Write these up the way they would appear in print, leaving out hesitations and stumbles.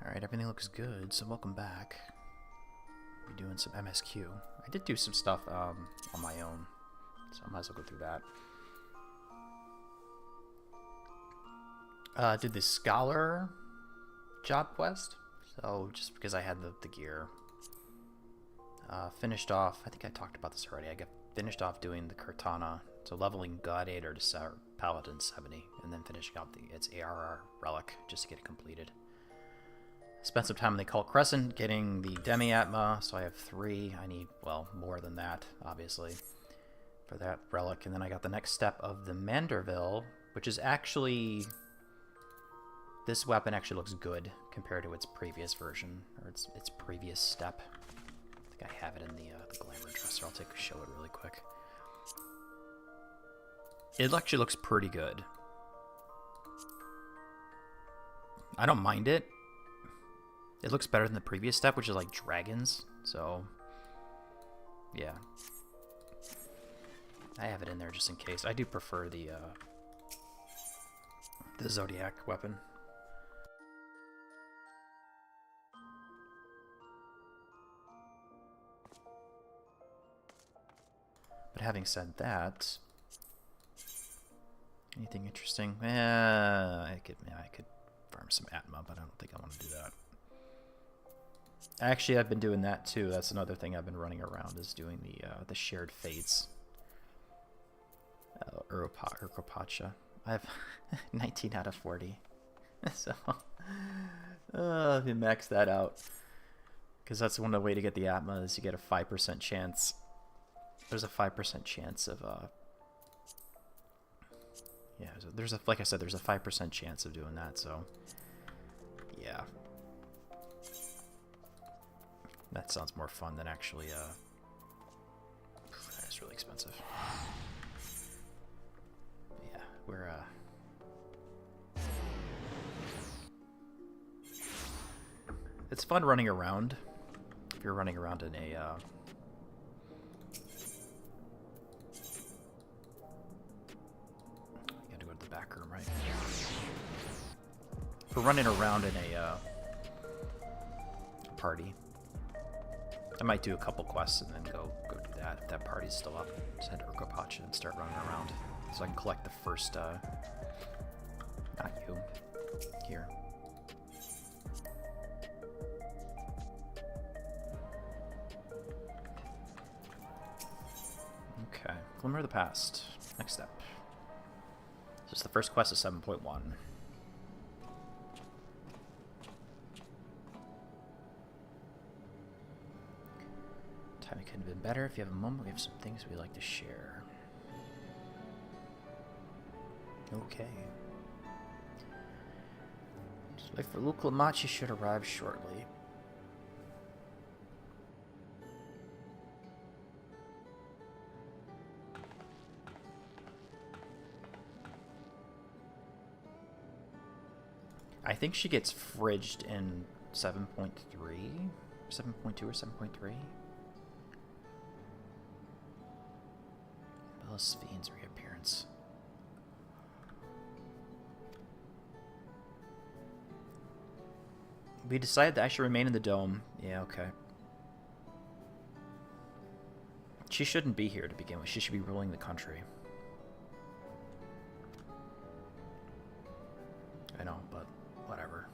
Alright, everything looks good, so welcome back. We're doing some MSQ. I did do some stuff on my own, so I might as well go through that. Did the Scholar job quest, so just because I had the gear. Finished off, I think I talked about this already, finished off doing the Cortana, so leveling Gladiator to Paladin 70, and then finishing up its ARR relic just to get it completed. Spent some time in the Cult Crescent getting the Demi-Atma, so I have 3. I need, well, more than that, obviously, for that relic. And then I got the next step of the Manderville, which is actually... This weapon actually looks good compared to its previous version, or its previous step. I think I have it in the Glamour Dresser. I'll show it really quick. It actually looks pretty good. I don't mind it. It looks better than the previous step, which is like dragons, so yeah. I have it in there just in case. I do prefer the Zodiac weapon. But having said that, anything interesting? I could farm some Atma, but I don't think I want to do that. Actually, I've been doing that too. That's another thing I've been running around, is doing the shared fates. Urkopacha. I have 19 out of 40. So, let me max that out. Because that's one way to get the Atma, is you get a 5% chance. There's a 5% chance of, yeah, like I said, there's a 5% chance of doing that, so, yeah. That sounds more fun than actually, that's really expensive. Yeah, we're, it's fun running around. If you're running around in a, gotta go to the back room, right? If we're running around in a, party, I might do a couple quests and then go do that if that party's still up. Just head to Urkopacha and start running around. So I can collect the first, not you, here. Okay, Glimmer of the Past. Next step. This is the first quest of 7.1. Timing couldn't have been better. If you have a moment, we have some things we'd like to share. Okay. Just wait for Luke Lamachi should arrive shortly. I think she gets fridged in 7.3? 7.2 or 7.3? Fiend's reappearance. We decided that I should remain in the dome. Yeah, okay. She shouldn't be here to begin with. She should be ruling the country. I know, but whatever.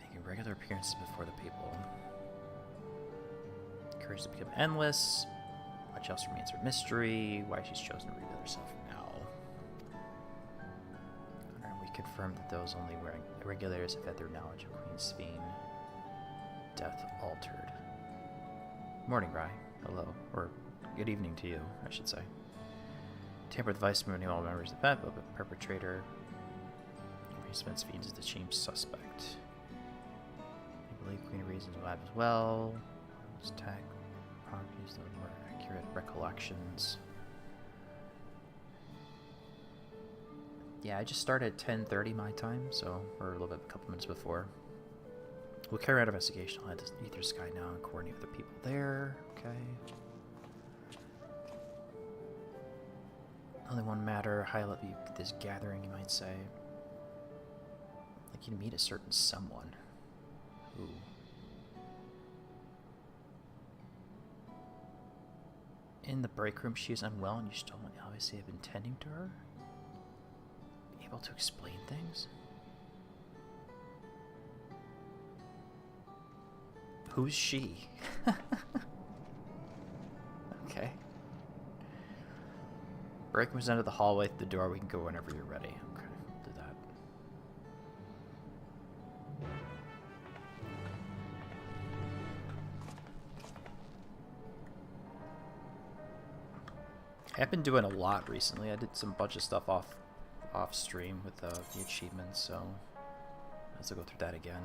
Making regular appearances before the people. Courage to become endless. Much else remains her mystery. Why she's chosen to reveal herself now. We confirmed that those only wearing irregulars have had their knowledge of Queen Sphene death altered. Morning, Rye. Hello. Or good evening to you, I should say. Tamper with vice moving all members of the PEP, but perpetrator. Spence Sphene is the chief suspect. I believe Queen of Reason's lab as well. Tag. Use the more accurate recollections. Yeah, I just started at 10:30 my time, so we're a little bit, a couple minutes before. We'll carry out investigation. I'll head to Ether Sky now and coordinate with the people there. Okay. Only one matter. Highlight this gathering, you might say. like you meet a certain someone. Ooh. In the break room, she is unwell and you still obviously have been tending to her? Able to explain things? Who's she? Okay. Break room's under the hallway through the door. We can go whenever you're ready. Okay, we'll do that. I've been doing a lot recently. I did some bunch of stuff off stream with the achievements, so let's go through that again.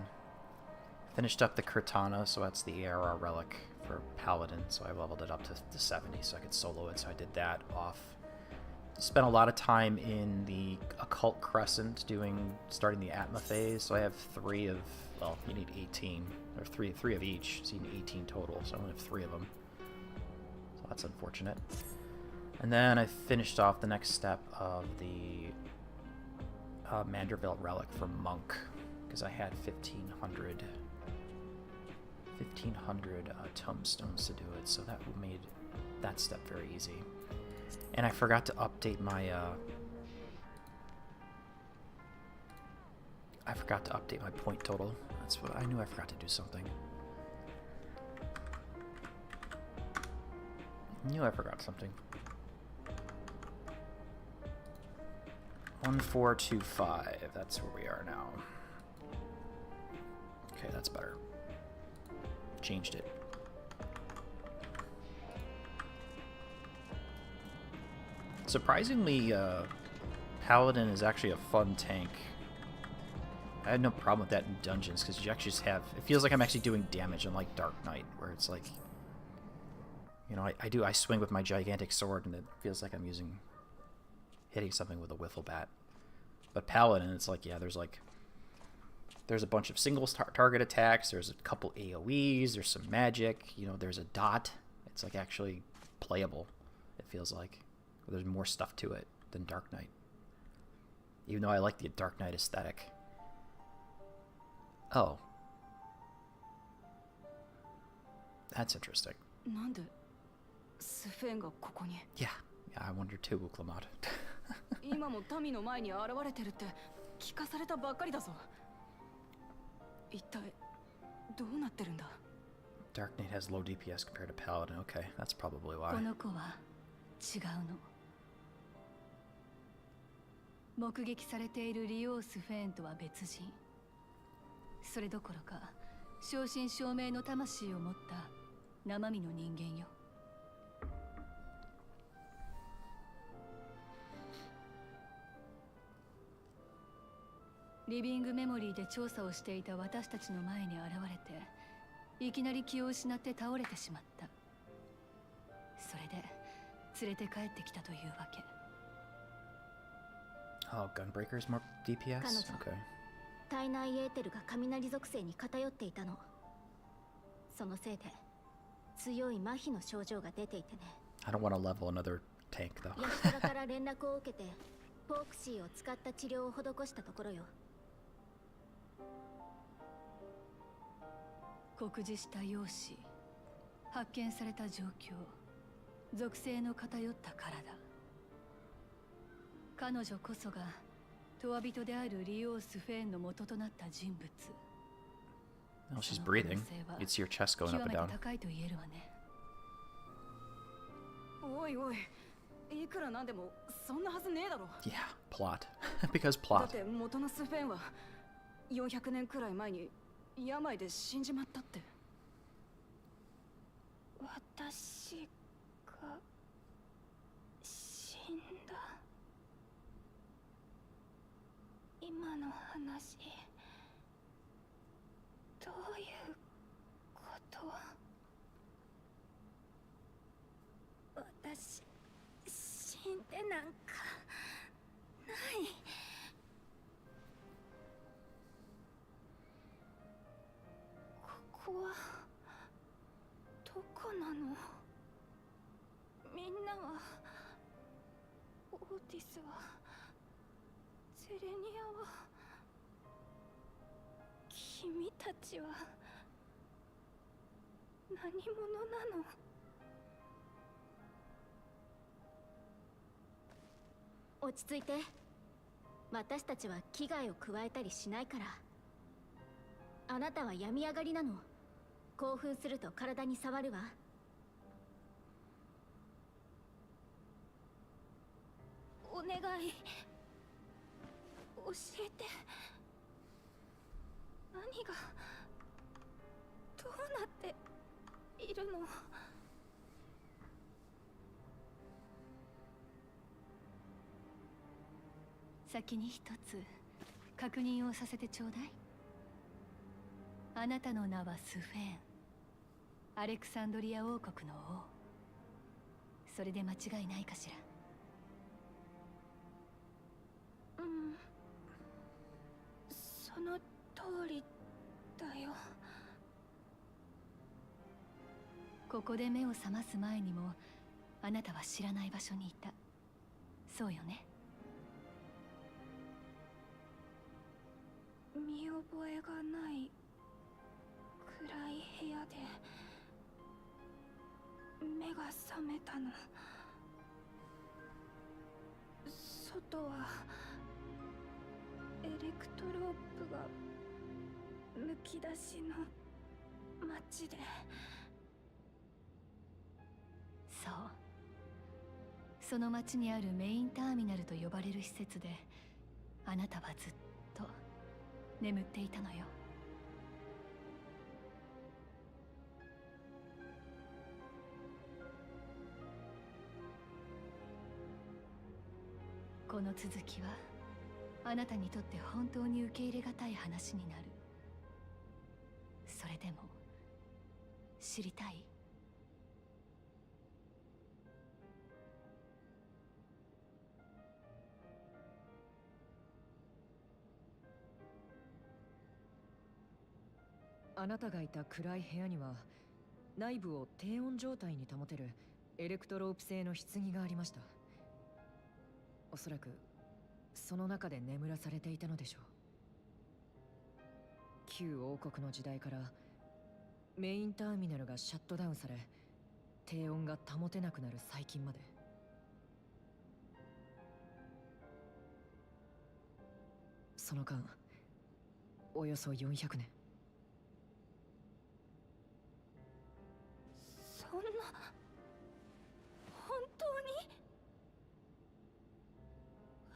Finished up the Cortana, so that's the ARR relic for Paladin, so I leveled it up to 70 so I could solo it, so I did that off. Spent a lot of time in the Occult Crescent starting the Atma phase, so I have 3 of, well, you need 18, or 3 of each, so you need 18 total, so I only have 3 of them. So that's unfortunate. And then I finished off the next step of the Manderville relic for Monk, because I had 1,500 tomestones to do it, so that made that step very easy. And I forgot to update my point total. That's what I knew. I forgot to do something. I forgot something. 1425. That's where we are now. Okay, that's better. Changed it. Surprisingly, Paladin is actually a fun tank. I had no problem with that in dungeons, because you actually just have... It feels like I'm actually doing damage, unlike Dark Knight, where it's like... You know, I swing with my gigantic sword, and it feels like I'm hitting something with a wiffle bat. But Paladin, it's like, yeah, there's a bunch of single target attacks, there's a couple AoEs, there's some magic, you know, there's a dot. It's like actually playable, it feels like. There's more stuff to it than Dark Knight. Even though I like the Dark Knight aesthetic. Oh. That's interesting. Yeah, I wonder too, Uklamat. Dark Knight has low DPS compared to Paladin. Okay, that's probably why. 目撃されているリオース・フェーンとは別人。それどころか、正真正銘の魂を持った生身の人間よ。リビングメモリーで調査をしていた私たちの前に現れて、いきなり気を失って倒れてしまった。それで連れて帰ってきたというわけ。 Oh, Gunbreaker's more DPS? Okay. 体内エーテルが雷属性に偏っていたの。そのせいで強い麻痺の症状が出ていてね。I don't want to level another tank though. ヤシトラから連絡を受けて、ポークシーを使った治療を施したところよ。酷似した容姿、発見された状況、属性の偏った体。 彼女こそがトワ人であるリオース・フェーンの元となった人物。 Well, she's breathing. You can see her chest going up and down. 高いと言えるわね。おいおい、いくらなんでもそんなはずねえだろ。Yeah, plot. Because plot. だって元のスフェンは400年くらい前に病で死んじまったって。私が死んだ。 今の話どういうこと？私死んでなんかない。ここはどこなの？みんなはオーティスは セレニアは君たちは何者なの？落ち着いて。私たちは危害を加えたりしないから。あなたは病み上がりなの。興奮すると体に触るわ。お願い、教えて。何がどうなっているの？先に一つ確認をさせてちょうだい。あなたの名はスフェーン、アレクサンドリア王国の王。それで間違いないかしら？その通りだよ。ここで目を覚ます前にもあなたは知らない場所にいた。そうよね？見覚えがない暗い部屋で目が覚めたの。外はエレクトロープがむき出しの街で。そう、その町にあるメインターミナルと呼ばれる施設であなたはずっと眠っていたのよ。この続きはあなたにとって本当に受け入れがたい話になる。それでも知りたい？あなたがいた暗い部屋には内部を低温状態に保てるエレクトロープ製の棺がありました。おそらくその中で眠らされていたのでしょう。旧王国の時代からメインターミナルがシャットダウンされ低温が保てなくなる最近まで。その間およそ400年。そんな、本当に？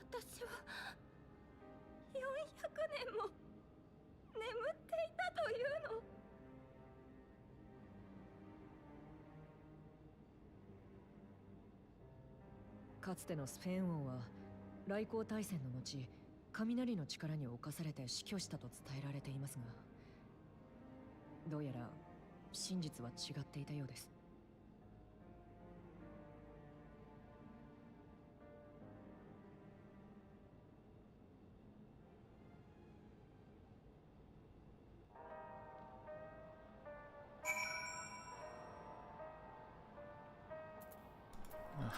私は400年も眠っていたというの？かつてのスフェーン王は来航大戦の後雷の力に侵されて死去したと伝えられていますが、どうやら真実は違っていたようです。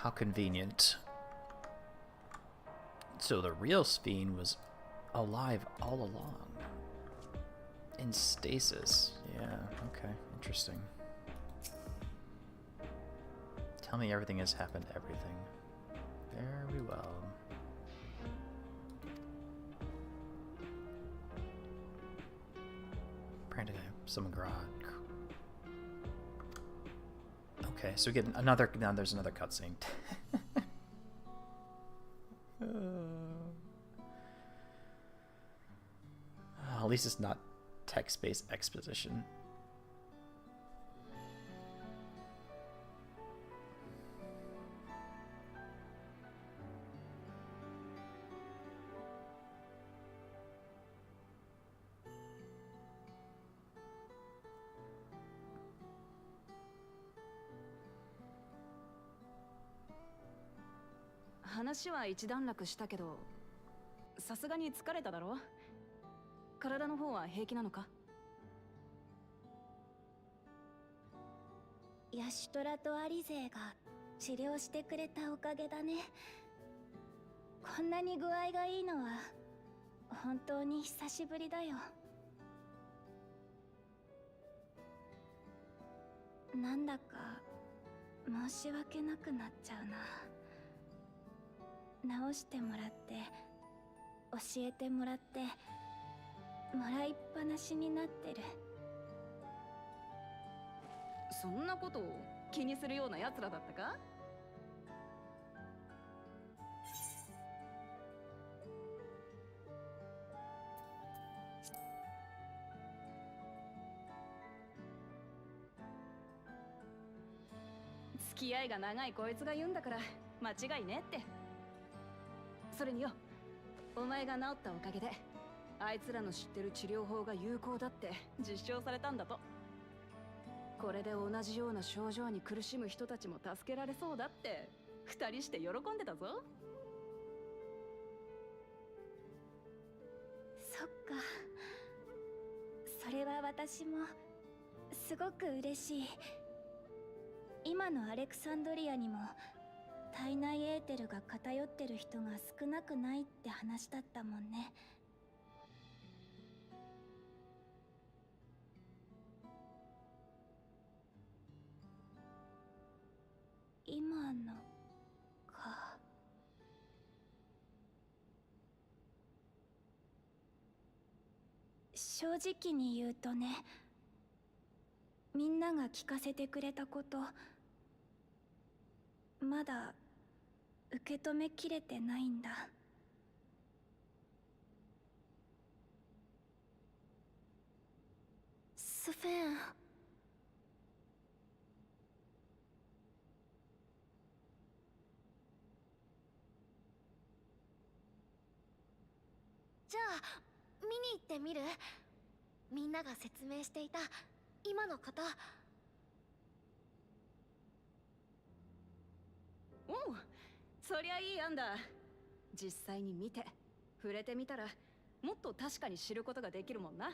How convenient. So the real Sphene was alive all along. In stasis. Yeah, okay, interesting. Tell me everything has happened, everything. Very well. Practically some garage. Okay, so we get another. Now there's another cutscene. At least it's not text-based exposition.「話は一段落したけど、さすがに疲れただろ？体の方は平気なのか？」ヤシュトラとアリゼが治療してくれたおかげだね。こんなに具合がいいのは本当に久しぶりだよ。なんだか申し訳なくなっちゃうな。直してもらって教えてもらってもらいっぱなしになってる。そんなことを気にするような奴らだったか？付き合いが長いこいつが言うんだから間違いねって。それによ、お前が治ったおかげであいつらの知ってる治療法が有効だって実証されたんだと。これで同じような症状に苦しむ人たちも助けられそうだって二人して喜んでたぞ。そっか、それは私もすごく嬉しい。今のアレクサンドリアにも体内エーテルが偏ってる人が少なくないって話だったもんね。今のか。正直に言うとね、みんなが聞かせてくれたこと、まだ受け止めきれてないんだ。スフェン。じゃあ見に行ってみる？みんなが説明していた今のこと。おう、そりゃいい案だ。実際に見て触れてみたらもっと確かに知ることができるもんな。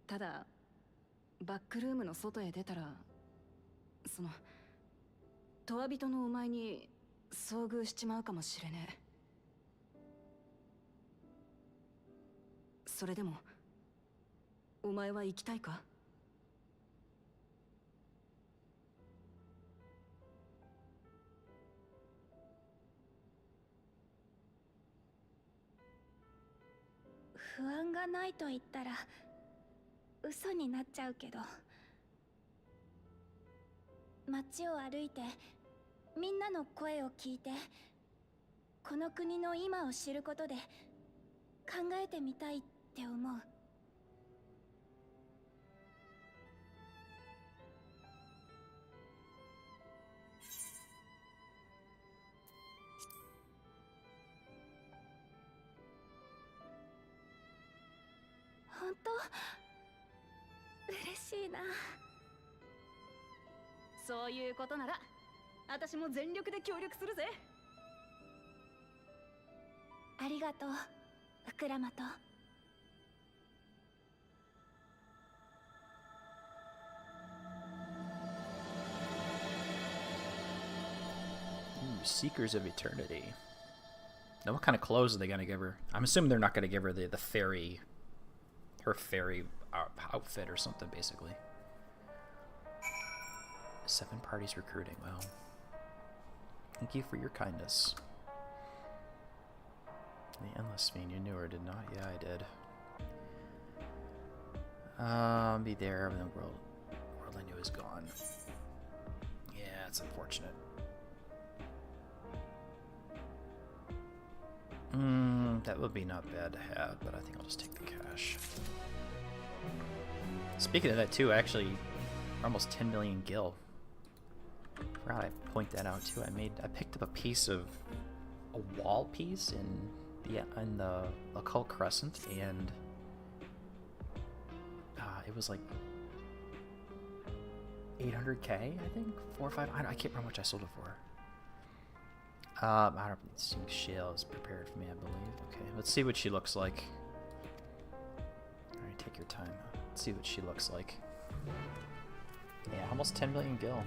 ただバックルームの外へ出たら、そのトワ人のお前に遭遇しちまうかもしれねえ。それでもお前は行きたいか？不安がないと言ったら嘘になっちゃうけど、街を歩いてみんなの声を聞いてこの国の今を知ることで考えてみたいって思う。本当嬉しいな。そういうことなら私も全力で協力するぜ。ありがとう、ウクラマト。Seekers of Eternity. Now, what kind of clothes are they gonna give her? I'm assuming they're not gonna give her the fairy, her fairy outfit or something, basically. 7 parties recruiting. Well, thank you for your kindness. The Endless Fiend, you knew her, did not? Yeah, I did. Be there when the world I knew is gone. Yeah, it's unfortunate. That would be not bad to have, but I think I'll just take the cash. Speaking of that too, actually, we're almost 10 million gil. Forgot I point that out too. I picked up a piece of a wall piece in the Occult Crescent, and it was like 800k, I think, 4 or 5. I can't remember how much I sold it for. I don't think Shale is prepared for me, I believe. Okay, let's see what she looks like. Alright, take your time. Let's see what she looks like. Yeah, almost 10 million gil.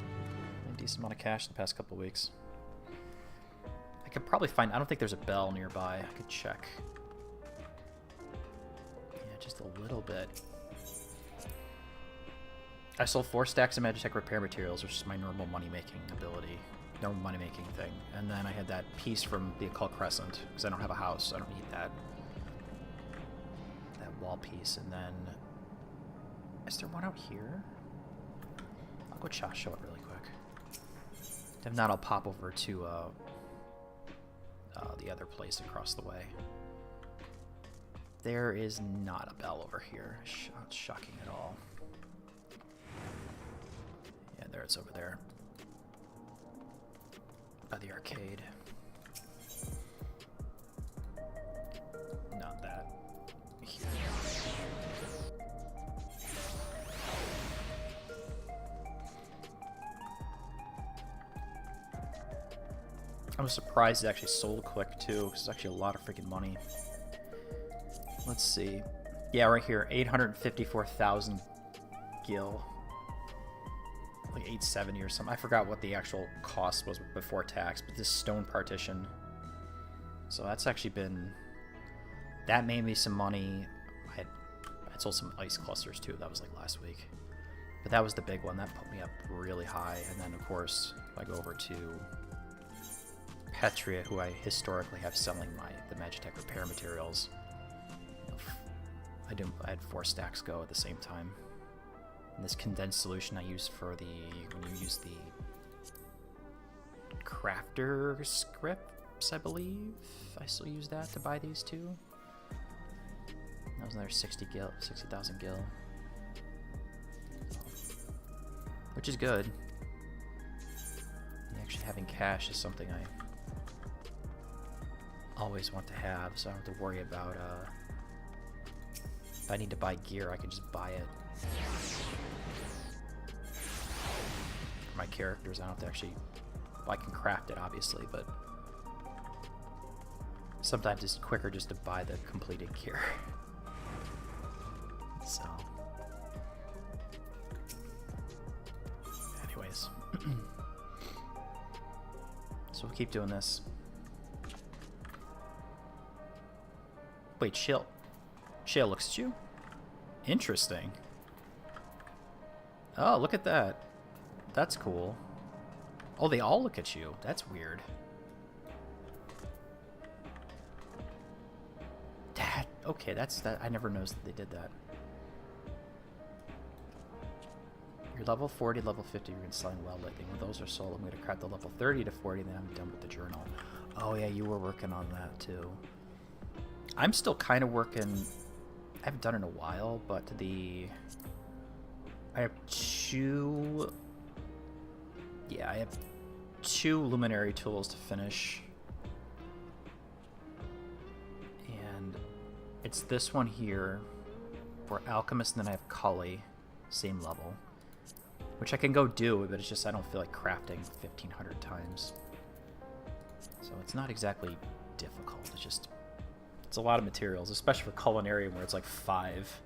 A decent amount of cash in the past couple weeks. I could probably find... I don't think there's a bell nearby. I could check. Yeah, just a little bit. I sold 4 stacks of Magitech repair materials, which is my normal money-making ability. Normal money-making thing. And then I had that piece from the Occult Crescent, because I don't have a house, so I don't need that. That wall piece, and then... Is there one out here? I'll go show it really quick. If not, I'll pop over to the other place across the way. There is not a bell over here. Not shocking at all. Yeah, there it's over there. By the arcade. Not that. Here. I was surprised it actually sold quick too, because it's actually a lot of freaking money. Let's see. Yeah, right here, 854,000 gil. Like 870 or something. I forgot what the actual cost was before tax, but this stone partition. So that's actually been... That made me some money. I sold some ice clusters too. That was like last week. But that was the big one. That put me up really high. And then, of course, if I go over to Petria, who I historically have selling the Magitech repair materials, I had 4 stacks go at the same time. And this condensed solution I use for when you use the crafter scripts, I believe. I still use that to buy these two. That was another 60,000 gil. Which is good. And actually having cash is something I always want to have, so I don't have to worry about if I need to buy gear, I can just buy it. For my characters, I don't have to actually... Well, I can craft it, obviously, but sometimes it's quicker just to buy the completed gear. So... Anyways. So we'll keep doing this. Wait, Shale looks at you? Interesting. Oh, look at that. That's cool. Oh, they all look at you. That's weird. Okay, that's that. I never noticed that they did that. You're level 40, level 50, you're selling well lately. When those are sold, I'm going to craft the level 30 to 40, then I'm done with the journal. Oh yeah, you were working on that too. I'm still kind of working... I haven't done it in a while, but I have 2... Yeah, I have 2 luminary tools to finish. And it's this one here for Alchemist, and then I have Cully, same level. Which I can go do, but it's just I don't feel like crafting 1,500 times. So it's not exactly difficult, it's just... It's a lot of materials, especially for Culinarium where it's like 5.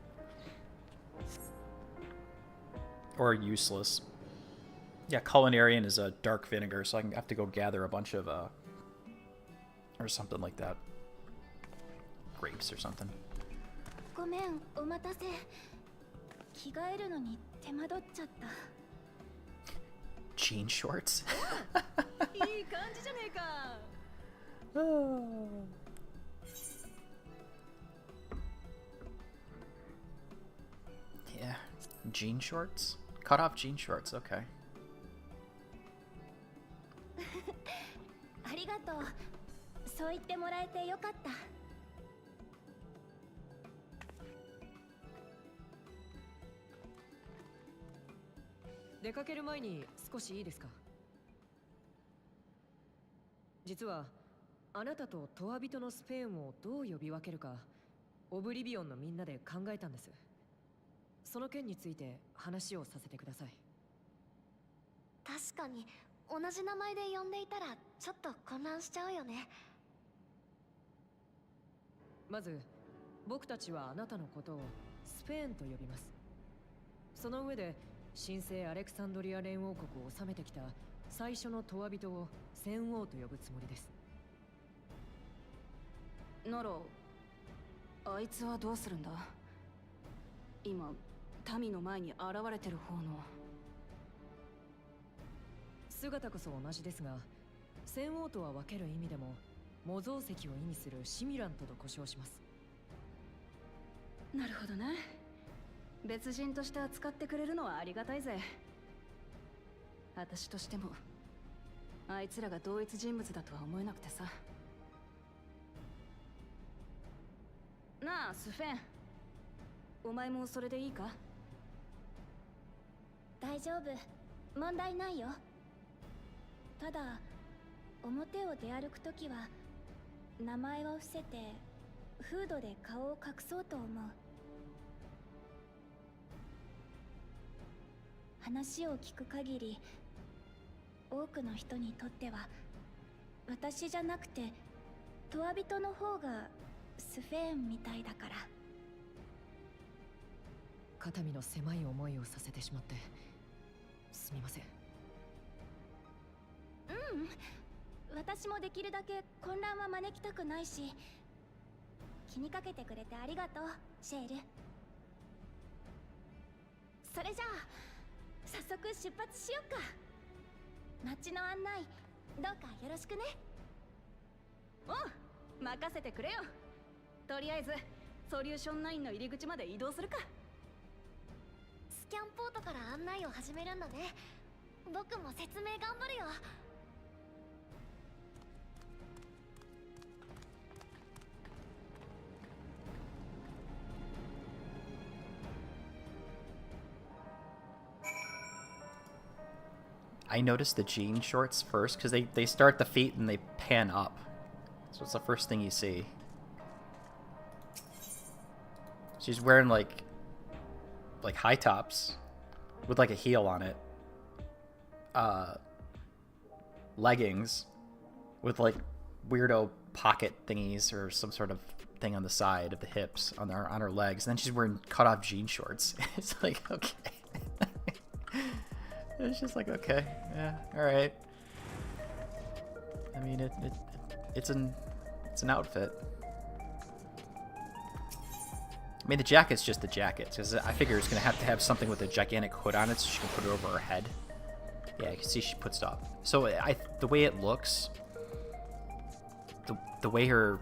Or useless. Yeah, Culinarian is a dark vinegar, so I have to go gather a bunch of, or something like that. Grapes or something. ごめん、お待たせ。着替えるのに手間取っちゃった。 Jean shorts? いい感じじゃねえか。Yeah, jean shorts? Cut off jean shorts, okay. ありがとう。そう言ってもらえてよかった。出かける前に少しいいですか？実はあなたとトワ人のスペーンをどう呼び分けるかオブリビオンのみんなで考えたんです。その件について話をさせてください。確かに同じ名前で呼んでいたらちょっと混乱しちゃうよね。まず僕たちはあなたのことをスペーンと呼びます。その上で神聖アレクサンドリア連王国を治めてきた最初のトワ人を戦王と呼ぶつもりです。ならあいつはどうするんだ？今民の前に現れてる方の。姿こそ同じですが、戦王とは分ける意味でも模造石を意味するシミュラントと呼称します。なるほどね。別人として扱ってくれるのはありがたいぜ。私としてもあいつらが同一人物だとは思えなくてさ。なあスフェン、お前もそれでいいか？大丈夫、問題ないよ。ただ表を出歩くときは名前を伏せてフードで顔を隠そうと思う。話を聞く限り多くの人にとっては私じゃなくてトワ人の方がスフェーンみたいだから。肩身の狭い思いをさせてしまってすみません。私もできるだけ混乱は招きたくないし、気にかけてくれてありがとうシェール。それじゃあ早速出発しよっか。街の案内どうかよろしくね。おう、任せてくれよ。とりあえずソリューション9の入り口まで移動するか。スキャンポートから案内を始めるんだね。僕も説明頑張るよ。I noticed the jean shorts first because they start the feet and they pan up. So it's the first thing you see. She's wearing like high tops with like a heel on it. Leggings with like weirdo pocket thingies or some sort of thing on the side of the hips on her legs. And then she's wearing cut off jean shorts. It's like, okay. It's just like, okay, yeah, all right. I mean, it's an outfit. I mean, the jacket's just the jacket, because I figure it's gonna have to have something with a gigantic hood on it, so she can put it over her head. Yeah, you can see she puts it up. So the way it looks, the way her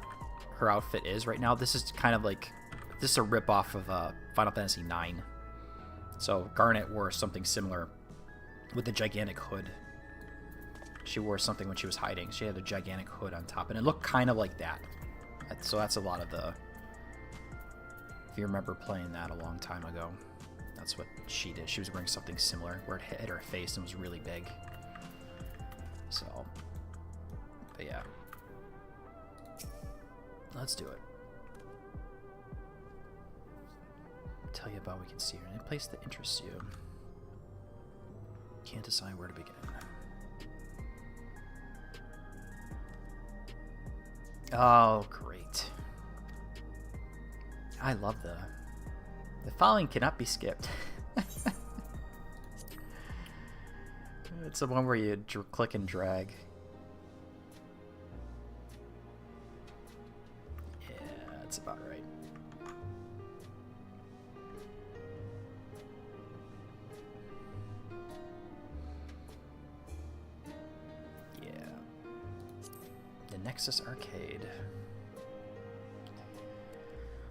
outfit is right now, this is kind of like, this is a rip off of Final Fantasy IX. So Garnet wore something similar. With a gigantic hood. She wore something when she was hiding. She had a gigantic hood on top, and it looked kind of like that. So that's a lot of the... If you remember playing that a long time ago, that's what she did. She was wearing something similar, where it hit her face and was really big. So... But yeah. Let's do it. Tell you about what we can see here. Any place that interests you. Can't decide where to begin. Oh, great. I love the following cannot be skipped. It's the one where you click and drag. Yeah, that's about right. Nexus Arcade.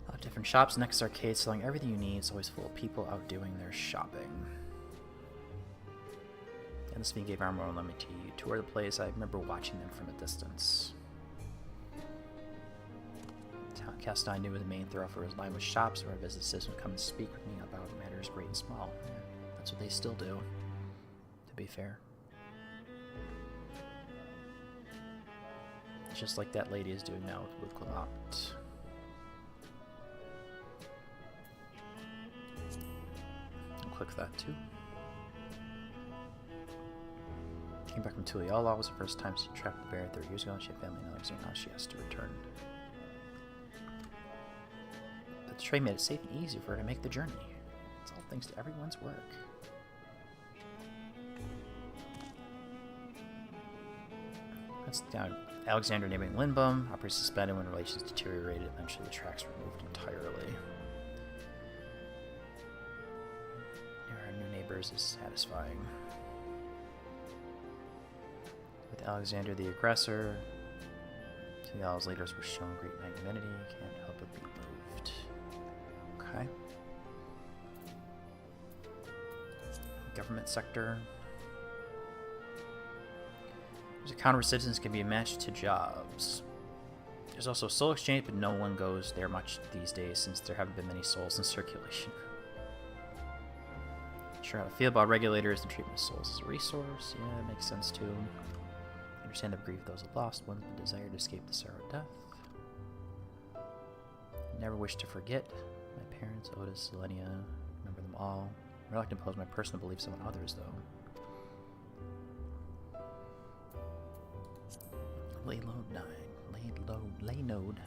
A lot of different shops. Nexus Arcade selling everything you need. It's always full of people out doing their shopping. And this being gave Armor and let me tour the place. I remember watching them from a distance. Cast I knew the main thoroughfare was lined with shops where businesses would come and speak with me about matters great and small. Yeah, that's what they still do, to be fair. Just like that lady is doing now with Clement. I'll click that too. Came back from Tuliala. Was the first time she trapped the bear 30 years ago. She had family in Alexandria. Now she has to return. But the train made it safe and easy for her to make the journey. It's all thanks to everyone's work. That's down. Alexander naming Lindbum. Operator suspended when relations deteriorated. Eventually the tracks were removed entirely. regulators is satisfying. With Alexander the aggressor, 2 hours later was shown great magnanimity, can't help but be moved. Okay. Government sector. There's a counter where citizens can be matched to jobs. There's also a soul exchange, but no one goes there much these days since there haven't been many souls in circulation. Sure how to feel about regulators and treatment of souls as a resource. Yeah, it makes sense too. Understand the grief of those lost ones, but desire to escape the sorrow of death. Never wish to forget my parents, Otis, Selenia. Remember them all. I'm reluctant to impose my personal beliefs on others, though. Laynode 9. Laynode.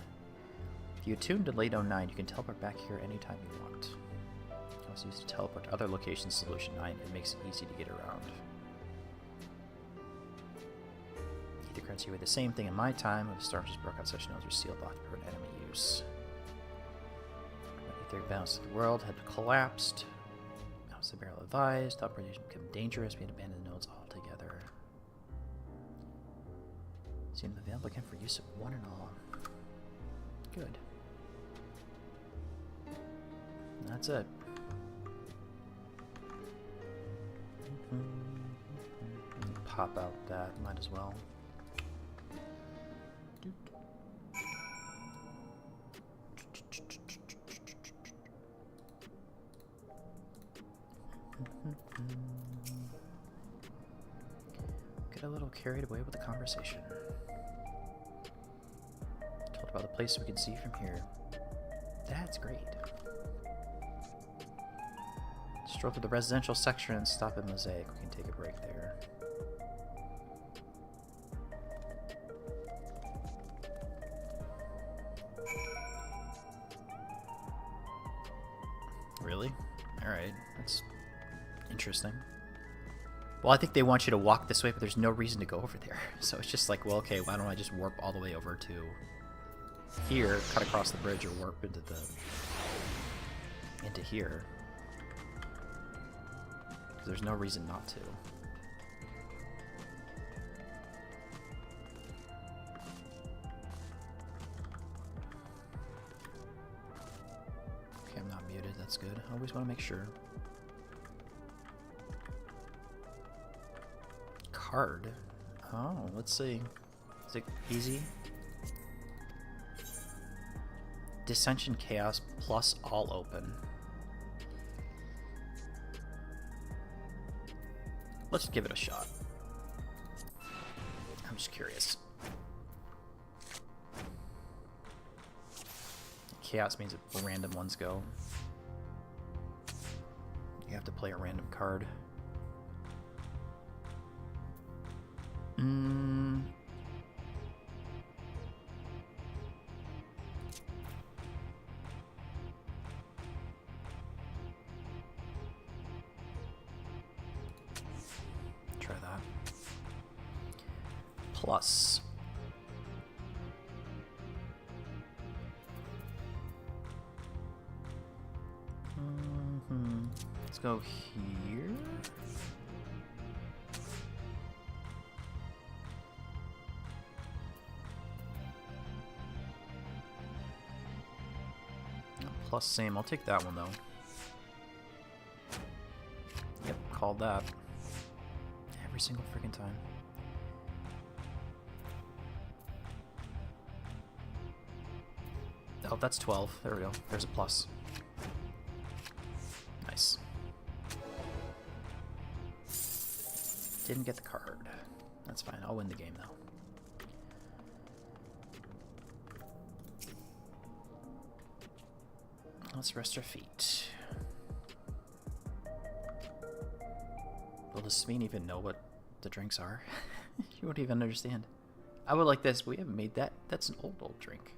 If you attune to Laynode 9, you can teleport back here anytime you want. You can also use to teleport to other locations in Solution 9. It makes it easy to get around. Ether currency with the same thing in my time, when the storms just broke out, such nodes were sealed off to prevent enemy use. When the etheric balance of the world had collapsed, I was barely advised, operation became dangerous, we had abandoned the nodes altogether. Seem available again for use of one and all. Good. That's it. Pop out that, might as well. Get a little carried away with the conversation. Told about the place we can see from here. That's great. Stroll through the residential section and stop at Mosaic. We can take a break there. Really? Alright, that's interesting. Well, I think they want you to walk this way, but there's no reason to go over there. So it's just like, well, okay, why don't I just warp all the way over to here, cut across the bridge, or warp into here. Because there's no reason not to. Okay, I'm not muted, that's good. I always want to make sure. Card. Oh, let's see. Is it easy? Dissension Chaos plus all open. Let's give it a shot. I'm just curious. Chaos means that random ones go. You have to play a random card. Try that. Plus. Let's go here. Plus same. I'll take that one though. Yep, called that. Every single freaking time. Oh, that's 12. There we go. There's a plus. Nice. Didn't get the card. That's fine. I'll win the game though. Let's rest our feet. Will the Sveen even know what the drinks are? You won't even understand. I would like this. We haven't made that. That's an old drink.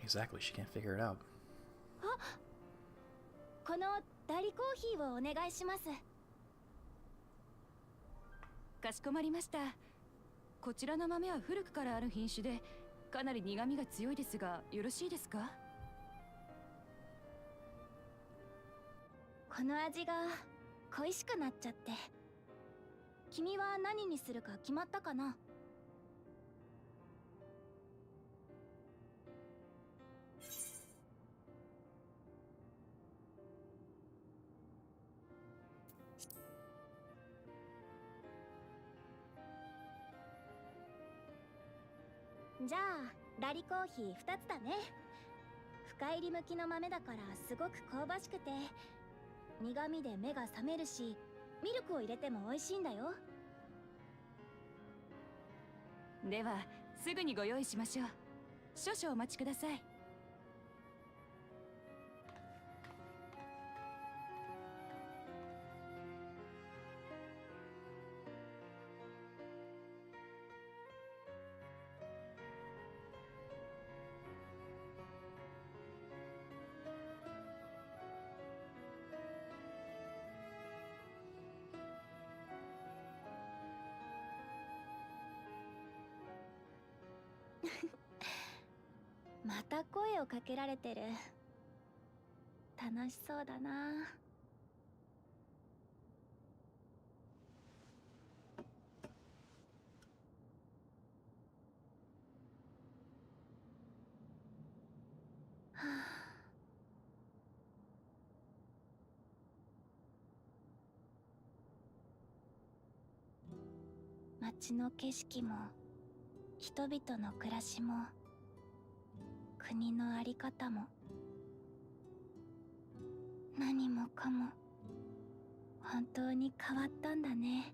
Exactly. She can't figure it out. このダリコーヒーをお願いします。かしこまりました。こちらの豆は古くからある品種で、かなり苦味が強いですが、よろしいですか？この味が恋しくなっちゃって。君は何にするか決まったかな？じゃあラリコーヒー2つだね。深入り向きの豆だからすごく香ばしくて、苦味で目が覚めるし、ミルクを入れても美味しいんだよ。ではすぐにご用意しましょう。少々お待ちください。また声をかけられてる。楽しそうだな。はあ、街の景色も人々の暮らしも国のあり方も何もかも本当に変わったんだね。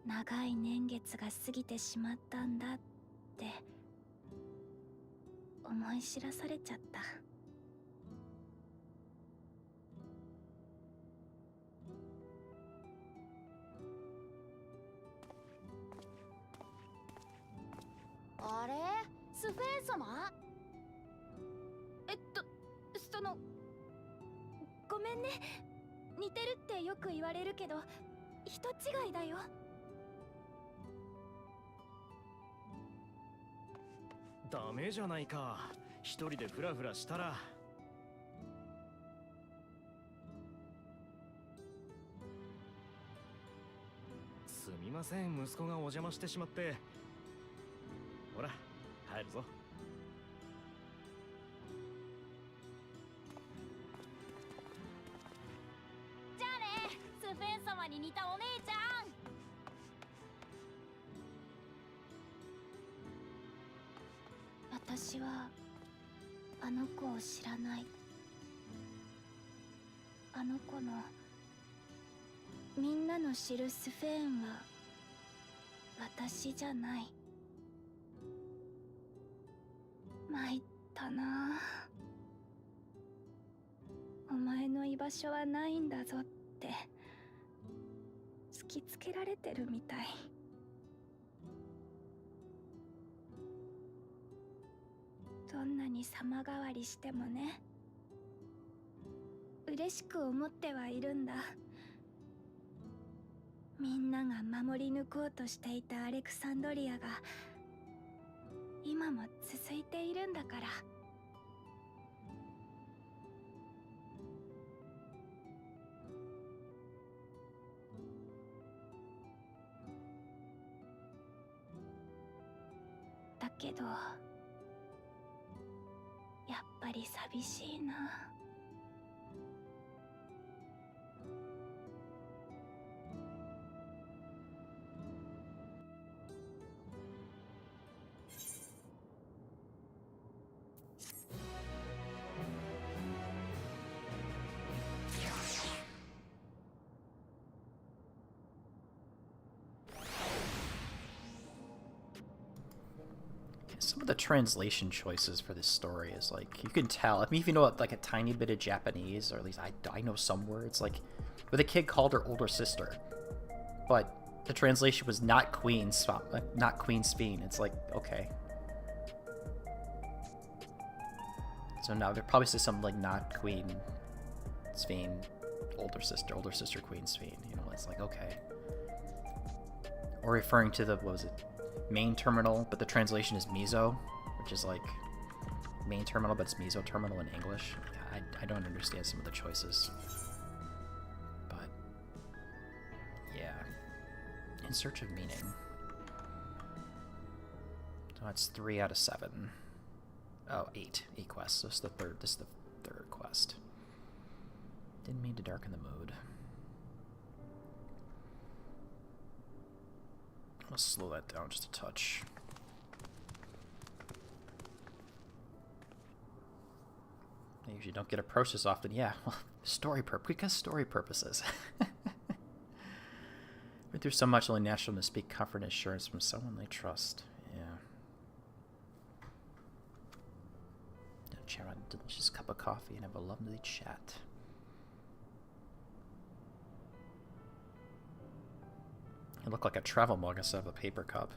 長い年月が過ぎてしまったんだって思い知らされちゃった。あれ、スフェーン様？その、ごめんね。似てるってよく言われるけど、人違いだよ。ダメじゃないか。一人でフラフラしたら。すみません、息子がお邪魔してしまって。ほら、入るぞ。じゃあね、スフェーン様に似たお姉ちゃん。私はあの子を知らない。あの子のみんなの知るスフェーンは私じゃない。参ったな。お前の居場所はないんだぞって突きつけられてるみたい。どんなに様変わりしてもね、嬉しく思ってはいるんだ。みんなが守り抜こうとしていたアレクサンドリアが今も続いているんだから。だけどやっぱり寂しいな。Some of the translation choices for this story is like, you can tell, I mean, if you know like a tiny bit of Japanese, or at least I know some words, like where the kid called her older sister, but the translation was not Queen Speen. It's like, okay. So now there probably says something like not Queen Speen, older sister Queen Speen, you know, it's like, okay. or referring to the, what was it, main terminal, but the translation is Mizo, which is like main terminal, but it's Mizo terminal in English. I don't understand some of the choices. But, yeah. In search of meaning. So that's 3 out of 7. Oh, 8. 8 quests. So this is the third quest. Didn't mean to darken the mood. I'll slow that down just a touch. I usually don't get approached as often. Yeah, well, because story purposes. Went through so much, only natural to speak comfort and assurance from someone they trust. Yeah. Share a delicious cup of coffee and have a lovely chat. It looked like a travel mug instead of a paper cup.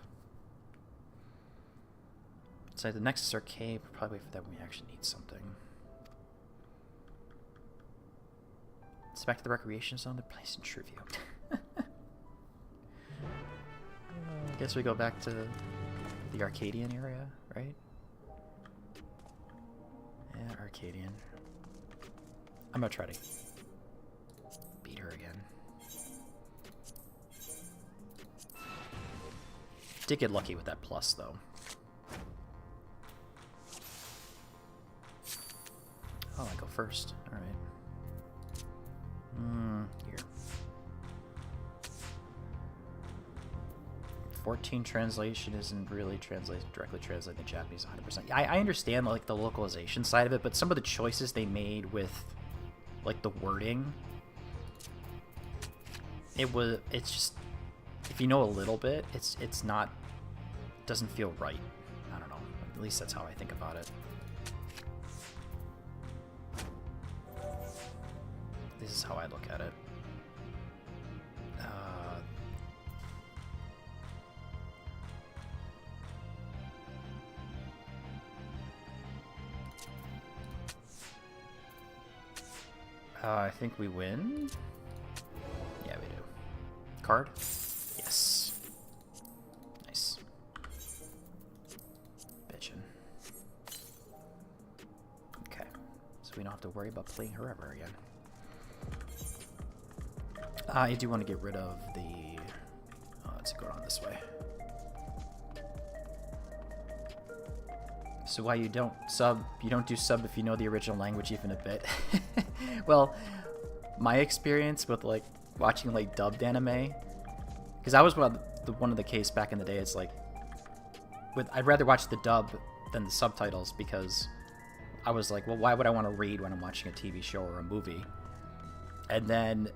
So the next is arcade. We'll probably wait for that when we actually need something. It's back to the recreation zone. The place in Trivia. I guess we go back to the Arcadian area, right? Yeah, Arcadian. I'm gonna try to beat her again. Did get lucky with that plus, though. Oh, I go first. Alright. Here. 14 translation isn't really directly translating the Japanese 100%. Yeah, I understand like the localization side of it, but some of the choices they made with like the wording, it's just, if you know a little bit, it's not, doesn't feel right. I don't know. At least that's how I think about it. This is how I look at it. I think we win. Yeah, we do. Card? Yes. Nice. Bitchin'. Okay. So we don't have to worry about playing her ever again. I do want to get rid of the... let's go on this way. So why you don't do sub if you know the original language even a bit. Well, my experience with like watching like dubbed anime, because I was one of the case back in the day. It's like, I'd rather watch the dub than the subtitles, because I was like, well, why would I want to read when I'm watching a TV show or a movie? And then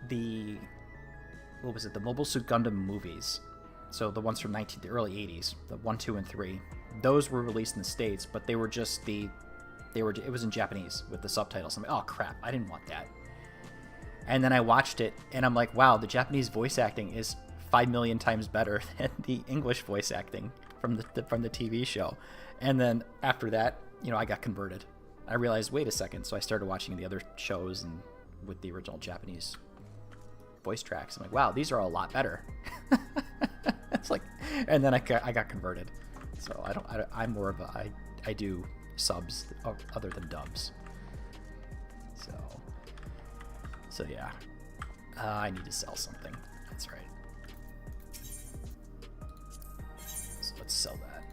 the Mobile Suit Gundam movies, so the ones from the early 80s, the 1, 2, and 3, those were released in the States, but they were just it was in Japanese with the subtitles. I'm like, oh crap, I didn't want that. And then I watched it, and I'm like, wow, the Japanese voice acting is 5 million times better than the English voice acting from the TV show. And then after that, I got converted. I realized, wait a second, so I started watching the other shows and with the original Japanese voice tracks. I'm like, wow, these are a lot better. It's like, and then I got converted. So I'm more of a, I do subs other than dubs. So yeah. I need to sell something. That's right. So let's sell that.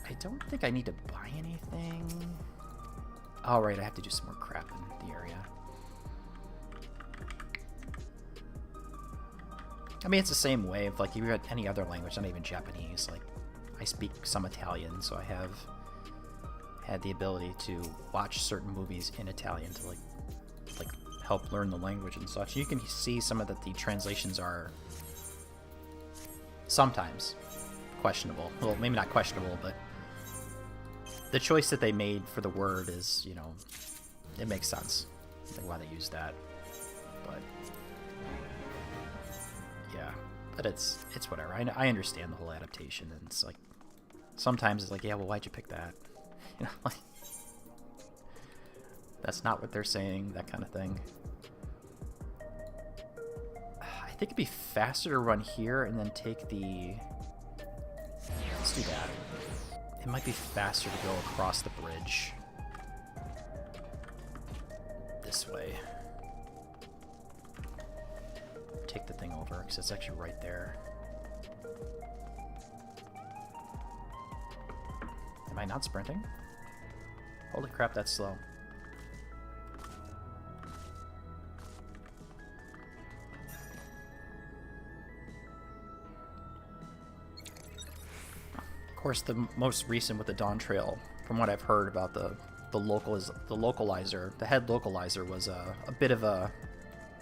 I don't think I need to buy anything. Oh, right, I have to do some more crap in the area. I mean, it's the same way. If, like, if you had any other language, not even Japanese, like, I speak some Italian, so I have had the ability to watch certain movies in Italian to, like help learn the language and such. You can see some of the translations are sometimes questionable. Well, maybe not questionable, but the choice that they made for the word is, it makes sense. Like why they use that. But yeah, but it's whatever. I understand the whole adaptation, and it's like sometimes it's like, yeah, well, why'd you pick that? Like that's not what they're saying, that kind of thing. I think it'd be faster to run here and then take the... Let's do that. It might be faster to go across the bridge. This way. Take the thing over, because it's actually right there. Am I not sprinting? Holy crap, that's slow. Of course, the most recent with the Dawntrail, from what I've heard about the localizer, the head localizer was a bit of a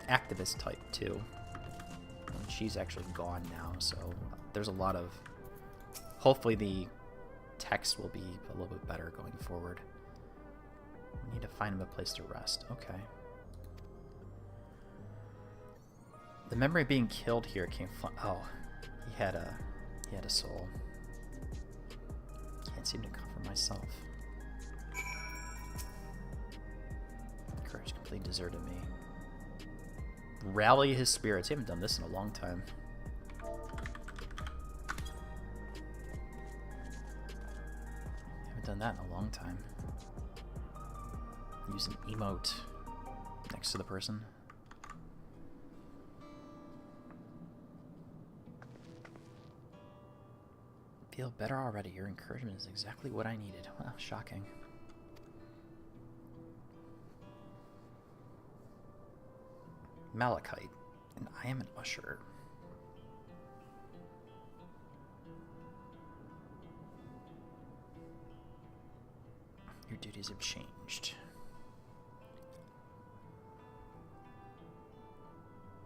activist type too. And she's actually gone now, so there's a lot of... Hopefully the text will be a little bit better going forward. We need to find him a place to rest. Okay. The memory of being killed here came from... Oh, he had a soul. Can't seem to comfort myself. Courage completely deserted me. Rally his spirits. I haven't done this in a long time. Haven't done that in a long time. Use an emote next to the person. Feel better already. Your encouragement is exactly what I needed. Well, shocking. Malachite, and I am an usher. Your duties have changed.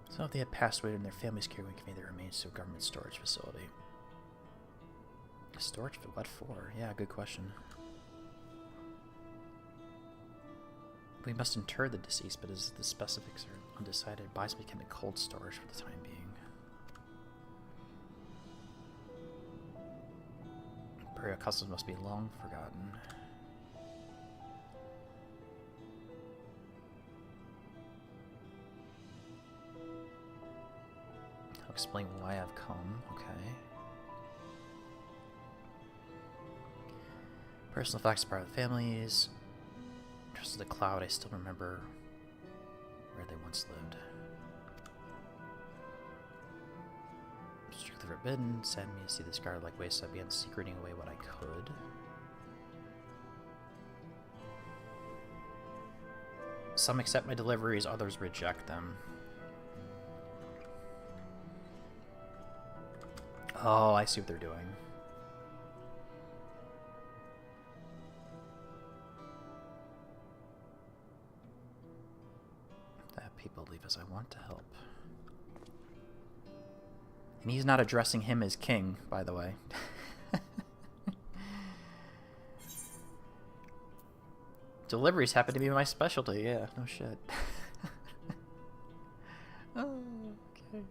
So if they had passed away and their families carrying their remains to a government storage facility. Storage for what for? Yeah, good question. We must inter the deceased, but as the specifics are undecided, advise become a cold storage for the time being. Burial customs must be long forgotten. I'll explain why I've come. Okay. Personal facts of private families. Just as the cloud, I still remember where they once lived. Strictly forbidden. Saddened me to see the scarlet-like waste, so I began secreting away what I could. Some accept my deliveries, others reject them. Oh, I see what they're doing. People leave as I want to help. And he's not addressing him as king, by the way. Deliveries happen to be my specialty, yeah, no shit. Oh, okay.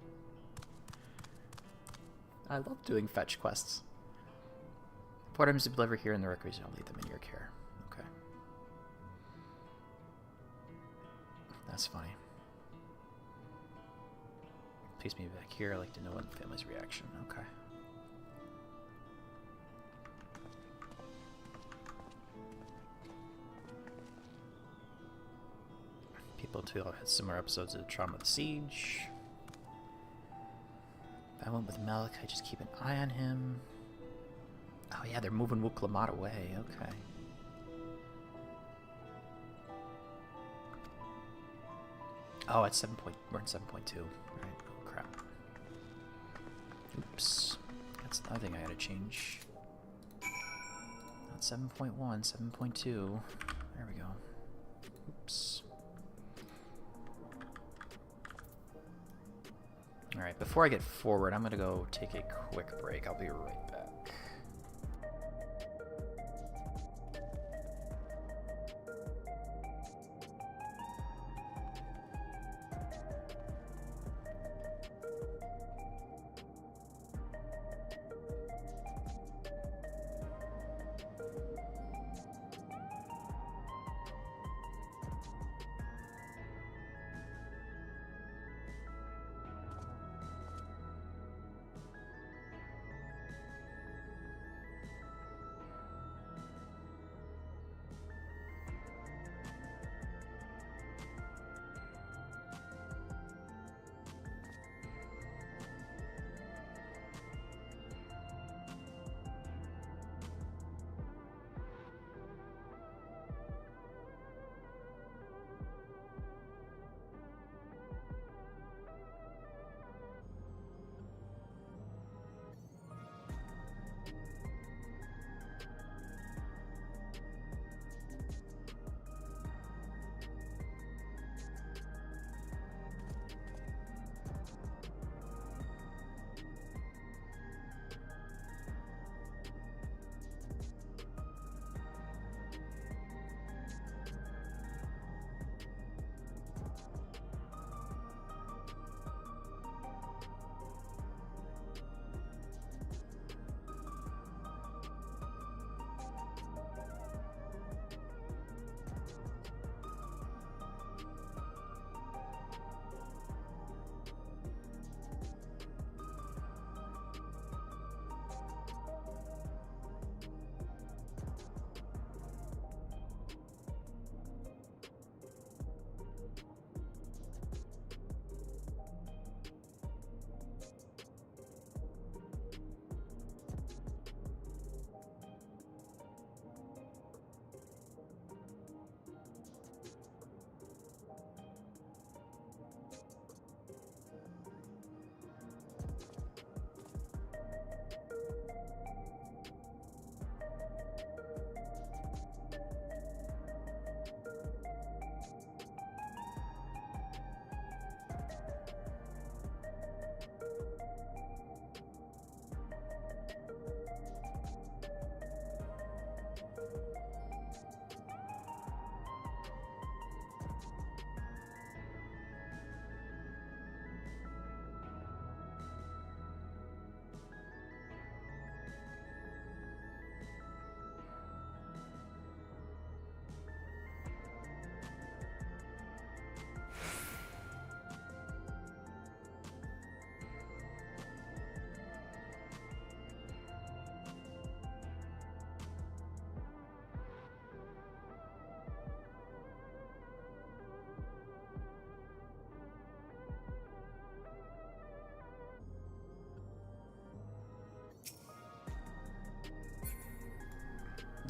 I love doing fetch quests. What items to deliver here in the records, I'll leave them in your care. Okay. That's funny. Please meet back here. I'd like to know what the family's reaction. Okay. People too had similar episodes of the trauma of the siege. If I went with Malachite, just keep an eye on him. Oh yeah, they're moving Wuklamat away. Okay. Oh, it's 7. We're in 7.2. Right. Crap. Oops. That's the other thing I gotta change. Not 7.1, 7.2. There we go. Oops. Alright, before I get forward, I'm gonna go take a quick break. I'll be right back.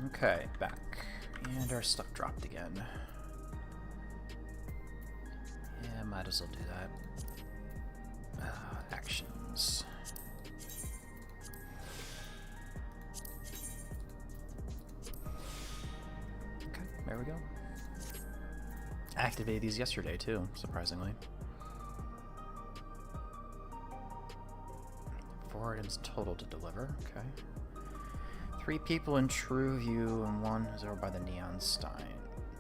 Okay, back. And our stuff dropped again. Yeah, might as well do that. Actions. Okay, there we go. Activated these yesterday too, surprisingly. 4 items total to deliver, okay. 3 people in True View and 1 is over by the Neon Stein.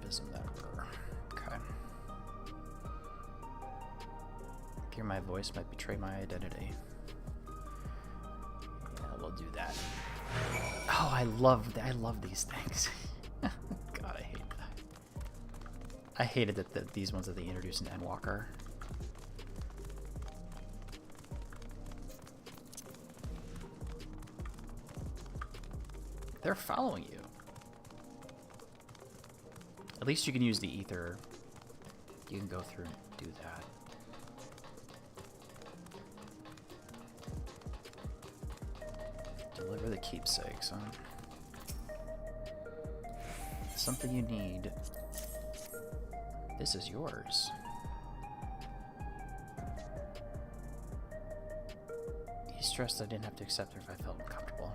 Bism that were. Okay. Hear my voice might betray my identity. Yeah, we'll do that. Oh, I love these things. God, I hate that. I hated that these ones that they introduced in Endwalker. They're following you. At least you can use the ether. You can go through and do that. Deliver the keepsakes, huh? Something you need. This is yours. He stressed I didn't have to accept her if I felt uncomfortable.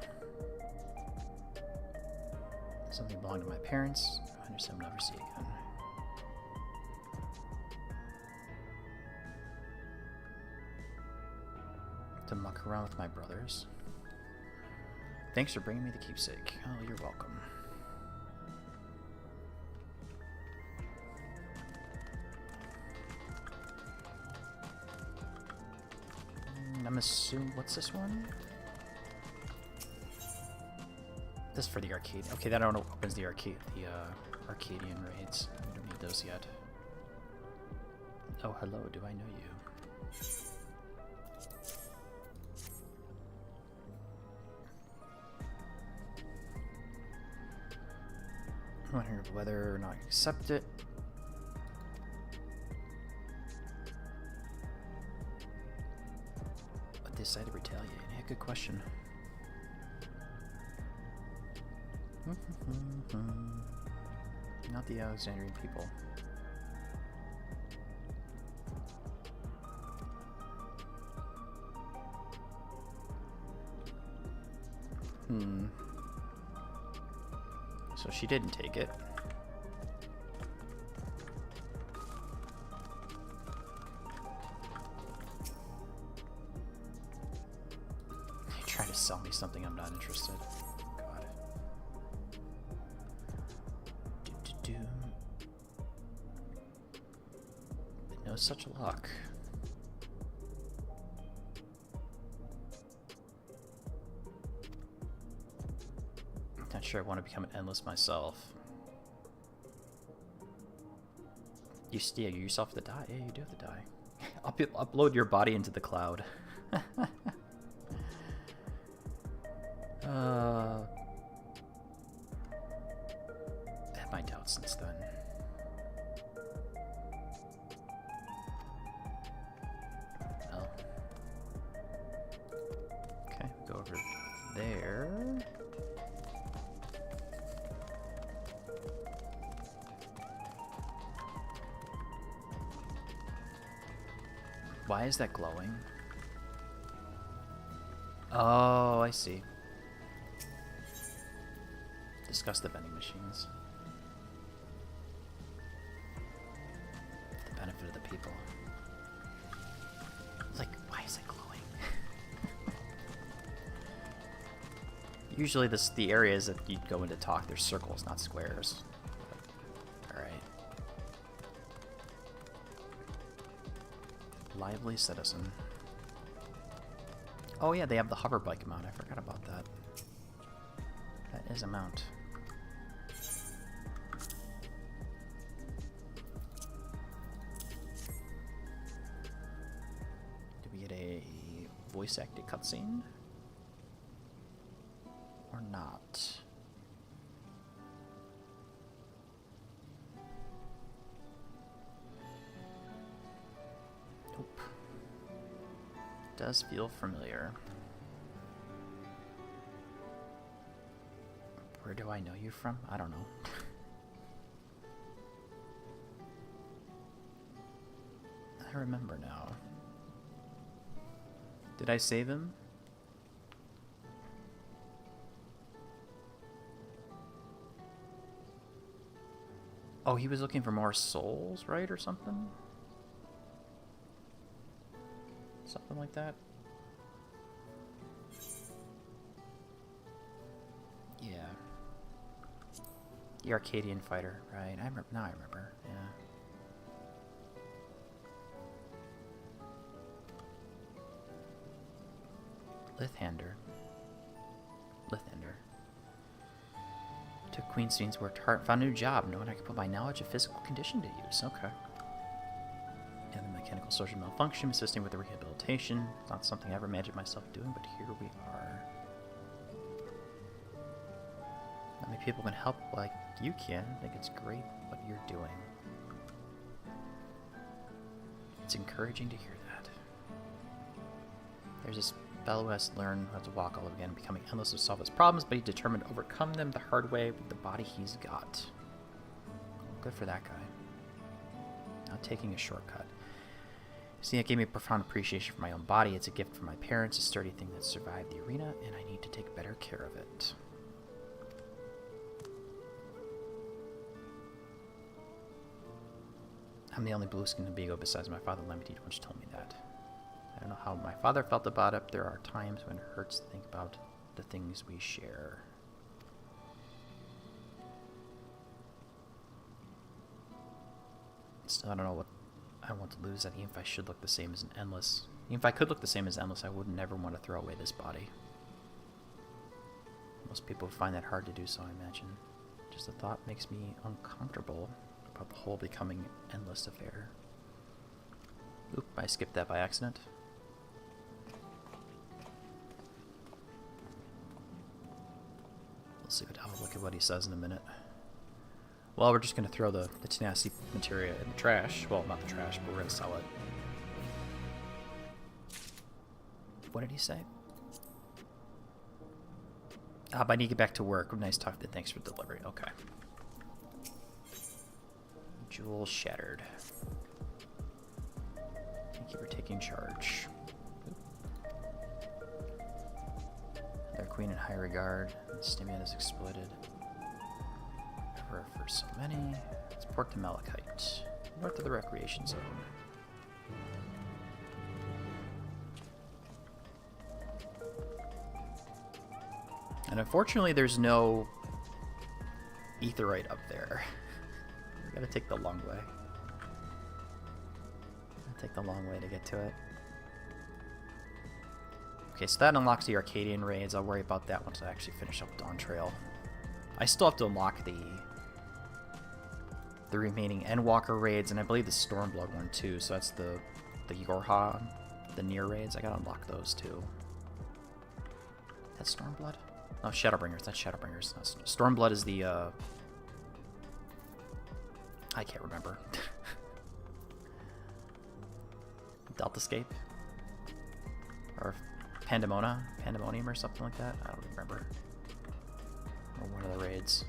Something belonged to my parents. I understand I'll never see again. To muck around with my brothers. Thanks for bringing me the keepsake. Oh, you're welcome. I'm assuming, what's this one? This for the arcade. Okay, that opens the arcade, Arcadian raids. We don't need those yet. Oh, hello. Do I know you? I'm wondering whether or not you accept it. But they decided to retaliate. Yeah, good question. Not the Alexandrian people. So she didn't take it. They try to sell me something I'm not interested. God. No such luck. Not sure I want to become an endless myself. You steal yourself the die? Yeah, you do have the die. Upload your body into the cloud. I have my doubts since then. Oh. Okay, go over there. Why is that glowing? Oh, I see. Discuss the vending machines. The benefit of the people. Like, why is it glowing? Usually the areas that you'd go in to talk, there's circles, not squares. Alright. Lively citizen. Oh yeah, they have the hover bike mount. I forgot about that. That is a mount. Do we get a voice acted cutscene? Or not? Nope. Does feel familiar. Where do I know you from? I don't know. I remember now. Did I save him? Oh, he was looking for more souls, right? Or something? Something like that? Yeah. The Arcadian fighter, right? I remember. Now I remember. Yeah. Lithander. Took Queenstein's, worked hard, found a new job, knowing I could put my knowledge of physical condition to use. Okay. And the mechanical social malfunction, assisting with the rehabilitation. It's not something I ever imagined myself doing, but here we are. Not many people can help like you can. I think it's great what you're doing. It's encouraging to hear that. There's this fellow who has to learn how to walk all over again, becoming endless to solve his problems, but he's determined to overcome them the hard way with the body he's got. Good for that guy. Not taking a shortcut. See, it gave me a profound appreciation for my own body. It's a gift from my parents, a sturdy thing that survived the arena, and I need to take better care of it. I'm the only blue-skinned Amigo besides my father, Lemity, once told me that. I don't know how my father felt about it, but there are times when it hurts to think about the things we share. Still, I don't know what I want to lose. Even if I should look the same as an Endless. Even if I could look the same as Endless, I would never want to throw away this body. Most people find that hard to do so, I imagine. Just the thought makes me uncomfortable about the whole becoming Endless affair. Oop, I skipped that by accident. I'll look at what he says in a minute. Well, we're just going to throw the tenacity materia in the trash. Well, not the trash, but we're going to sell it. What did he say? But I need to get back to work. Nice talk to you. Thanks for the delivery. Okay. Jewel shattered. Thank you for taking charge. Their queen in high regard. Stimulant is exploited. Ever for so many. Let's port to Malachite, north of the recreation zone. And unfortunately, there's no aetheryte up there. We gotta take the long way. Take the long way to get to it. Okay, so that unlocks the Arcadian raids. I'll worry about that once I actually finish up Dawntrail. I still have to unlock the remaining Endwalker raids, and I believe the Stormblood one too. So that's the Yorha, the Near raids. I gotta unlock those too. That's Stormblood? No, Shadowbringers. That's Shadowbringers. That's Stormblood is the I can't remember. Deltascape? Or Pandemonium or something like that? I don't remember. Or one of the raids.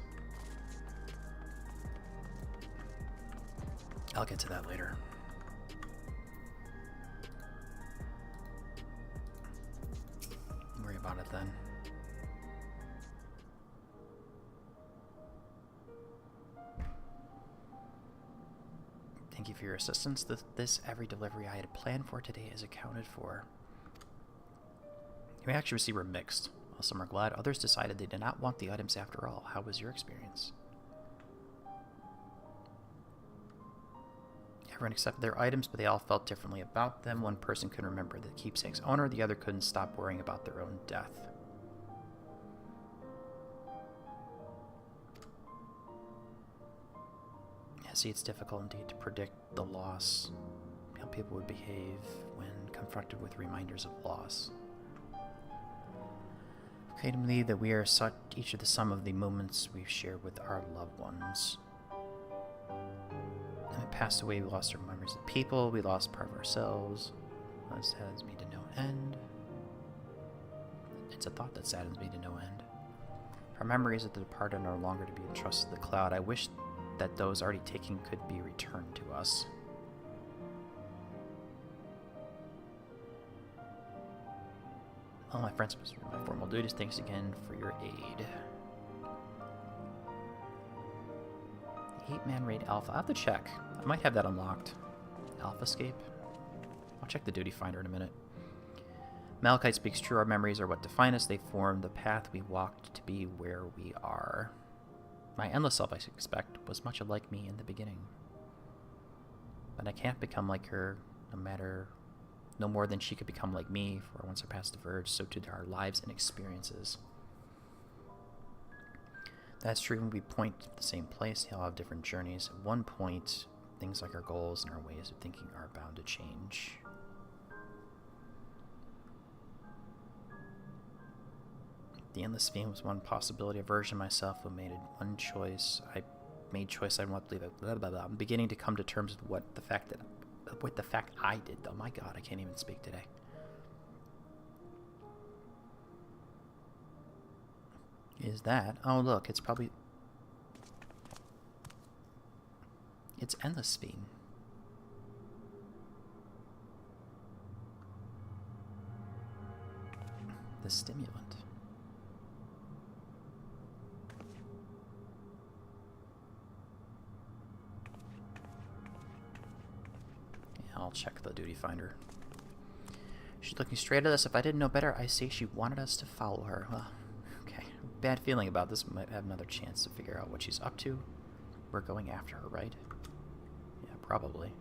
I'll get to that later. Don't worry about it then. Thank you for your assistance. Every delivery I had planned for today is accounted for. The reaction received were mixed. While some are glad, others decided they did not want the items after all. How was your experience? Everyone accepted their items, but they all felt differently about them. One person couldn't remember the keepsake's owner, the other couldn't stop worrying about their own death. See, it's difficult indeed to predict the loss, how people would behave when confronted with reminders of loss. Okay, to believe that we are each of the sum of the moments we've shared with our loved ones. When we passed away, we lost our memories of people, we lost part of ourselves. That saddens me to no end. It's a thought that saddens me to no end. Our memories of the departed are no longer to be entrusted to the cloud. I wish that those already taken could be returned to us. All my friends must remember my formal duties. Thanks again for your aid. 8-man raid alpha. I have to check. I might have that unlocked. Alpha escape. I'll check the duty finder in a minute. Malachite speaks true. Our memories are what define us. They form the path we walked to be where we are. My endless self, I expect, was much like me in the beginning. But I can't become like her, no more than she could become like me, for once our paths diverged, so too our lives and experiences. That's true when we point to the same place, they all have different journeys. At one point, things like our goals and our ways of thinking are bound to change. The endless theme was one possibility. A version of myself who made one choice. I made choice I want to believe it. Blah, blah, blah. I'm beginning to come to terms with what the fact I did, though. My God, I can't even speak today. Is that? Oh, look, it's probably... It's endless theme. The stimulant. I'll check the duty finder. She's looking straight at us. If I didn't know better, I say she wanted us to follow her. Well, okay. Bad feeling about this. Might have another chance to figure out what she's up to. We're going after her, right? Yeah, probably.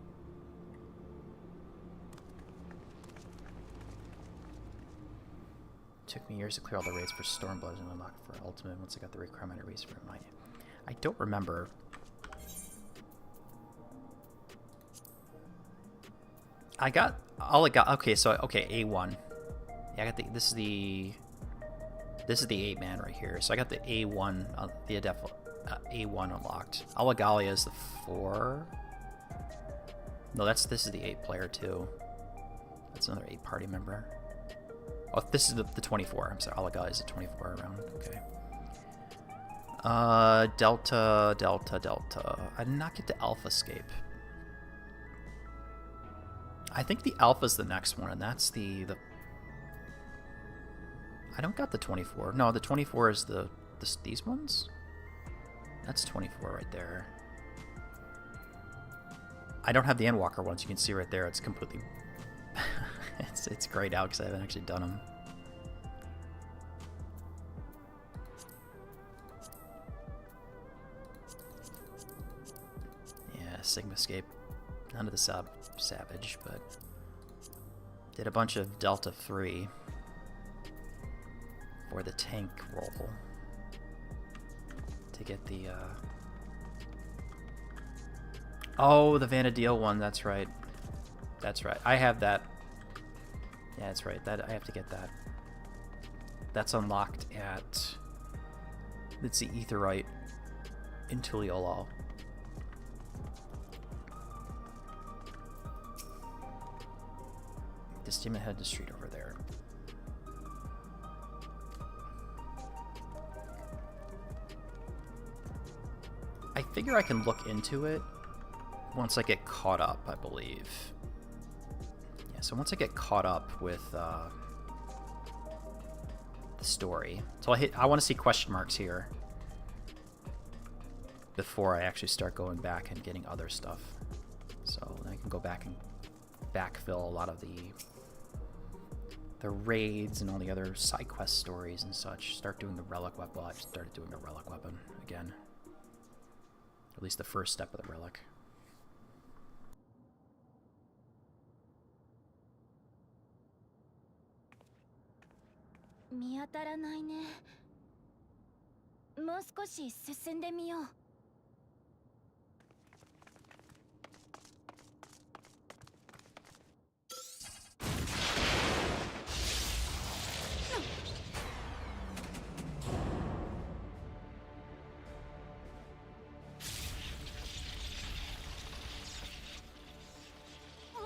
Took me years to clear all the raids for Stormblood and unlock for Ultimate once I got the requirement raids for mine. I don't remember. I got all I got. Okay, so A1. Yeah, I got the. This is the 8-man right here. So I got the A1, the A1 unlocked. Alagalia is the 4. No, this is the 8-player too. That's another 8-party member. Oh, this is the 24. I'm sorry, Alagalia is the 24 around. Okay. Delta. I did not get the Alpha escape. I think the Alpha's the next one, and that's the I don't got the 24. No, the 24 is these ones? That's 24 right there. I don't have the Endwalker ones. You can see right there. It's completely... it's grayed out because I haven't actually done them. Yeah, Sigma Escape. None of the Savage, but did a bunch of Delta 3 for the tank roll to get the oh, the Vanadil one. That's right. I have that. Yeah, that's right. That I have to get that. That's unlocked at, it's the Aetheryte in Tuliolol. The Demon Head the street over there. I figure I can look into it once I get caught up, I believe. Yeah, so once I get caught up with the story. So I want to see question marks here before I actually start going back and getting other stuff. So then I can go back and backfill a lot of the raids and all the other side quest stories and such. Start doing the relic weapon. Well, I've started doing the relic weapon again. At least the first step of the relic.見当たらないね。もう少し進んでみよう。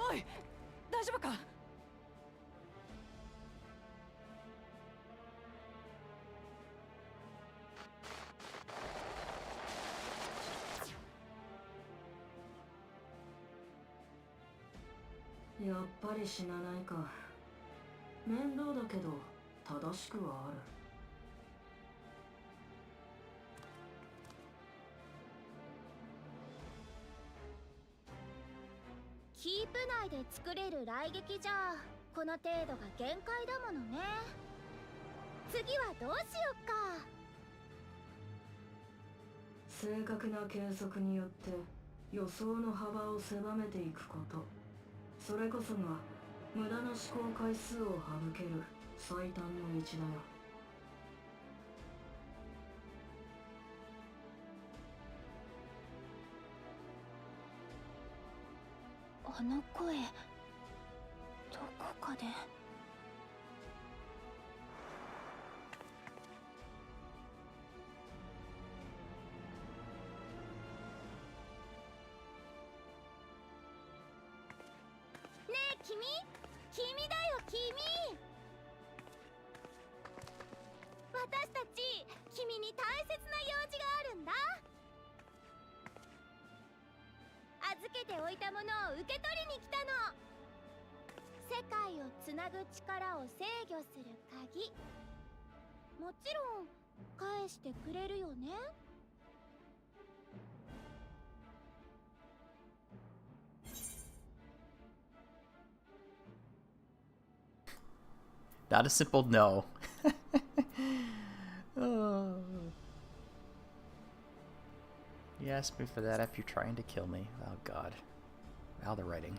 おい、大丈夫か？やっぱり死なないか。面倒だけど正しくはある。キープ内で作れる雷撃じゃこの程度が限界だものね。次はどうしよっか。正確な計測によって予想の幅を狭めていくこと、それこそが無駄な思考回数を省ける最短の道だよ。あの声、どこかで。ねえ君、君だよ君。私たち君に大切な用事があるんだ。預けておいたものを受け取りに来たの。世界をつなぐ力を制御する鍵。もちろん返してくれるよね。Not a simple no. Oh. You asked me for that after you're trying to kill me. Oh god. Wow, the writing.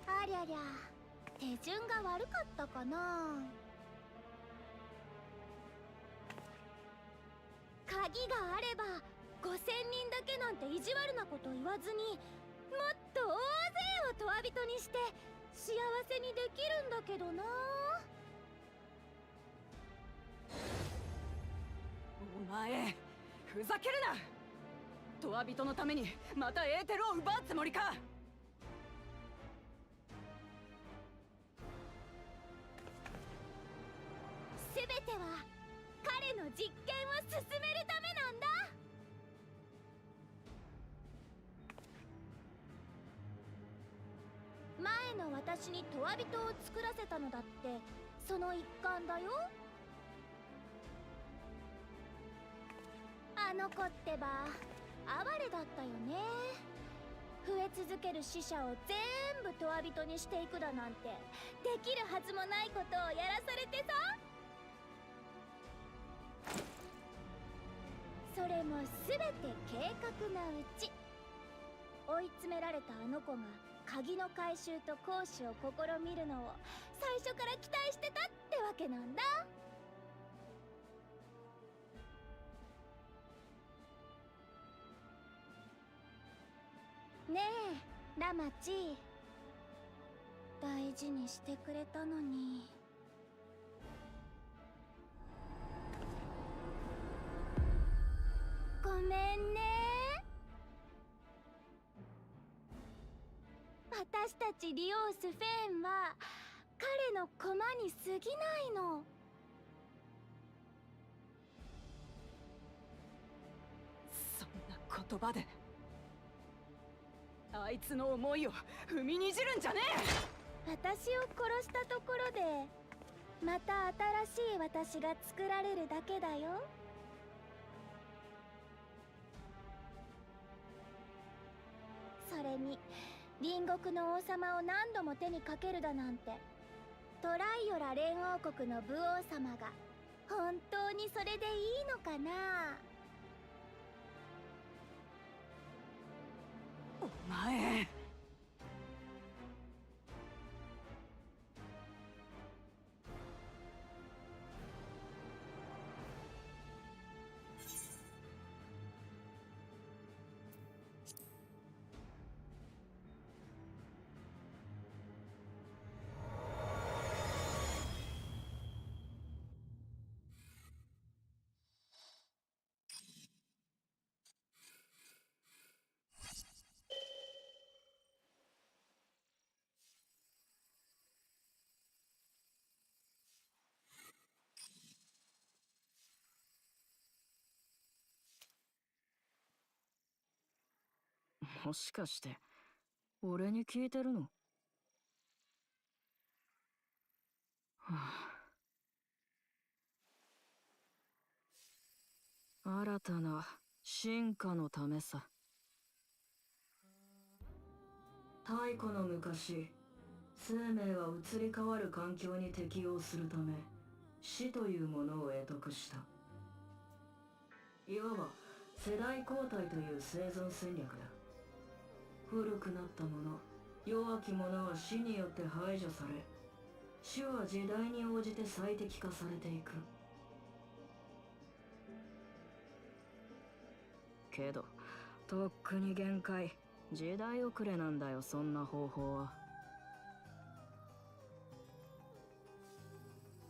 ありゃりゃ、手順が悪かったかな。鍵があれば5000人だけなんて意地悪なこと言わずに、もっと大勢を問わ人にして幸せにできるんだけどな。お前ふざけるな。問わ人のためにまたエーテルを奪うつもりか。全ては彼の実験を進めるためなんだ。前の私に問わ人を作らせたのだってその一環だよ。あの子ってば哀れだったよね。増え続ける死者を全部問わ人にしていくだなんてできるはずもないことをやらされてさ。それも全て計画のうち。追い詰められたあの子が鍵の回収と行使を試みるのを最初から期待してたってわけなんだ。ねえラマチ、大事にしてくれたのに。ごめんね。私たちリオース・フェーンは彼の駒に過ぎないの。そんな言葉であいつの思いを踏みにじるんじゃねえ。私を殺したところでまた新しい私が作られるだけだよ。それに隣国の王様を何度も手にかけるだなんて、トライオラ連王国の武王様が本当にそれでいいのかな。お前。もしかして俺に聞いてるの？はあ、新たな進化のためさ。太古の昔、生命は移り変わる環境に適応するため、死というものを得得した。いわば世代交代という生存戦略だ。古くなったもの、弱き者は死によって排除され、種は時代に応じて最適化されていく。けど、とっくに限界、時代遅れなんだよ、そんな方法は。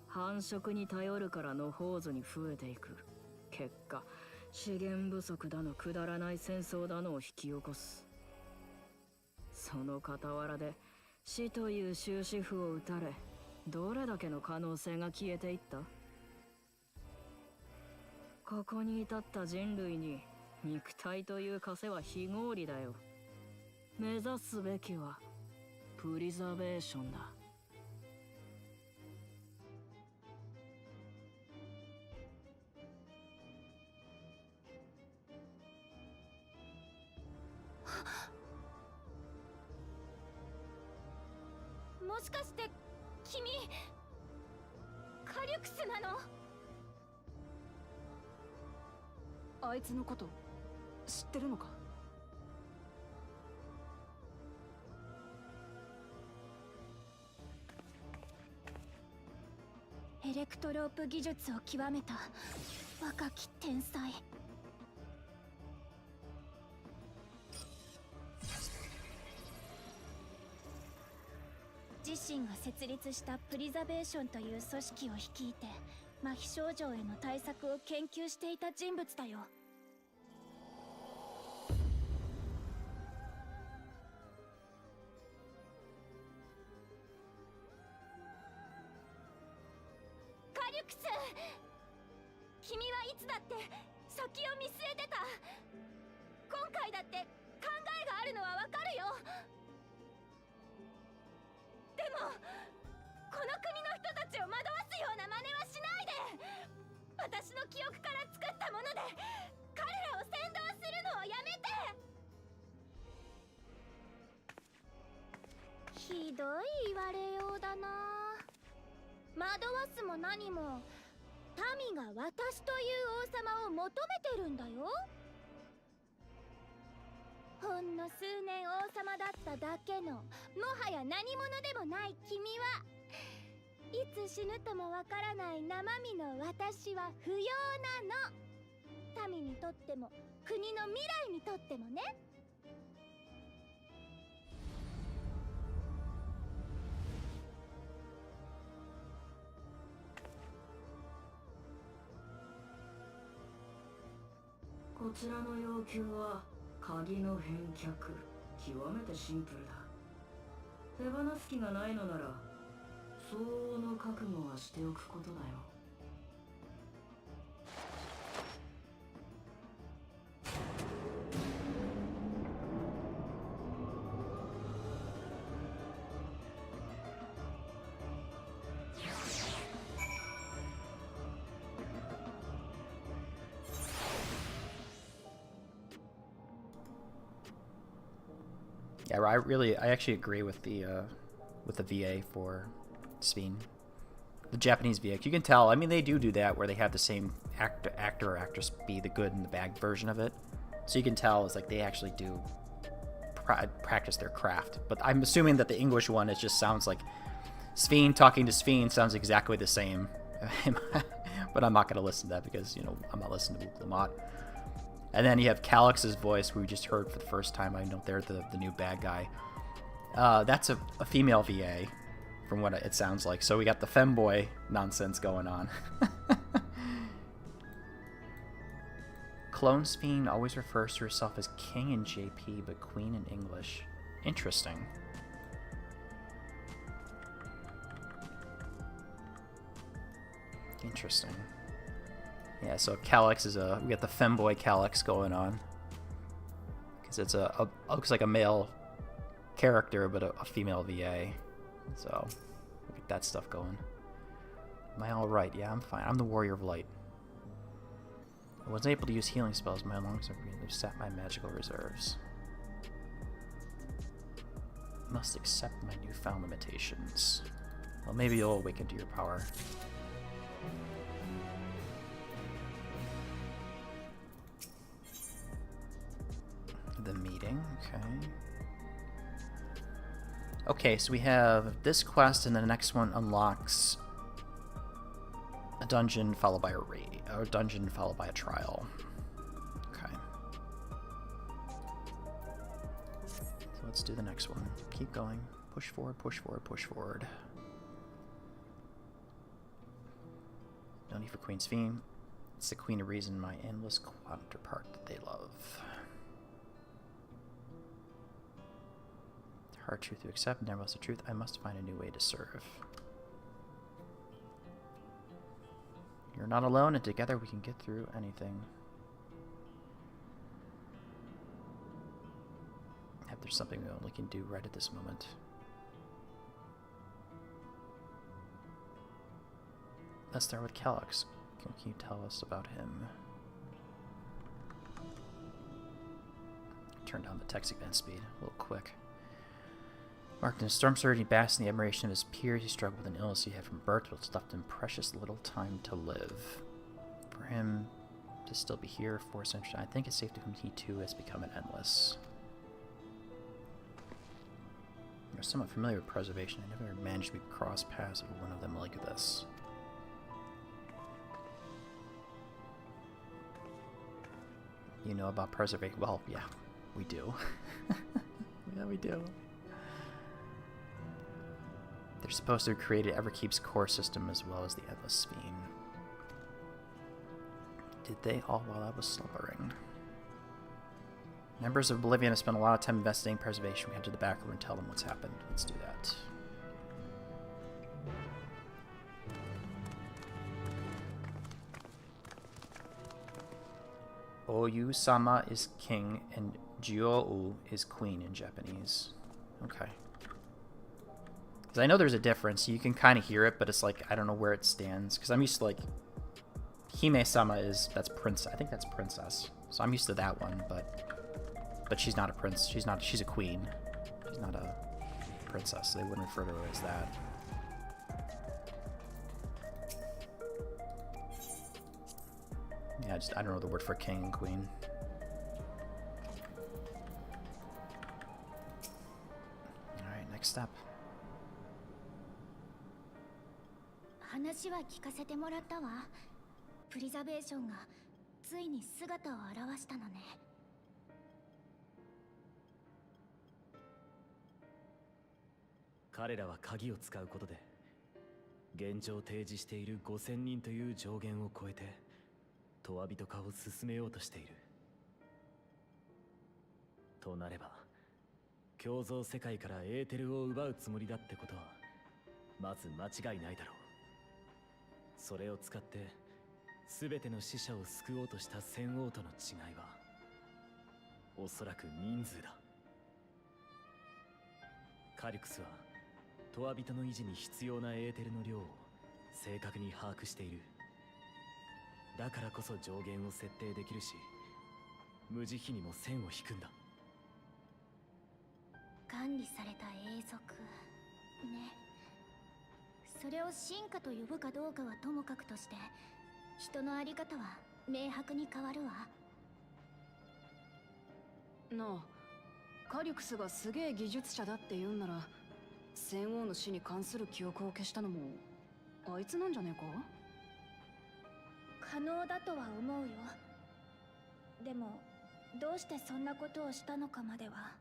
繁殖に頼るから野放図に増えていく。結果、資源不足だのくだらない戦争だのを引き起こす。その傍らで死という終止符を打たれ、どれだけの可能性が消えていった？ここに至った人類に肉体という枷は非合理だよ。目指すべきはプリザベーションだ。もしかして君カリュクスなの？あいつのこと知ってるのか？エレクトロープ技術を極めた若き天才。自身が設立したプリザベーションという組織を率いて麻痺症状への対策を研究していた人物だよ。カリュクス、君はいつだって先を見据えてた。今回だって考えがあるのはわかるよ。でもこの国の人たちを惑わすような真似はしないで。私の記憶から作ったもので彼らを扇動するのをやめて。ひどい言われようだな。惑わすも何も民が私という王様を求めてるんだよ。ほんの数年王様だっただけの、もはや何者でもない君は、いつ死ぬともわからない生身の私は不要なの。民にとっても国の未来にとってもね。こちらの要求は鍵の返却。極めてシンプルだ。手放す気がないのなら相応の覚悟はしておくことだよ。Yeah, I actually agree with the VA for Speen. The Japanese VA, you can tell. I mean, they do that where they have the same actor or actress be the good and the bad version of it. So you can tell it's like they actually do practice their craft. But I'm assuming that the English one, it just sounds like Speen talking to Speen sounds exactly the same. But I'm not going to listen to that because, you know, I'm not listening to Lamont. And then you have Calix's voice, who we just heard for the first time. I know they're the new bad guy. That's a female VA, from what it sounds like. So we got the femboy nonsense going on. Clone Speen always refers to herself as King in JP, but Queen in English. Interesting. Interesting. Yeah, so Calix is we got the femboy Calix going on. Because it's looks like a male character, but a female VA. So, we'll get that stuff going. Am I alright? Yeah, I'm fine. I'm the Warrior of Light. I wasn't able to use healing spells. My lungs have set my magical reserves. Must accept my newfound limitations. Well, maybe you'll awaken to your power. The meeting, okay. Okay, so we have this quest, and then the next one unlocks a dungeon followed by a raid, or a dungeon followed by a trial. Okay. So let's do the next one. Keep going. Push forward, push forward, push forward. No need for Queen's Theme. It's the Queen of Reason, my endless counterpart that they love. Hard truth to accept, nevertheless the truth. I must find a new way to serve. You're not alone, and together we can get through anything. If there's something we only can do right at this moment. Let's start with Kellogg's. Can you tell us about him? Turn down the text event speed a little quick. Marked in a storm surge, he basked in the admiration of his peers. He struggled with an illness he had from birth, which left him precious little time to live. For him to still be here 4 centuries, I think it's safe to assume he too has become an endless. I'm somewhat familiar with preservation. I never managed to cross paths with one of them like this. You know about preservation? Well, yeah, we do. Yeah, we do. They're supposed to have created Everkeep's core system as well as the Endless Spine. Did they all while I was slumbering? Members of Oblivion have spent a lot of time investigating preservation. We head to the back room and tell them what's happened. Let's do that. Oyu-sama is king and Jiou is queen in Japanese. Okay. Because I know there's a difference. You can kind of hear it, but it's like, I don't know where it stands. Because I'm used to, like, Hime-sama that's prince. I think that's princess. So I'm used to that one, but she's not a prince. She's a queen. She's not a princess. So they wouldn't refer to her as that. Yeah, I don't know the word for king and queen. Alright, next step. 話は聞かせてもらったわ。プリザベーションがついに姿を現したのね。彼らは鍵を使うことで現状提示している5000人という上限を超えてトワビト化を進めようとしている。となれば共造世界からエーテルを奪うつもりだってことはまず間違いないだろう。それを使って全ての死者を救おうとした戦王との違いはおそらく人数だ。カリクスはトワビトの維持に必要なエーテルの量を正確に把握している。だからこそ上限を設定できるし、無慈悲にも線を引くんだ。管理された永続ね。それを進化と呼ぶかどうかはともかくとして、人のあり方は明白に変わるわ。なあ、カリクスがすげえ技術者だって言うんなら、戦王の死に関する記憶を消したのもあいつなんじゃねえか？可能だとは思うよ。でもどうしてそんなことをしたのかまでは。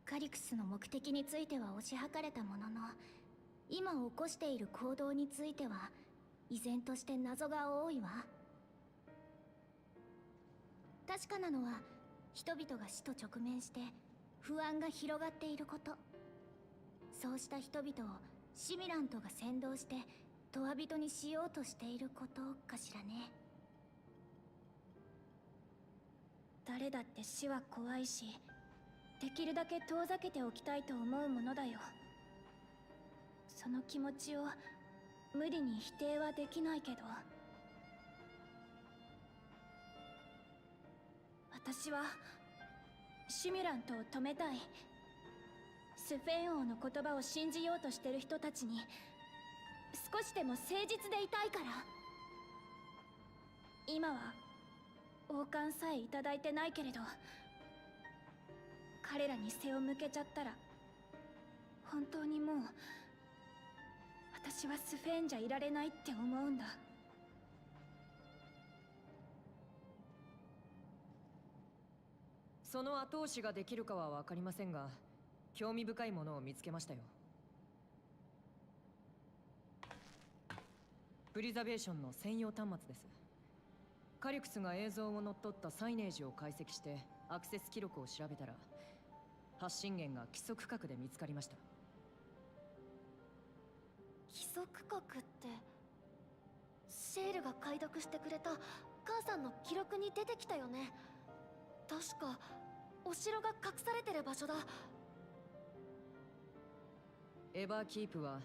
カリクスの目的については推し量れたものの、今起こしている行動については依然として謎が多いわ。確かなのは人々が死と直面して不安が広がっていること。そうした人々をシミラントが先導してトワビトにしようとしていることかしらね。誰だって死は怖いし、できるだけ遠ざけておきたいと思うものだよ。その気持ちを無理に否定はできないけど、私はシミュラントを止めたい。スフェン王の言葉を信じようとしてる人たちに少しでも誠実でいたいから。今は王冠さえいただいてないけれど、彼らに背を向けちゃったら本当にもう私はスフェーンじゃいられないって思うんだ。その後押しができるかは分かりませんが、興味深いものを見つけましたよ。プリザベーションの専用端末です。カリュクスが映像を乗っ取ったサイネージを解析してアクセス記録を調べたら、発信源が規則区画で見つかりました。規則区画って、シェールが解読してくれた母さんの記録に出てきたよね。確かお城が隠されてる場所だ。エバーキープは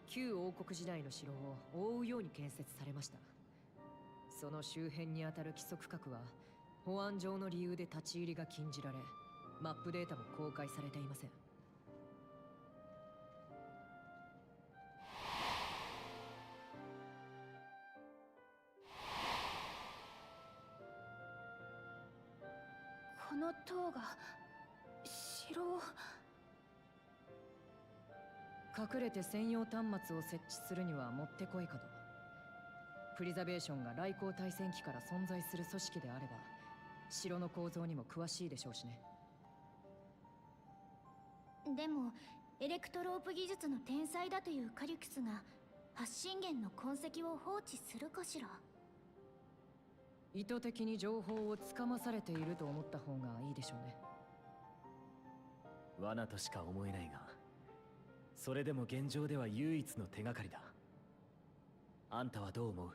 旧王国時代の城を覆うように建設されました。その周辺にあたる規則区画は保安上の理由で立ち入りが禁じられ、マップデータも公開されていません。この塔が城を隠れて専用端末を設置するにはもってこいかと。プリザベーションが来航対戦機から存在する組織であれば、城の構造にも詳しいでしょうしね。でもエレクトロープ技術の天才だというカリュクスが発信源の痕跡を放置するかしら。意図的に情報をつかまされていると思った方がいいでしょうね。罠としか思えないが、それでも現状では唯一の手がかりだ。あんたはどう思う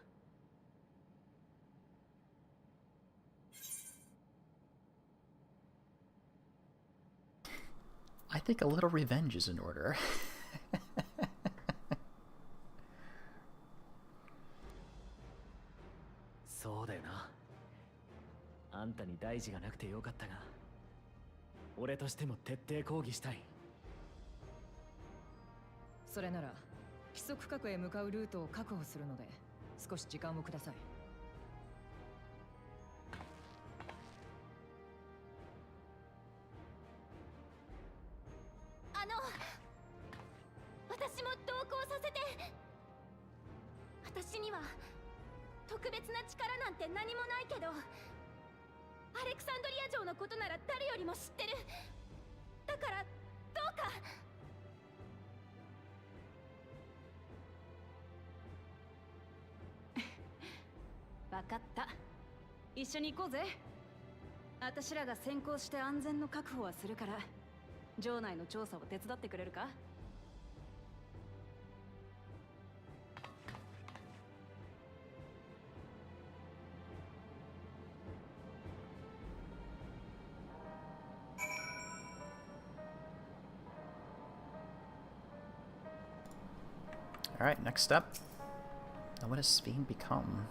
？I think a little revenge is in order. そうだよな。あんたに大事がなくてよかったが、俺としても徹底抗議したい。それなら規則区画へ向かうルートを確保するので、少し時間をください。私も同行させて。私には特別な力なんて何もないけど、アレクサンドリア城のことなら誰よりも知ってる。だからどうか。分かった。一緒に行こうぜ。私らが先行して安全の確保はするから、城内の調査を手伝ってくれるか？Alright, next step. Now what does Spain become?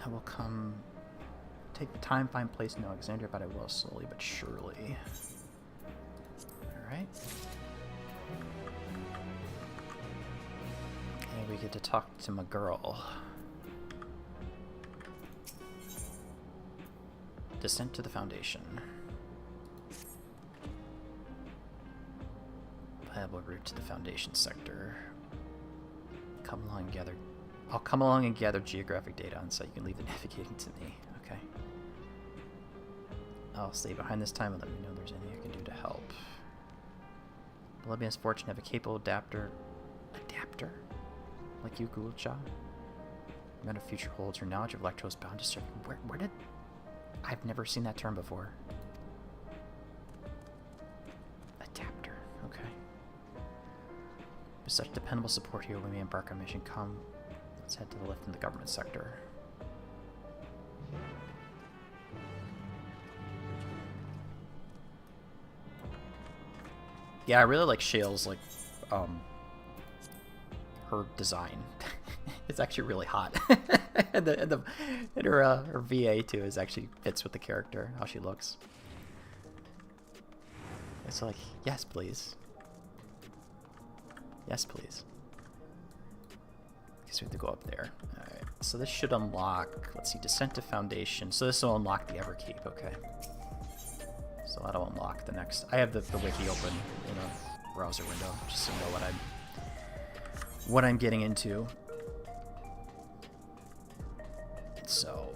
I will come... Take time, find place in Alexandria, but I will slowly but surely. Alright. And we get to talk to my girl. Descent to the Foundation. Viable route to the Foundation sector. Come along and gather... I'll come along and gather geographic data on site. You can leave the navigating to me. Okay. I'll stay behind this time and let me know if there's anything I can do to help. Bolivian's fortune have a capable adapter? Like you, Gulcha? No matter future holds, your knowledge of Electro is bound to serve. Where did... I've never seen that term before. Adapter. Okay. With such dependable support here, we may embark on mission. Come. Let's head to the lift in the government sector. Yeah, I really like Shale's, like, her design. It's actually really hot. and her VA, too, is actually fits with the character, how she looks. It's like, yes, please. Yes, please. Guess we have to go up there. Alright, so this should unlock, let's see, Descent to Foundation. So this will unlock the Everkeep, okay. So that'll unlock the next. I have the wiki open in a browser window, just to know what I'm getting into. So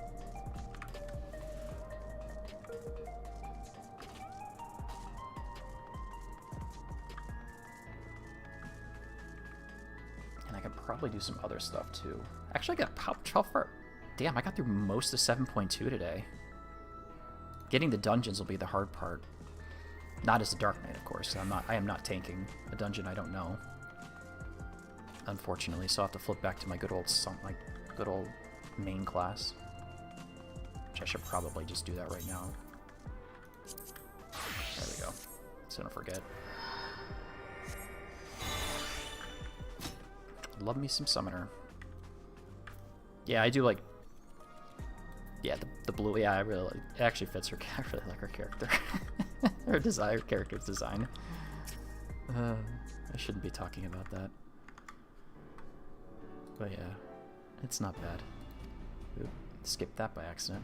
and I can probably do some other stuff too. Actually, I got how far? Damn, I got through most of 7.2 today. Getting the dungeons will be the hard part. Not as the Dark Knight, of course. I am not tanking a dungeon I don't know. Unfortunately, so I'll have to flip back to my good old main class. Which I should probably just do that right now. There we go. So don't forget. Love me some Summoner. Yeah, I do like... Yeah, the blue, yeah, I really like, it actually fits her. I really like her character. Her character's design. I shouldn't be talking about that. But yeah, it's not bad. Oop, skipped that by accident.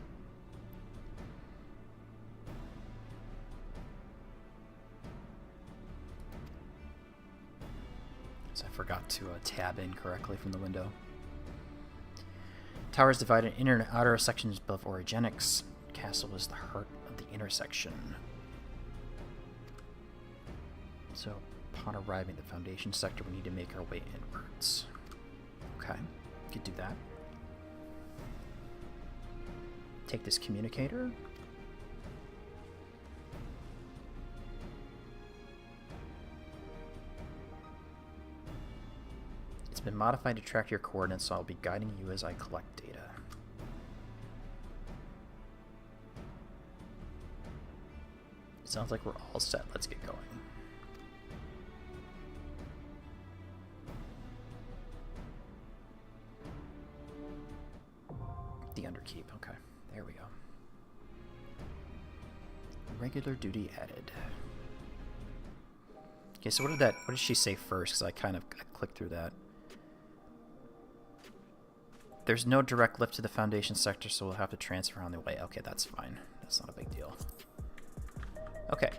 So I forgot to tab in correctly from the window. Tower is divided in inner and outer sections above orogenics. Castle is the heart of the intersection. So, upon arriving at the Foundation sector, we need to make our way inwards. Okay, could do that. Take this communicator. It's been modified to track your coordinates, so I'll be guiding you as I collect data. Sounds like we're all set. Let's get going. The Underkeep. Okay, there we go. Regular duty added. Okay, so what did she say first? Because I clicked through that. There's no direct lift to the Foundation sector, so we'll have to transfer on the way. Okay, that's fine. That's not a big deal. Okay.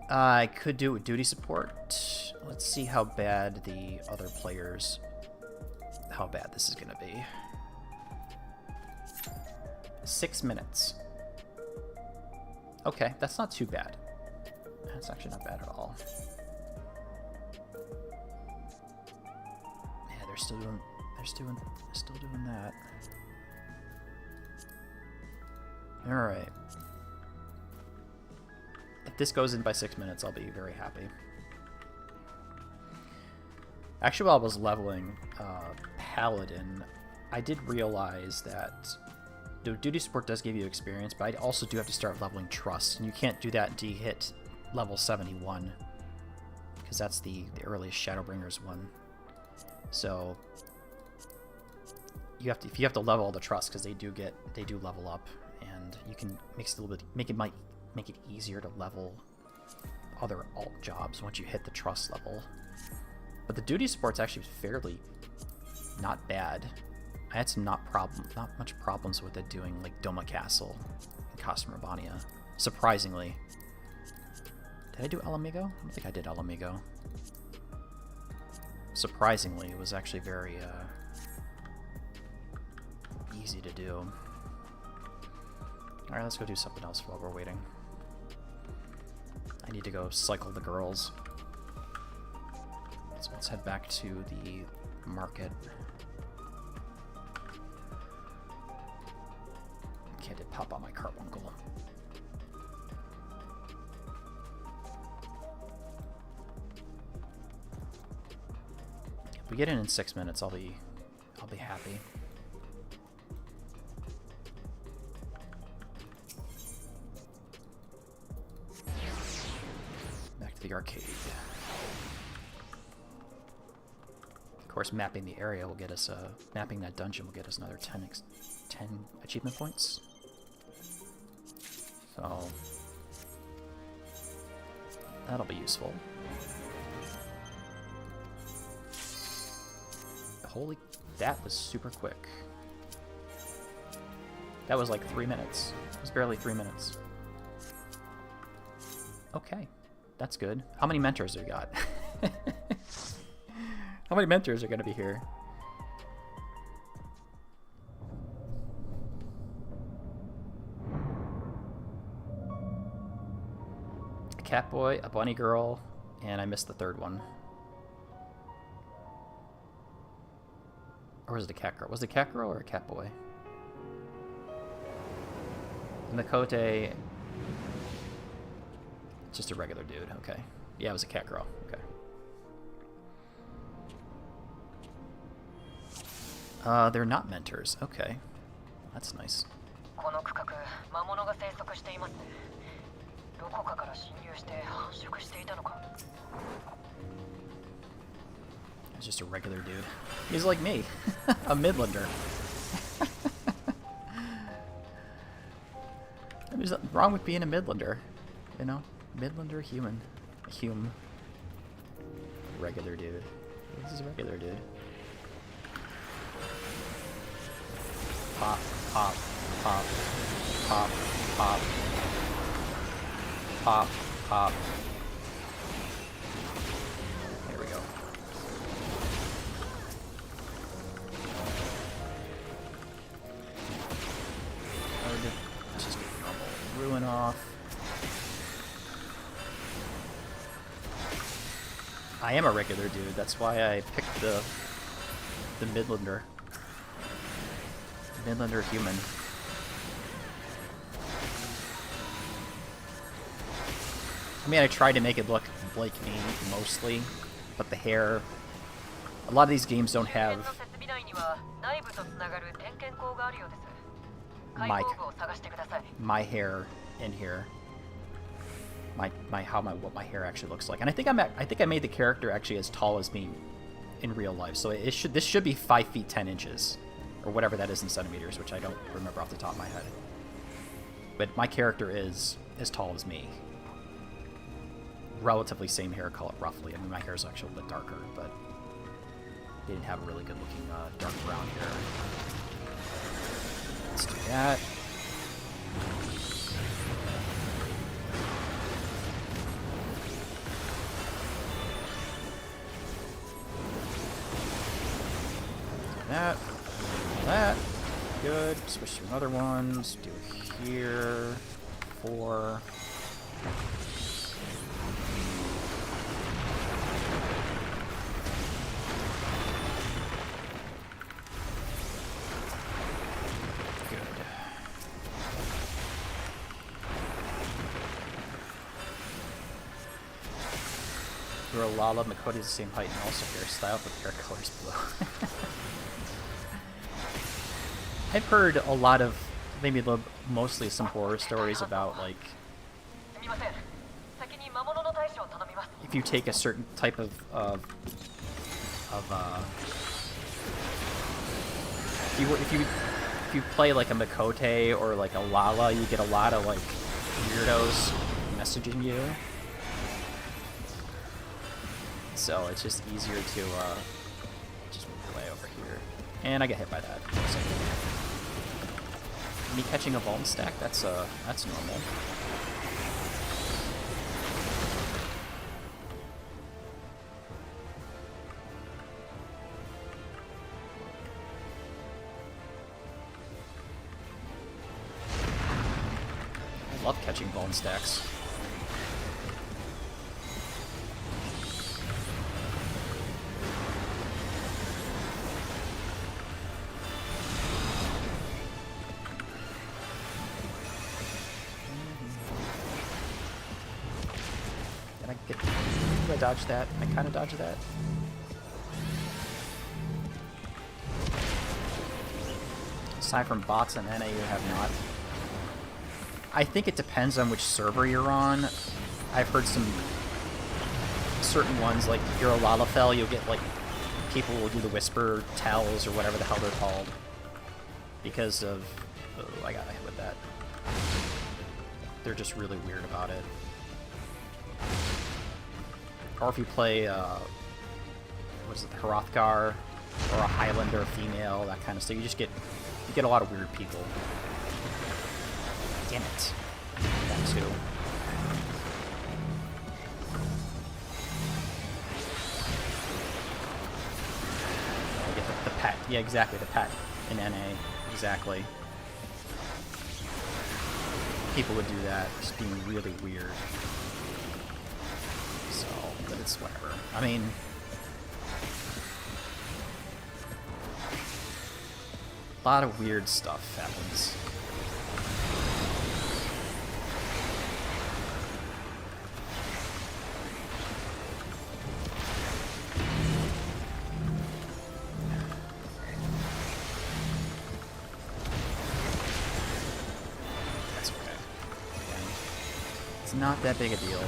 I could do duty support. Let's see how bad the other players... How bad this is going to be. 6 minutes. Okay, that's not too bad. That's actually not bad at all. Yeah, they're still doing that. Alright. If this goes in by 6 minutes, I'll be very happy. Actually, while I was leveling Paladin, I did realize that duty support does give you experience, but I also do have to start leveling Trust, and you can't do that until you hit level 71, because that's the earliest Shadowbringers one. So you have to level all the Trust, because they do level up, and you can make it easier to level other alt jobs once you hit the Trust level. But the duty support's actually fairly not bad. I had some not much problems with it doing like Doma Castle and Casa Urbania. Surprisingly. Did I do El Amigo? I don't think I did El Amigo. Surprisingly, it was actually very easy to do. Alright, let's go do something else while we're waiting. I need to go cycle the girls. So let's head back to the market. Okay, I did pop on my carbuncle. If we get in 6 minutes, I'll be happy. Back to the the arcade. Of course, mapping the area will get us, mapping that dungeon will get us another 10 achievement points. So, that'll be useful. Holy, that was super quick. That was like 3 minutes. It was barely 3 minutes. Okay, that's good. How many mentors have we got? How many mentors are going to be here? A cat boy, a bunny girl, and I missed the third one. Or was it a cat girl? Was it a cat girl or a cat boy? Makote... Just a regular dude, okay. Yeah, it was a cat girl, okay. They're not mentors, okay. That's nice. He's just a regular dude. He's like me, a Midlander. There's nothing wrong with being a Midlander, you know? Midlander human. Hume. Regular dude. This is a regular dude. Pop, pop, pop, pop, pop, pop, pop. There we go. Just get normal ruin off. I am a regular dude, that's why I picked the Midlander. Midlander human. I mean, I tried to make it look like me, mostly, but the hair... A lot of these games don't have... my hair in here. What my hair actually looks like. And I think I made the character actually as tall as me in real life, so this should be 5 feet 10 inches. Or whatever that is in centimeters, which I don't remember off the top of my head. But my character is as tall as me. Relatively same hair color, roughly. I mean, my hair is actually a bit darker, but they didn't have a really good looking dark brown hair. Let's do that. That. That. Good. Switch to another one. Let's do here. 4. Good. You're a Lala. Makote is the same height and also hairstyle, but hair color's blue. I've heard a lot of, maybe mostly some horror stories about, like, if you take a certain type of if you play like a Makote or like a Lala, you get a lot of like weirdos messaging you. So it's just easier to just move away over here. And I get hit by that. Me catching a Vuln stack, that's normal. I love catching Vuln stacks. Did I dodge that? I kind of dodged that. Aside from bots and NA, you have not. I think it depends on which server you're on. I've heard some certain ones, like if you're a Lalafell, you'll get like people will do the whisper tells or whatever the hell they're called because of I got hit with that. They're just really weird about it. Or if you play what is it, the Hrothgar or a Highlander female, that kind of stuff, you get a lot of weird people. Damn it. That too. The pet. Yeah, exactly, the pet in NA. Exactly. People would do that, just being really weird. So, but it's whatever. I mean, a lot of weird stuff happens. Not that big a deal.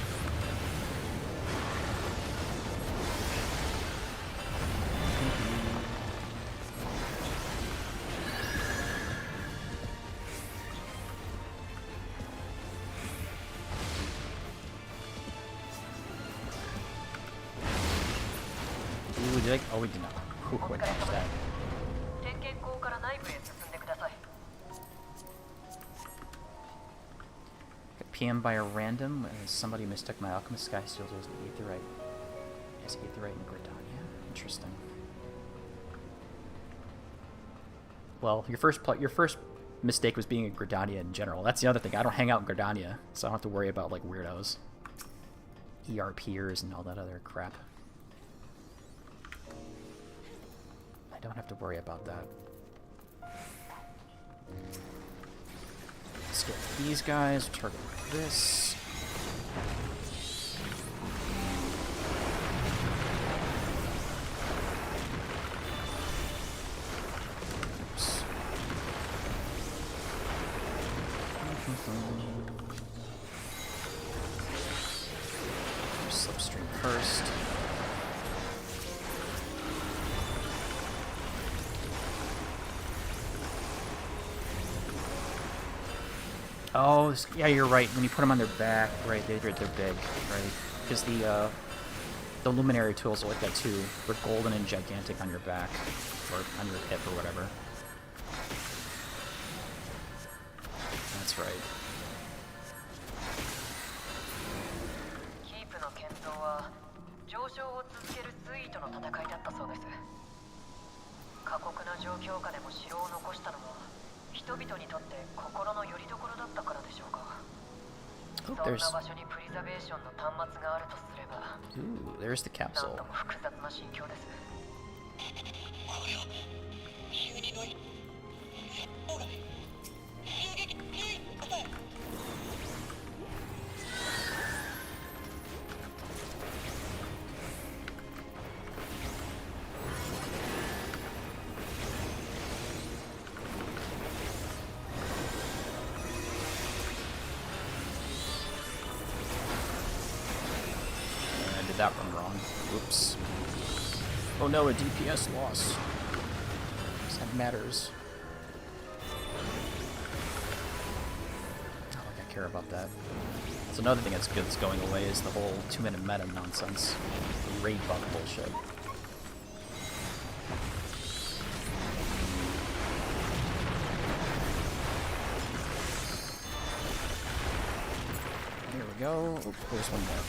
Ooh, did I? Oh, we did not. Who would catch that? PM by a random. Somebody mistook my alchemist sky shield as aetherite. As aetherite and Gridania. Interesting. Well, your first mistake was being a Gridania in general. That's the other thing. I don't hang out in Gridania, so I don't have to worry about like weirdos, ERPers, and all that other crap. I don't have to worry about that. Let's get these guys, target this. Oops. Slipstream first. Oh, yeah, you're right. When you put them on their back, right, they're big, right? Because the luminary tools are like that too. They're golden and gigantic on your back, or on your hip, or whatever. That's right. Oh, there's the capsule. That one wrong. Oops. Oh no, a DPS loss. That matters. Not like I care about that. That's another thing that's good that's going away is the whole 2-minute meta nonsense. The raid buff bullshit. Here we go. Oh, there's one more.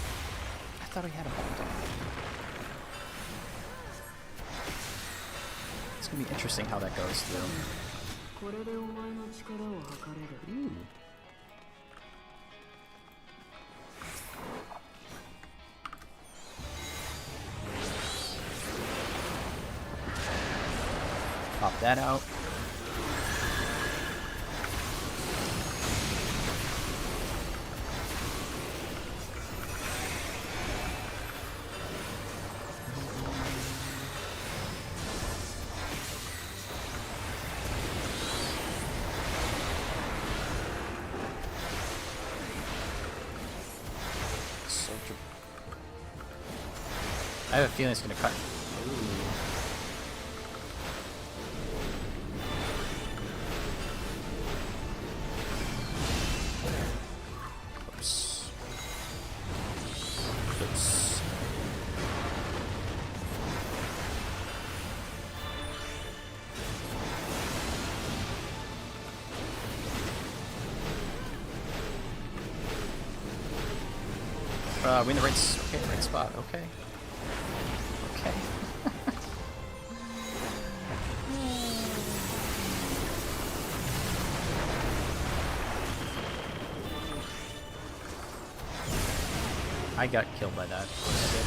I thought I had a bomb down. It's gonna be interesting how that goes through. Ooh. Pop that out. I have a feeling it's gonna cut. Oops. Oops. We in the right spot. Okay. Okay. I got killed by that. I did.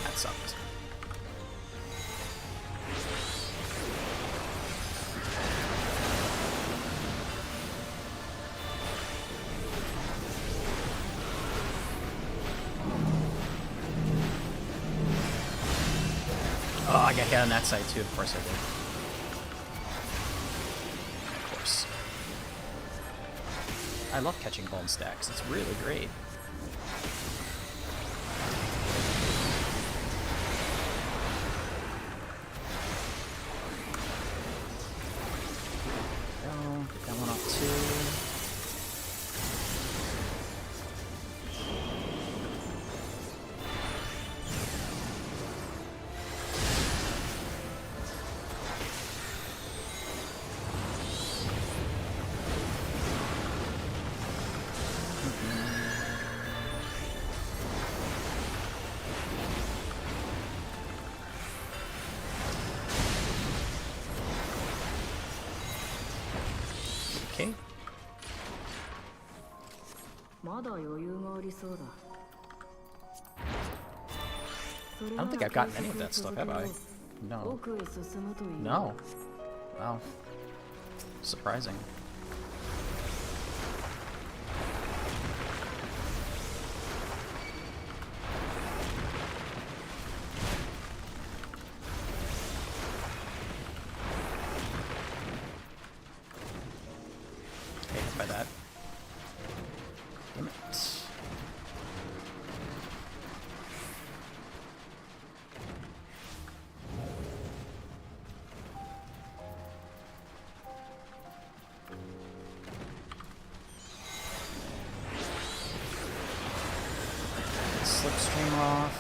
That sucked. Oh, I got hit on that side too. Of course I did. Of course. I love catching bone stacks. It's really great. Get that one off too. Okay. I don't think I've gotten any of that stuff, have I? No. No. Wow. Surprising. Okay, hit by that. Damn it. Slipstream off.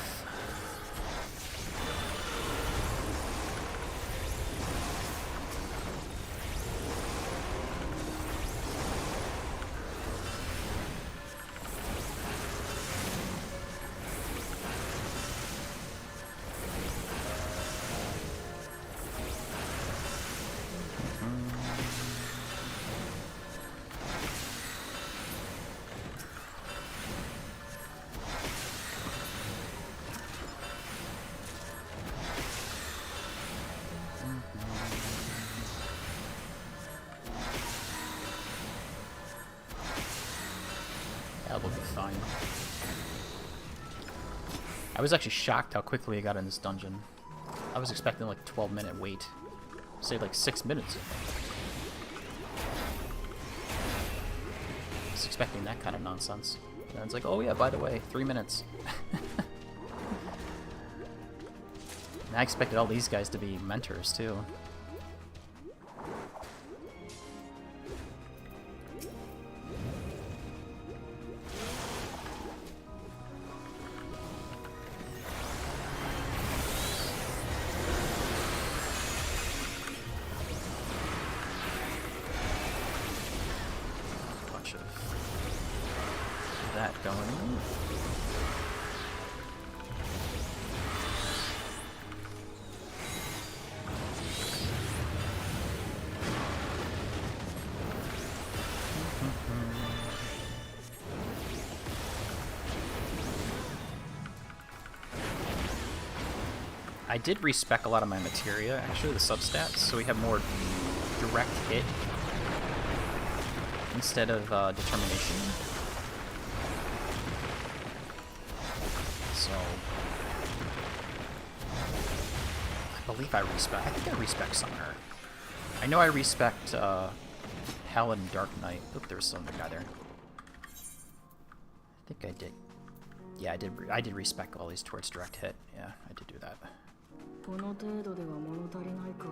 That will be fine. I was actually shocked how quickly I got in this dungeon. I was expecting like 12-minute wait. Say like 6 minutes. I was expecting that kind of nonsense. And it's like, oh yeah, by the way, 3 minutes. And I expected all these guys to be mentors too. Bunch of that going on. I did respec a lot of my materia, actually, the substats, so we have more direct hit instead of determination. So believe I respect. I think I respect Summoner. I know I respect Hell and Dark Knight. Oop, there's some guy there. I think I did. Yeah, I did respect all these towards direct hit. Yeah, I did do that. この程度では物足りないか。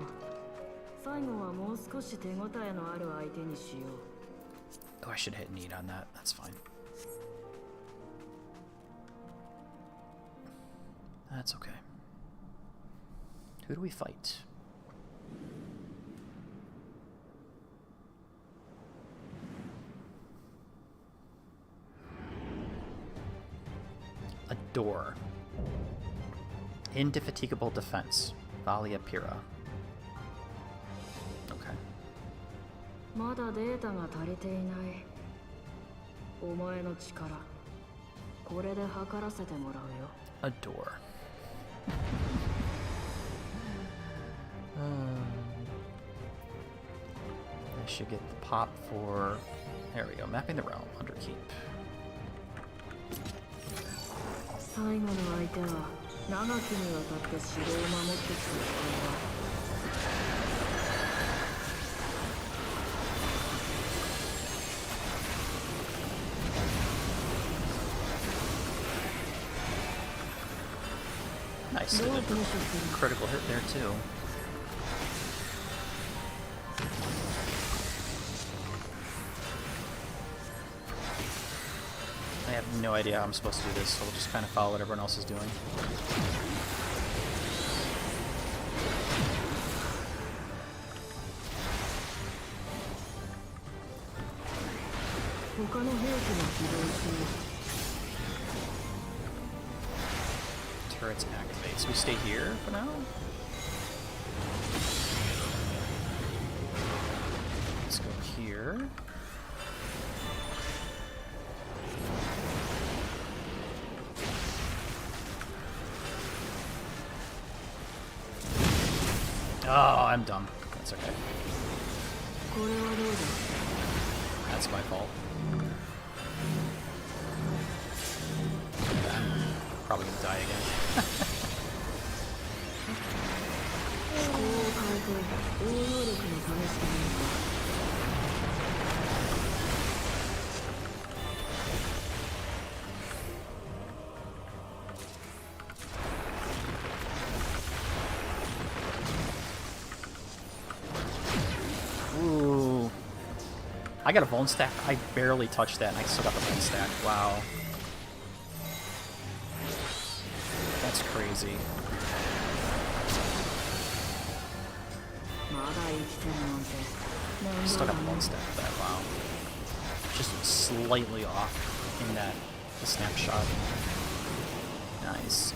最後はもう少し手応えのある相手にしよう。 Oh, I should hit need on that. That's fine. That's okay. Who do we fight? A door. Indefatigable defense. Valia Pira. Okay. まだデータが足りていない。お前の力、これで測らせてもらうよ。A door. I should get the pop for... There we go. Mapping the realm. Underkeep. 最後の相手は長きにわたって城を守ってきた人だ。 Nice. Critical hit there too. I have no idea how I'm supposed to do this, so we'll just kind of follow what everyone else is doing. Turrets activate. So we stay here for now? Let's go here. Oh, I'm dumb. That's okay. That's my fault. I'm probably gonna die again. Ooh. I got a bone stack. I barely touched that and I still got the bone stack. Wow. That's crazy. Still got the bone stack for that. Wow. Just slightly off in that the snapshot. Nice.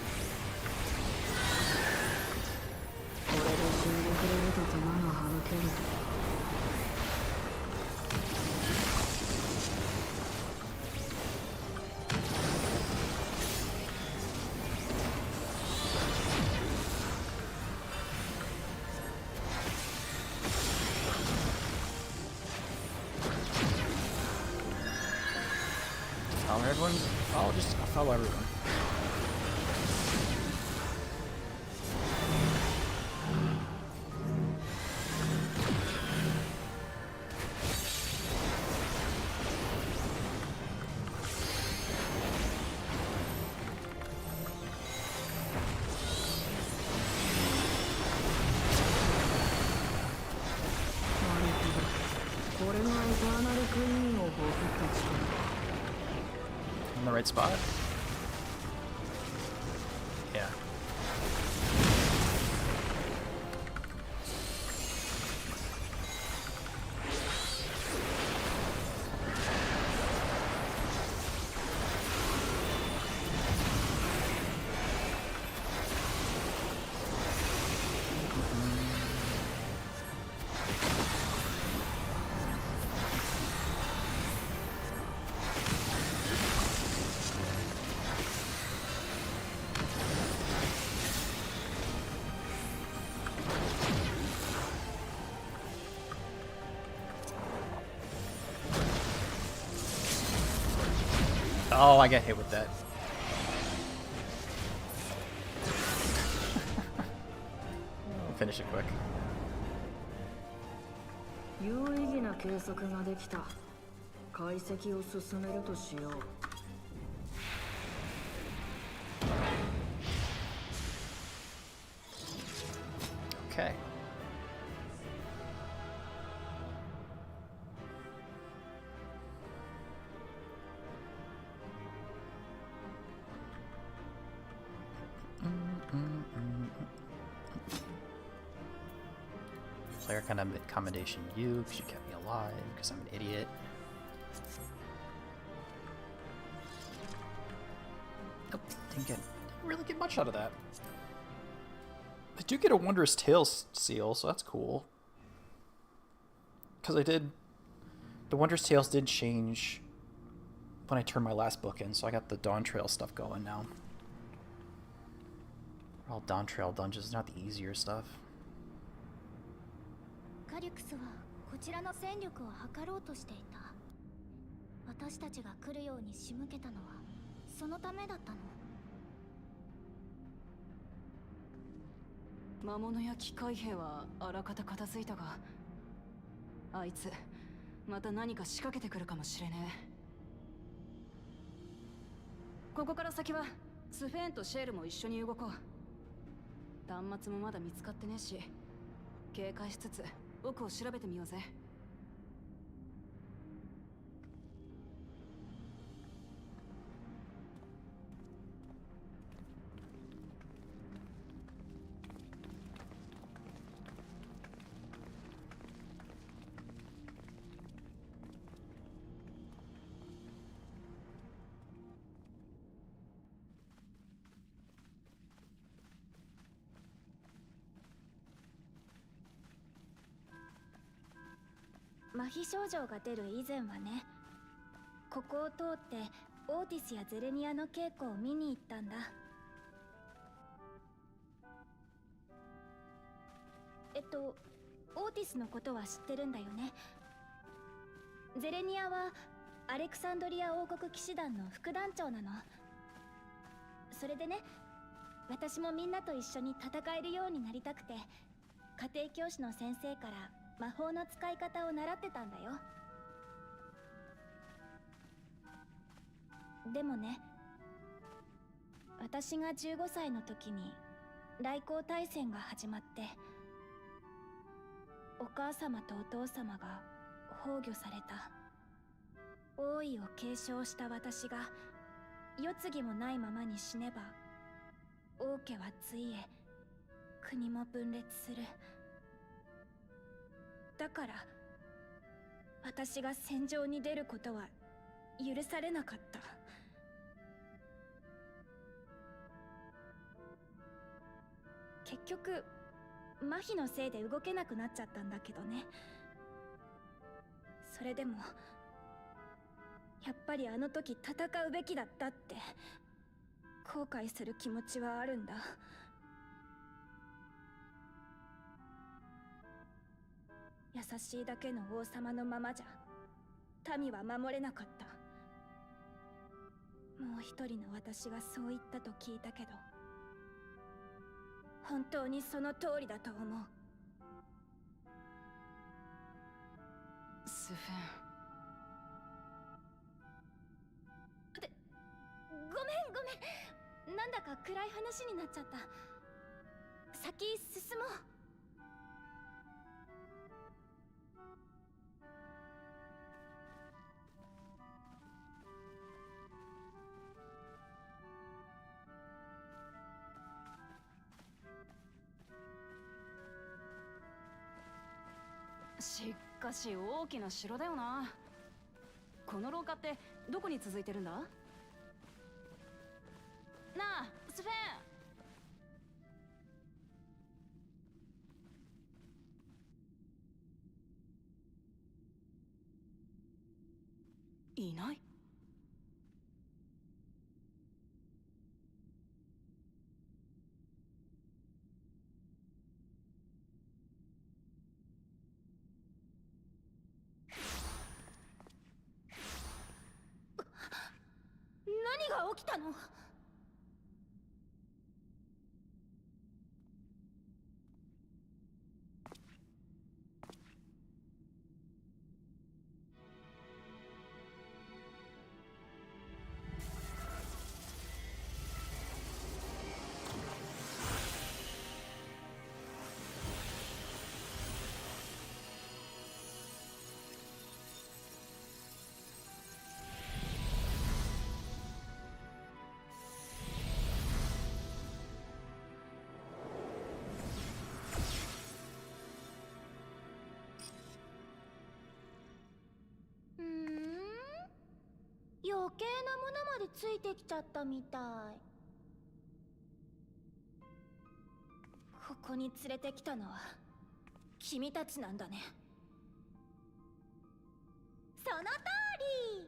Follow everyone? I'll follow everyone. In the right spot? Yeah. Oh, I got hit with that. Finish it quick. 有意義な計測ができた。解析を進めるとしよう。Okay. Player kind of commendation you because you kept me alive because I'm an idiot. Nope, didn't really get much out of that. I do get a Wondrous Tales seal, so that's cool. Because the Wondrous Tales did change when I turned my last book in, so I got the Dawntrail stuff going now. All Dawntrail dungeons, not the easier stuff. カリュクスはこちらの戦力を測ろうとしていた。私たちが来るように仕向けたのはそのためだったの。魔物や機械兵はあらかた片付いたが、あいつまた何か仕掛けてくるかもしれねえ。ここから先はスフェーンとシェールも一緒に動こう。端末もまだ見つかってねえし、警戒しつつ奥を調べてみようぜ。麻痺症状が出る以前はね、ここを通ってオーティスやゼレニアの稽古を見に行ったんだ。オーティスのことは知ってるんだよね。ゼレニアはアレクサンドリア王国騎士団の副団長なの。それでね、私もみんなと一緒に戦えるようになりたくて、家庭教師の先生から魔法の使い方を習ってたんだよ。でもね、私が15歳の時に来航大戦が始まって、お母様とお父様が崩御された。王位を継承した私が世継ぎもないままに死ねば、王家はついえ、国も分裂する。だから私が戦場に出ることは許されなかった。結局麻痺のせいで動けなくなっちゃったんだけどね。それでもやっぱりあの時戦うべきだったって後悔する気持ちはあるんだ。優しいだけの王様のままじゃ民は守れなかった。もう一人の私がそう言ったと聞いたけど、本当にその通りだと思う。スフェン。で、ごめん。なんだか暗い話になっちゃった。先進もう。しかし大きな城だよな。この廊下ってどこに続いてるんだ？なあ、スフェン。いない。何が起きたの？計なものまでついてきちゃったみたい。ここに連れてきたのは君たちなんだね。その通り。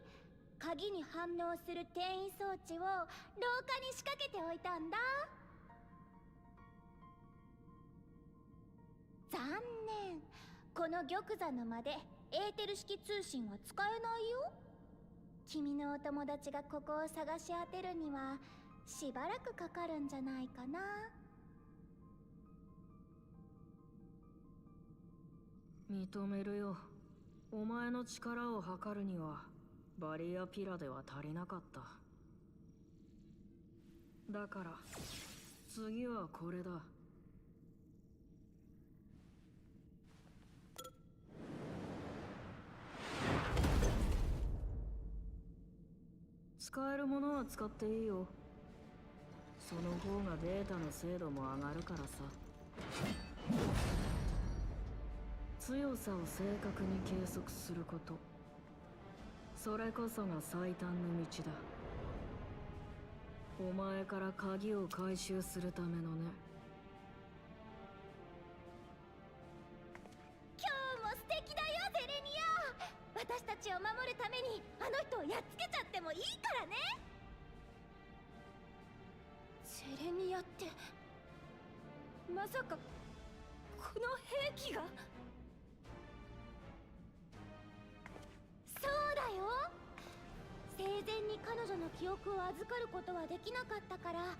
鍵に反応する転移装置を廊下に仕掛けておいたんだ。残念、この玉座の間でエーテル式通信は使えないよ。君のお友達がここを探し当てるにはしばらくかかるんじゃないかな。認めるよ。お前の力を測るにはバリアピラでは足りなかった。だから次はこれだ。使えるものは使っていいよ。その方がデータの精度も上がるからさ。強さを正確に計測すること、それこそが最短の道だ。お前から鍵を回収するためのね。今日も素敵だよゼレニア。私たちを守るためにあの人をやっつけちゃってもいいからね。ゼレニアってまさかこの兵器が。そうだよ。生前に彼女の記憶を預かることはできなかったから、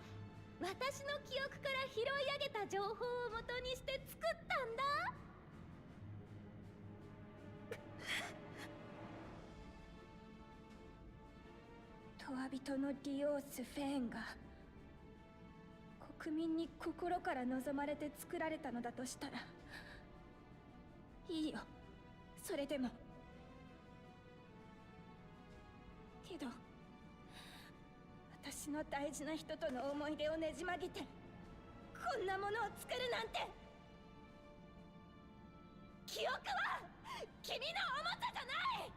私の記憶から拾い上げた情報を元にして作ったんだ。トワビトのリオース・フェーンが国民に心から望まれて作られたのだとしたらいいよ。それでも。けど私の大事な人との思い出をねじ曲げてこんなものを作るなんて。記憶は君のおもちゃじゃない。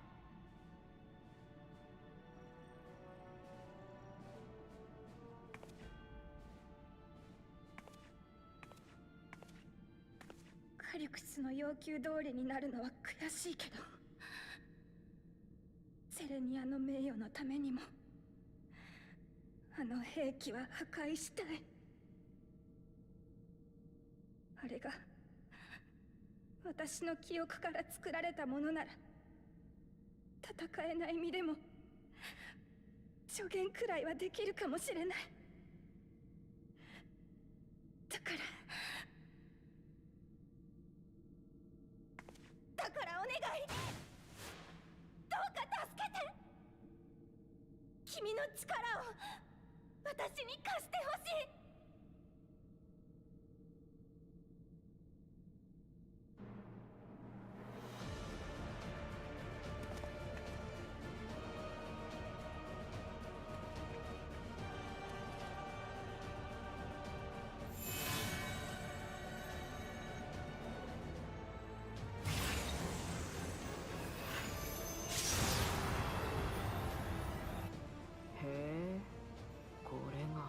カリュクスの要求通りになるのは悔しいけど、セレニアの名誉のためにもあの兵器は破壊したい。あれが私の記憶から作られたものなら戦えない身でも助言くらいはできるかもしれない。だからお願い、どうか助けて。君の力を私に貸してほしい。へえ、これが。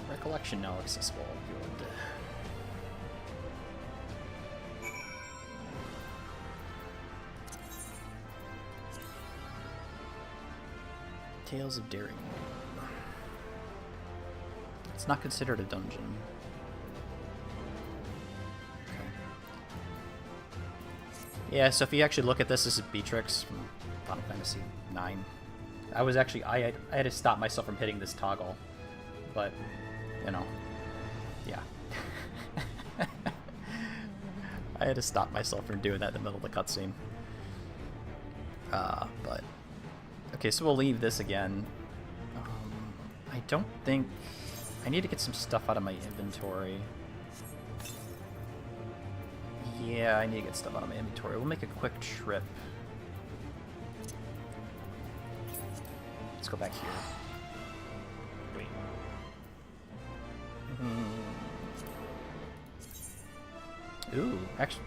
Recollection now accessible. Good. Tales of Daring. It's not considered a dungeon. Okay. Yeah, so if you actually look at this is Beatrix from Final Fantasy IX. I had to stop myself from hitting this toggle, but you know, yeah. I had to stop myself from doing that in the middle of the cutscene. But okay, so we'll leave this again. I don't think I need to get some stuff out of my inventory. Yeah, I need to get stuff out of my inventory. We'll make a quick trip Let's go back here. Wait. Ooh, actually...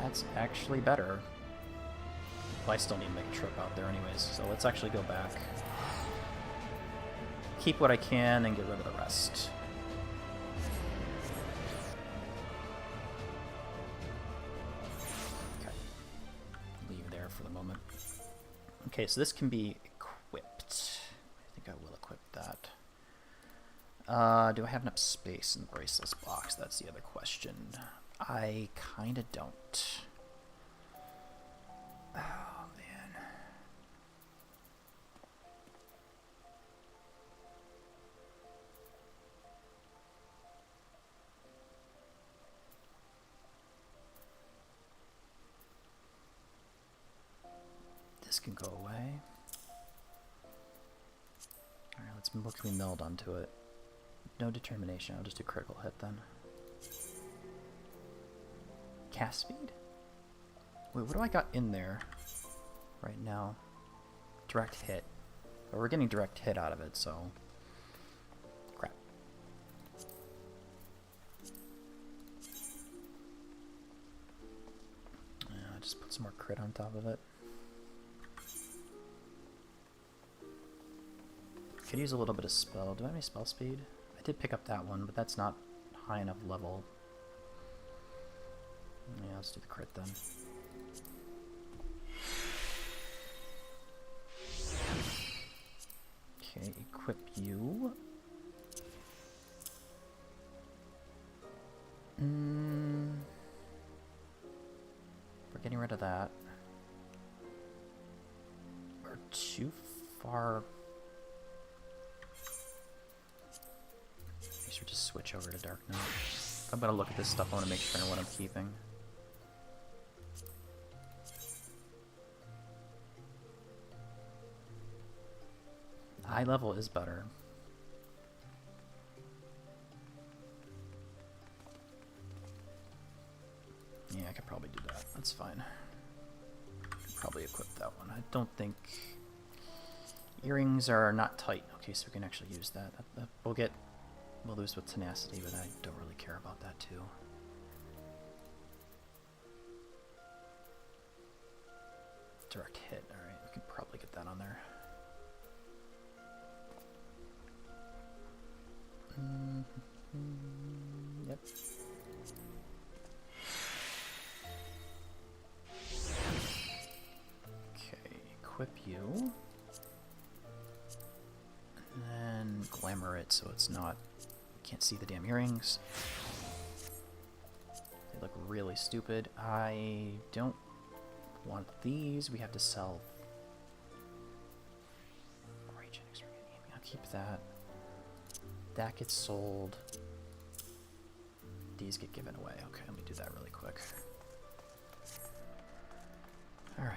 That's actually better. Well, I still need to make a trip out there anyways, so let's actually go back. Keep what I can and get rid of the rest. Okay. Leave there for the moment. Okay, so this can be equipped. I think I will equip that. Do I have enough space in the bracelets box? That's the other question. I kinda don't. Oh, man. This can go away. Alright, what can we meld onto it? No determination, I'll just do critical hit then. Cast speed? Wait, what do I got in there right now? Direct hit. But we're getting direct hit out of it, so... Crap. Just put some more crit on top of it. Could use a little bit of spell. Do I have any spell speed? I did pick up that one, but that's not high enough level. Yeah, let's do the crit then. Okay, equip you. We're getting rid of that. We're too far. I should just switch over to Dark Knight. I'm gonna look at this stuff. I want to make sure I know what I'm keeping. High level is better. Yeah, I could probably do that. That's fine. Probably equip that one. I don't think... Earrings are not tight. Okay, so we can actually use that. We'll lose with tenacity, but I don't really care about that too. Direct hit. Alright, we can probably get that on there. Yep. Okay, equip you. And then glamour it so it's not... Can't see the damn earrings. They look really stupid. I don't want these. We have to sell... I'll keep that. That gets sold. These get given away. Okay, let me do that really quick. Alright.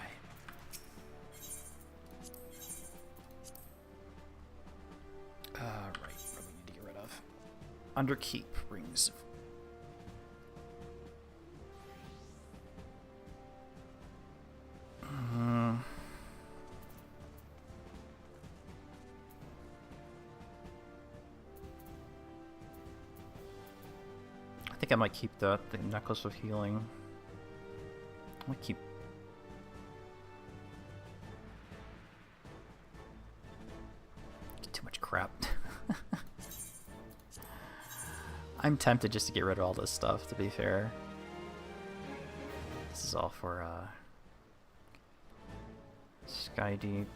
Right, what do we need to get rid of? Underkeep rings. I think I might keep the necklace of healing. I might keep... Get too much crap. I'm tempted just to get rid of all this stuff, to be fair. This is all for, Sky Deep.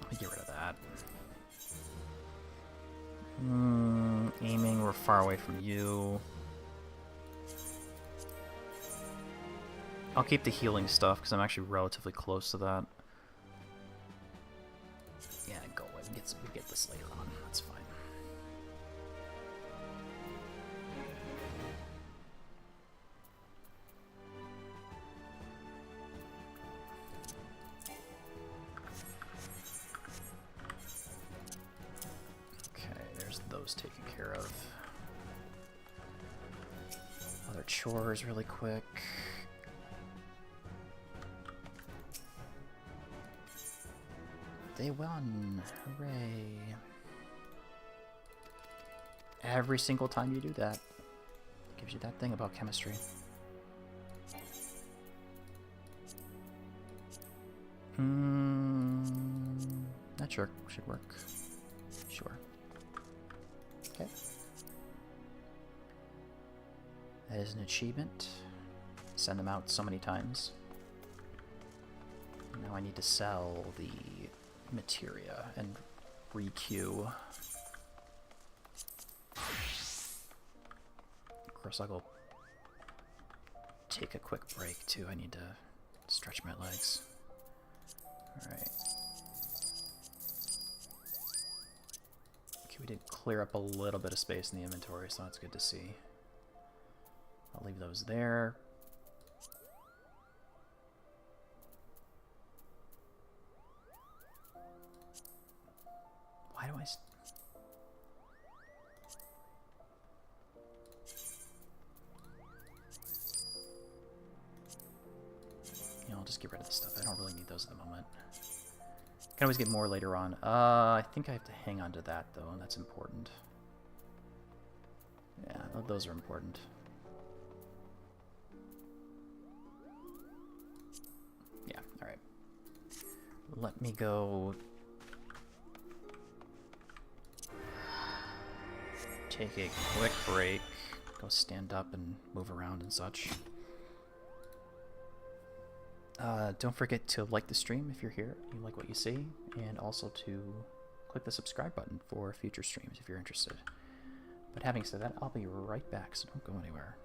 Let me get rid of that. Aiming, we're far away from you. I'll keep the healing stuff, because I'm actually relatively close to that. Yeah, go away. We get this later on. That's fine. Okay, there's those taken care of. our chores really quick. Day 1. Hooray. Every single time you do that, gives you that thing about chemistry. Not sure. Should work. Sure. Okay. That is an achievement. Send them out so many times. Now I need to sell the materia and re-queue. Of course, I'll go take a quick break too. I need to stretch my legs. Alright. Okay, we did clear up a little bit of space in the inventory, so that's good to see. I'll leave those there. Why do I... I'll just get rid of the stuff. I don't really need those at the moment. Can always get more later on. I think I have to hang on to that, though, and that's important. Yeah, those are important. Yeah, alright. Let me go... take a quick break. Go stand up and move around and such. Don't forget to like the stream if you're here, you like what you see, and also to click the subscribe button for future streams if you're interested. But having said that, I'll be right back, so don't go anywhere.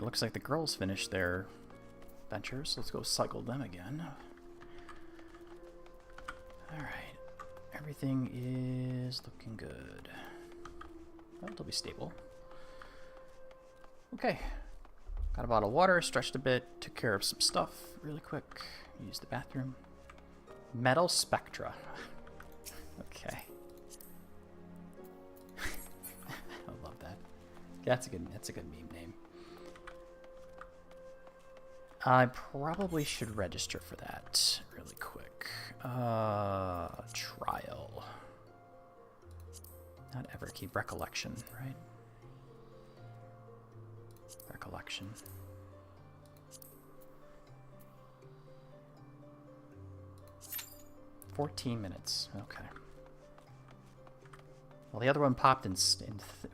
looks like the girls finished their ventures. Let's go cycle them again. Alright. Everything is looking good. Well, it'll be stable. Okay. Got a bottle of water, stretched a bit, took care of some stuff really quick. Used the bathroom. Metal Spectra. Okay. I love that. That's a good meme name. I probably should register for that really quick. Trial. Not ever keep recollection, right? Recollection. $14 minutes. Okay. Well, the other one popped it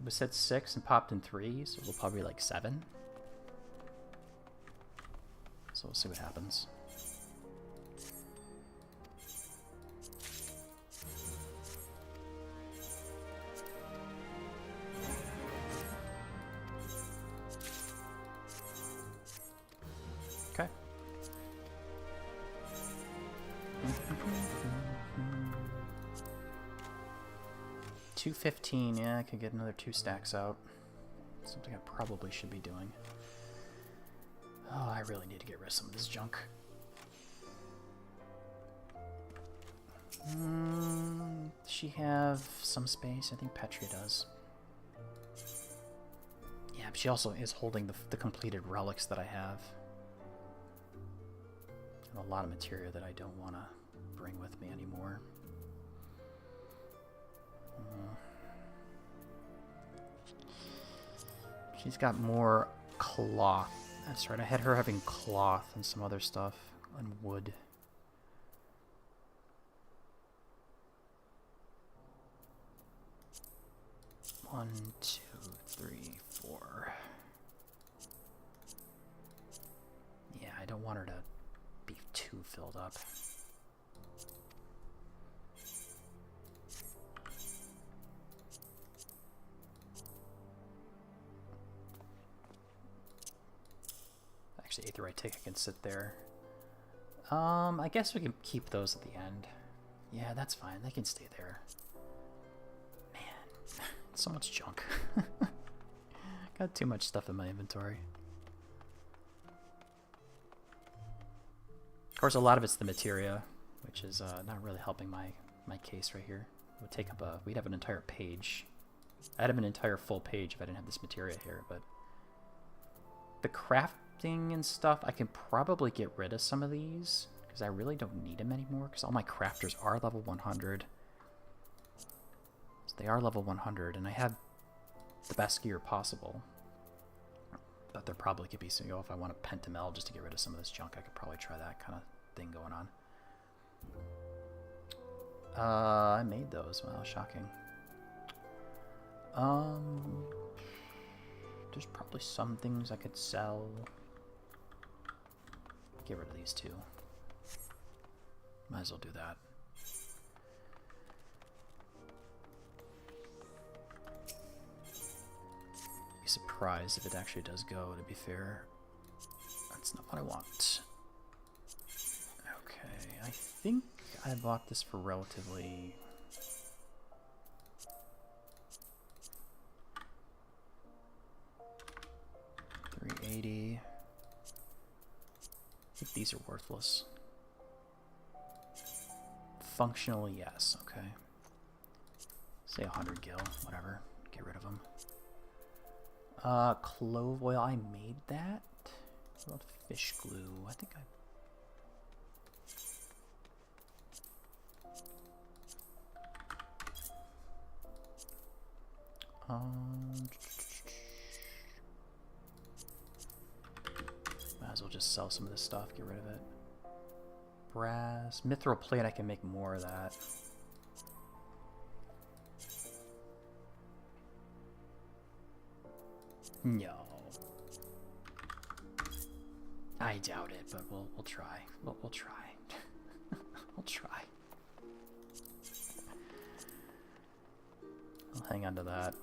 was said 6 and popped in 3, so it'll probably be like 7. So we'll see what happens. Okay. 215, yeah, I could get another 2 stacks out. Something I probably should be doing. Oh, I really need to get rid of some of this junk. Does she have some space? I think Petria does. Yeah, but she also is holding the completed relics that I have. And a lot of material that I don't want to bring with me anymore. She's got more cloth. That's right, I had her having cloth and some other stuff and wood. One, two, three, 4. Yeah, I don't want her to be too filled up. Actually, Aetherite Tick can sit there. I guess we can keep those at the end. Yeah, that's fine. They can stay there. Man, so much junk. Got too much stuff in my inventory. Of course, a lot of it's the materia, which is not really helping my case right here. It would take up we'd have an entire page. I'd have an entire full page if I didn't have this materia here, but the crafting and stuff, I can probably get rid of some of these because I really don't need them anymore because all my crafters are level 100. So they are level 100 and I have the best gear possible. But there probably could be some, if I want a pentamel just to get rid of some of this junk, I could probably try that kind of thing going on. I made those. Wow, shocking. There's probably some things I could sell. Get rid of these two. Might as well do that. Be surprised if it actually does go, to be fair. That's not what I want. Okay, I think I bought this for relatively... $380. I think these are worthless. Functionally, yes. Okay. Say 100 gil, whatever. Get rid of them. Clove oil. I made that. What about fish glue? I think I. Might as well just sell some of this stuff, get rid of it. Brass. Mithril plate, I can make more of that. No. I doubt it, but we'll try. We'll try. We'll try. I'll hang on to that.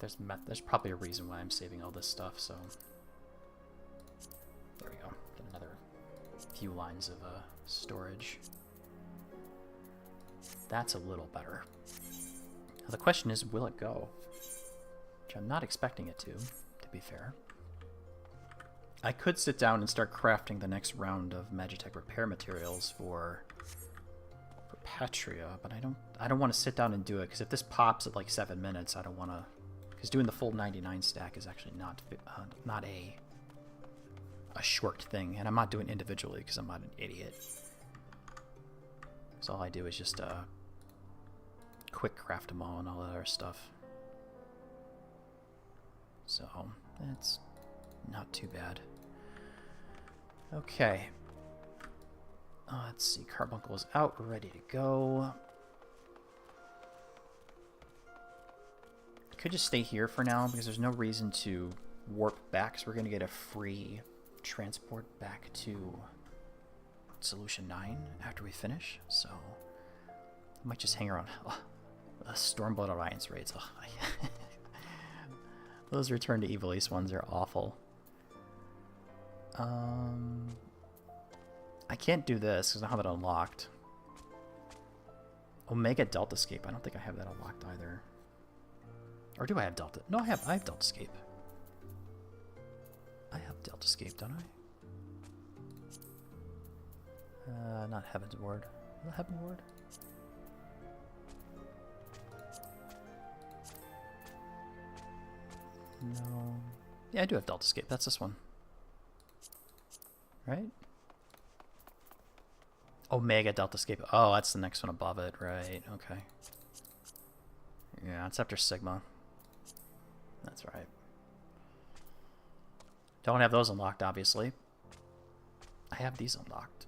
there's probably a reason why I'm saving all this stuff, so... There we go. Get another few lines of storage. That's a little better. Now the question is, will it go? Which I'm not expecting it to be fair. I could sit down and start crafting the next round of Magitech repair materials for Patria, but I don't want to sit down and do it, because if this pops at like 7 minutes, I don't want to, because doing the full 99 stack is actually not a short thing, and I'm not doing it individually because I'm not an idiot. So all I do is just quick craft them all and all that other stuff. So that's not too bad. Okay. Let's see, Carbuncle is out, ready to go. I could just stay here for now because there's no reason to warp back, so we're going to get a free transport back to Solution 9 after we finish. So I might just hang around. Oh, Stormblood Alliance raids. Oh, those Return to Evil East ones are awful. I can't do this because I don't have it unlocked. Omega Deltascape. I don't think I have that unlocked either. Or do I have Delta? No, I have Deltascape. I have Deltascape, don't I? Not Heaven's Ward. Is it Heaven's Ward? No. Yeah, I do have Deltascape. That's this one. Right? Omega Deltascape. Oh, that's the next one above it. Right. Okay. Yeah, it's after Sigma. That's right. Don't have those unlocked, obviously. I have these unlocked.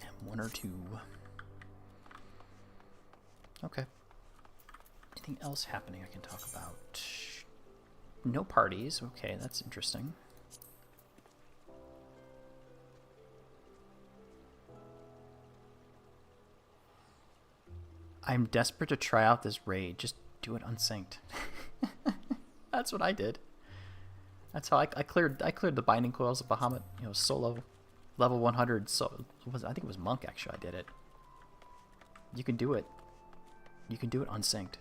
And 1 or 2. Okay. Anything else happening I can talk about? No parties. Okay, that's interesting. I'm desperate to try out this raid. Just do it unsynced. That's what I did. That's how I cleared the binding coils of Bahamut. You know, solo, level 100. So I think it was Monk actually. I did it. You can do it. You can do it unsynced.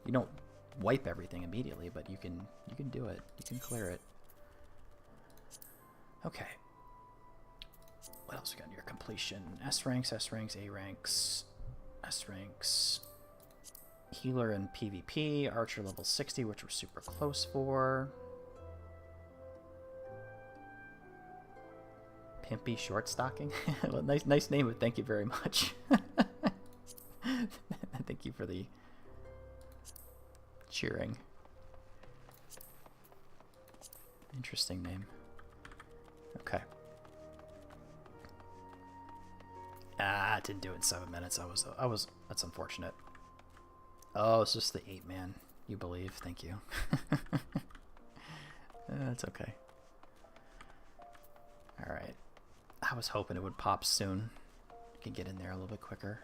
You don't wipe everything immediately, but you can do it. You can clear it. Okay. What else we got in your completion? S ranks, A ranks, S ranks. Healer and PvP, Archer level 60, which we're super close for. Pimpy Short Stocking. Well, nice name, but thank you very much. Thank you for the cheering. Interesting name. Okay. Ah, I didn't do it in 7 minutes. That's unfortunate. Oh, it's just the 8-man. You believe. Thank you. That's okay. Alright. I was hoping it would pop soon. I can get in there a little bit quicker.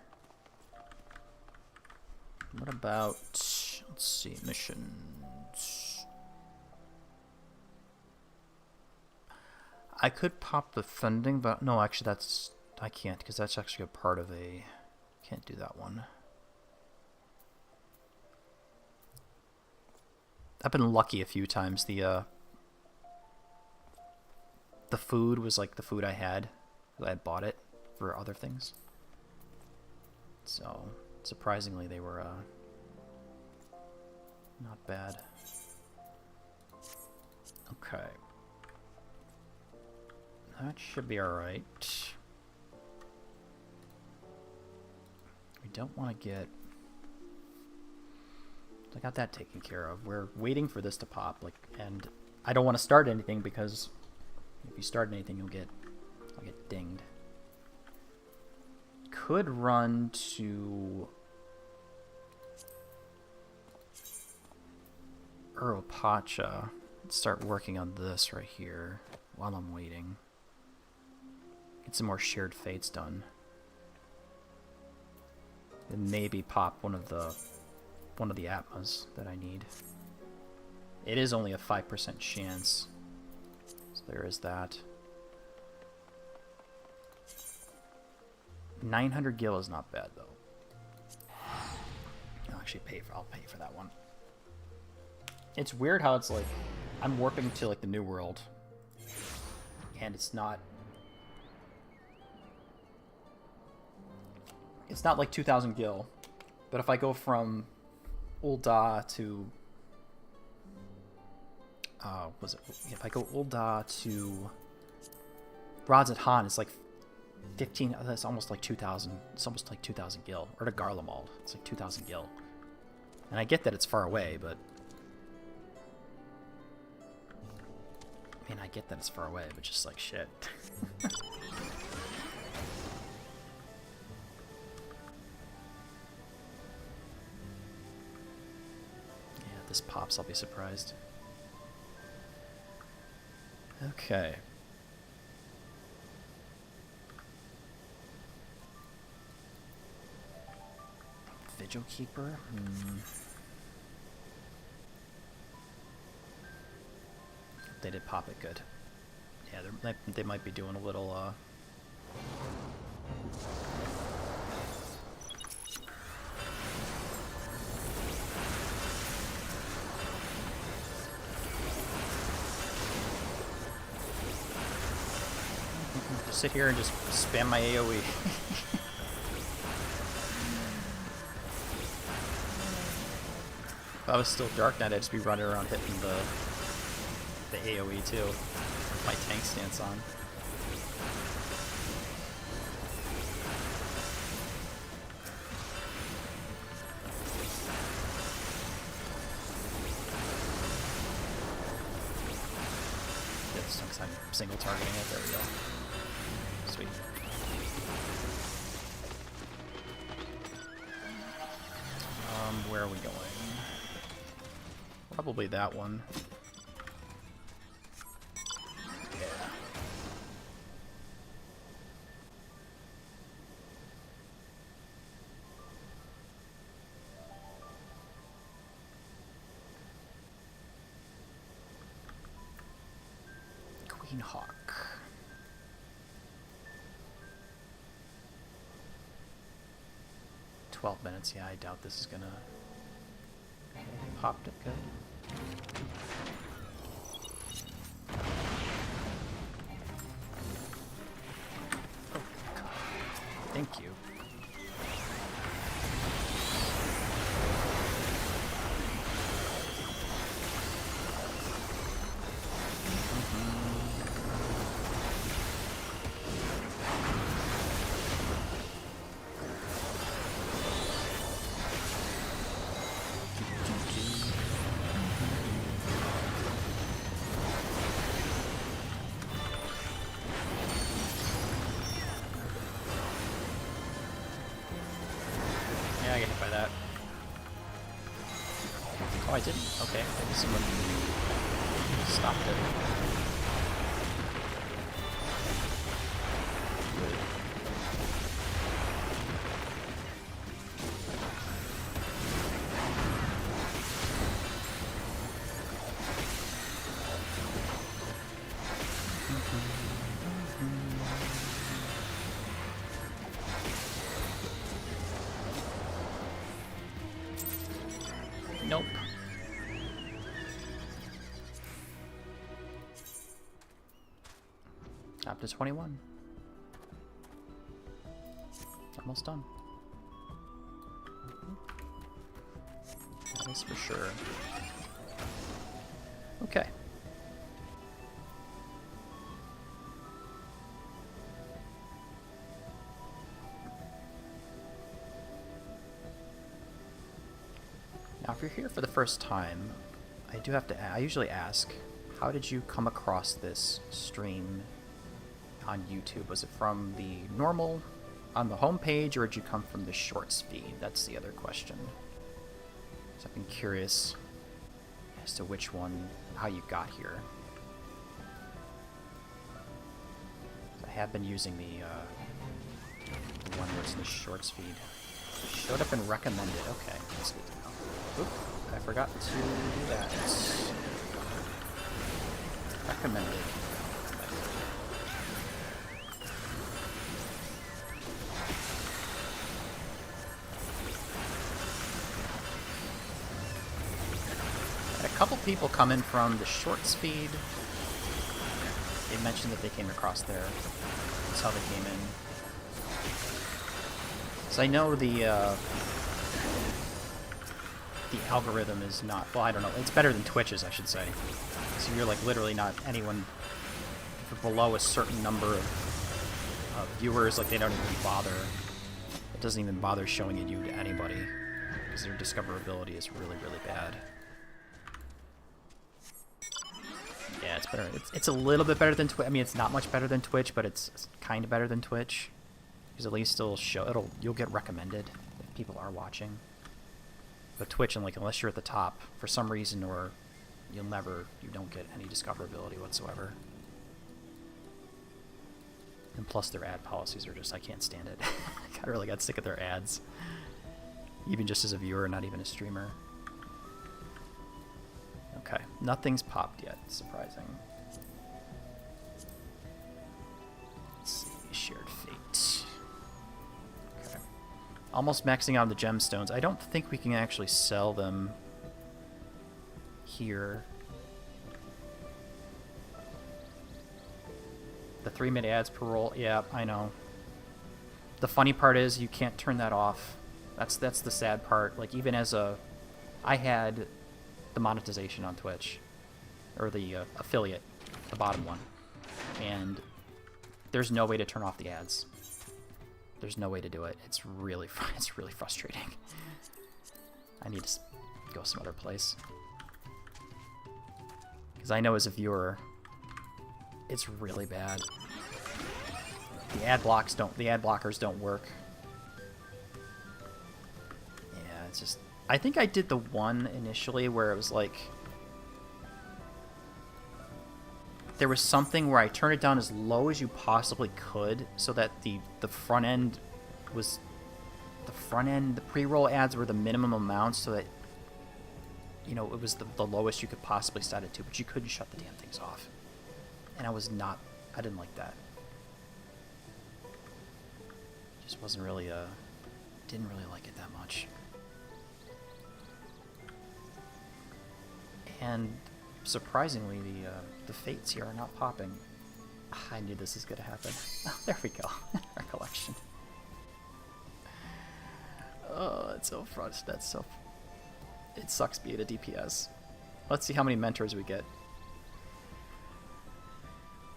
What about... Let's see, missions. I could pop the funding, but... No, actually that's... I can't, because that's actually a part of a... Can't do that one. I've been lucky a few times. The food was like the food I had bought it for other things. So, surprisingly, they were not bad. Okay. That should be alright. We don't want to get... I got that taken care of. We're waiting for this to pop, and I don't want to start anything because if you start anything, I'll get dinged. Could run to Uropacha and start working on this right here while I'm waiting. Get some more shared fates done. and maybe pop one of the Atmas that I need. It is only a 5% chance, so there is that. 900 gil is not bad though. I'll pay for that one. It's weird how it's like I'm warping to like the new world, and it's not like 2,000 gil, but if I go from Ul'dah to if I go Ul'dah to Rods at Han, it's like 15. That's almost like 2,000. It's almost like 2,000 gil. Or to Garlemald, it's like 2,000 gil. And I get that it's far away, but I get that it's far away, but just like shit. Yeah, if this pops, I'll be surprised. Okay. Vigil Keeper? They did pop it good. Yeah, they might be doing a little, just sit here and just spam my AoE. If I was still Dark Knight, I'd just be running around hitting the AoE too. My tank stance on. Get this one because I'm single targeting it. There we go. Sweet. Where are we going? Probably that one. Yeah. Queen Hawk. $12 Yeah, I doubt this is gonna. Popped it good. Oh god. Thank you. Yeah, I get hit by that. Oh, I didn't? Okay, maybe someone stopped it. Good. Nope. Up to 21. Almost done. That is for sure. Okay. Now, if you're here for the first time, I usually ask, how did you come across this stream on YouTube? Was it from the normal on the homepage, or did you come from the shorts feed? That's the other question. So I've been curious as to which one, how you got here. I have been using the one where it's in the shorts feed. Showed up and recommended. Okay, that's good to know. Oop, I forgot to do that. Recommended. Had a couple people come in from the short speed. They mentioned that they came across there. That's how they came in. So I know the algorithm is not, well, I don't know, it's better than Twitch's, I should say. So you're like literally not anyone, if you're below a certain number of viewers, like they don't even bother, it doesn't even bother showing it you to anybody, because their discoverability is really, really bad. Yeah, it's better. It's a little bit better than Twitch. I mean, it's not much better than Twitch, but it's kind of better than Twitch. Because at least it'll show, you'll get recommended if people are watching. But Twitch, and like, unless you're at the top for some reason, or you don't get any discoverability whatsoever. And plus their ad policies are just, I can't stand it. I really got sick of their ads. Even just as a viewer, not even a streamer. Okay, nothing's popped yet, surprising. Let's see, shared fate. Okay. Almost maxing out the gemstones. I don't think we can actually sell them here. The 3-minute ads per roll, yeah, I know. The funny part is you can't turn that off. That's the sad part. Like, even as a, I had the monetization on Twitch, or the affiliate, the bottom one, and there's no way to turn off the ads. There's no way to do it. It's really frustrating. I need to go some other place, because I know as a viewer, it's really bad. The ad blockers don't work. Yeah, it's just, I think I did the one initially where it was like, there was something where I turned it down as low as you possibly could so that the front end was, the pre-roll ads were the minimum amount, so that, you know, it was the lowest you could possibly set it to, but you couldn't shut the damn things off. And I didn't like that. Just wasn't really, didn't really like it that much. And surprisingly, the fates here are not popping. I knew this was gonna happen. Oh, there we go. Recollection. Oh, that's so frustrating. That's so. It sucks being a DPS. Let's see how many mentors we get.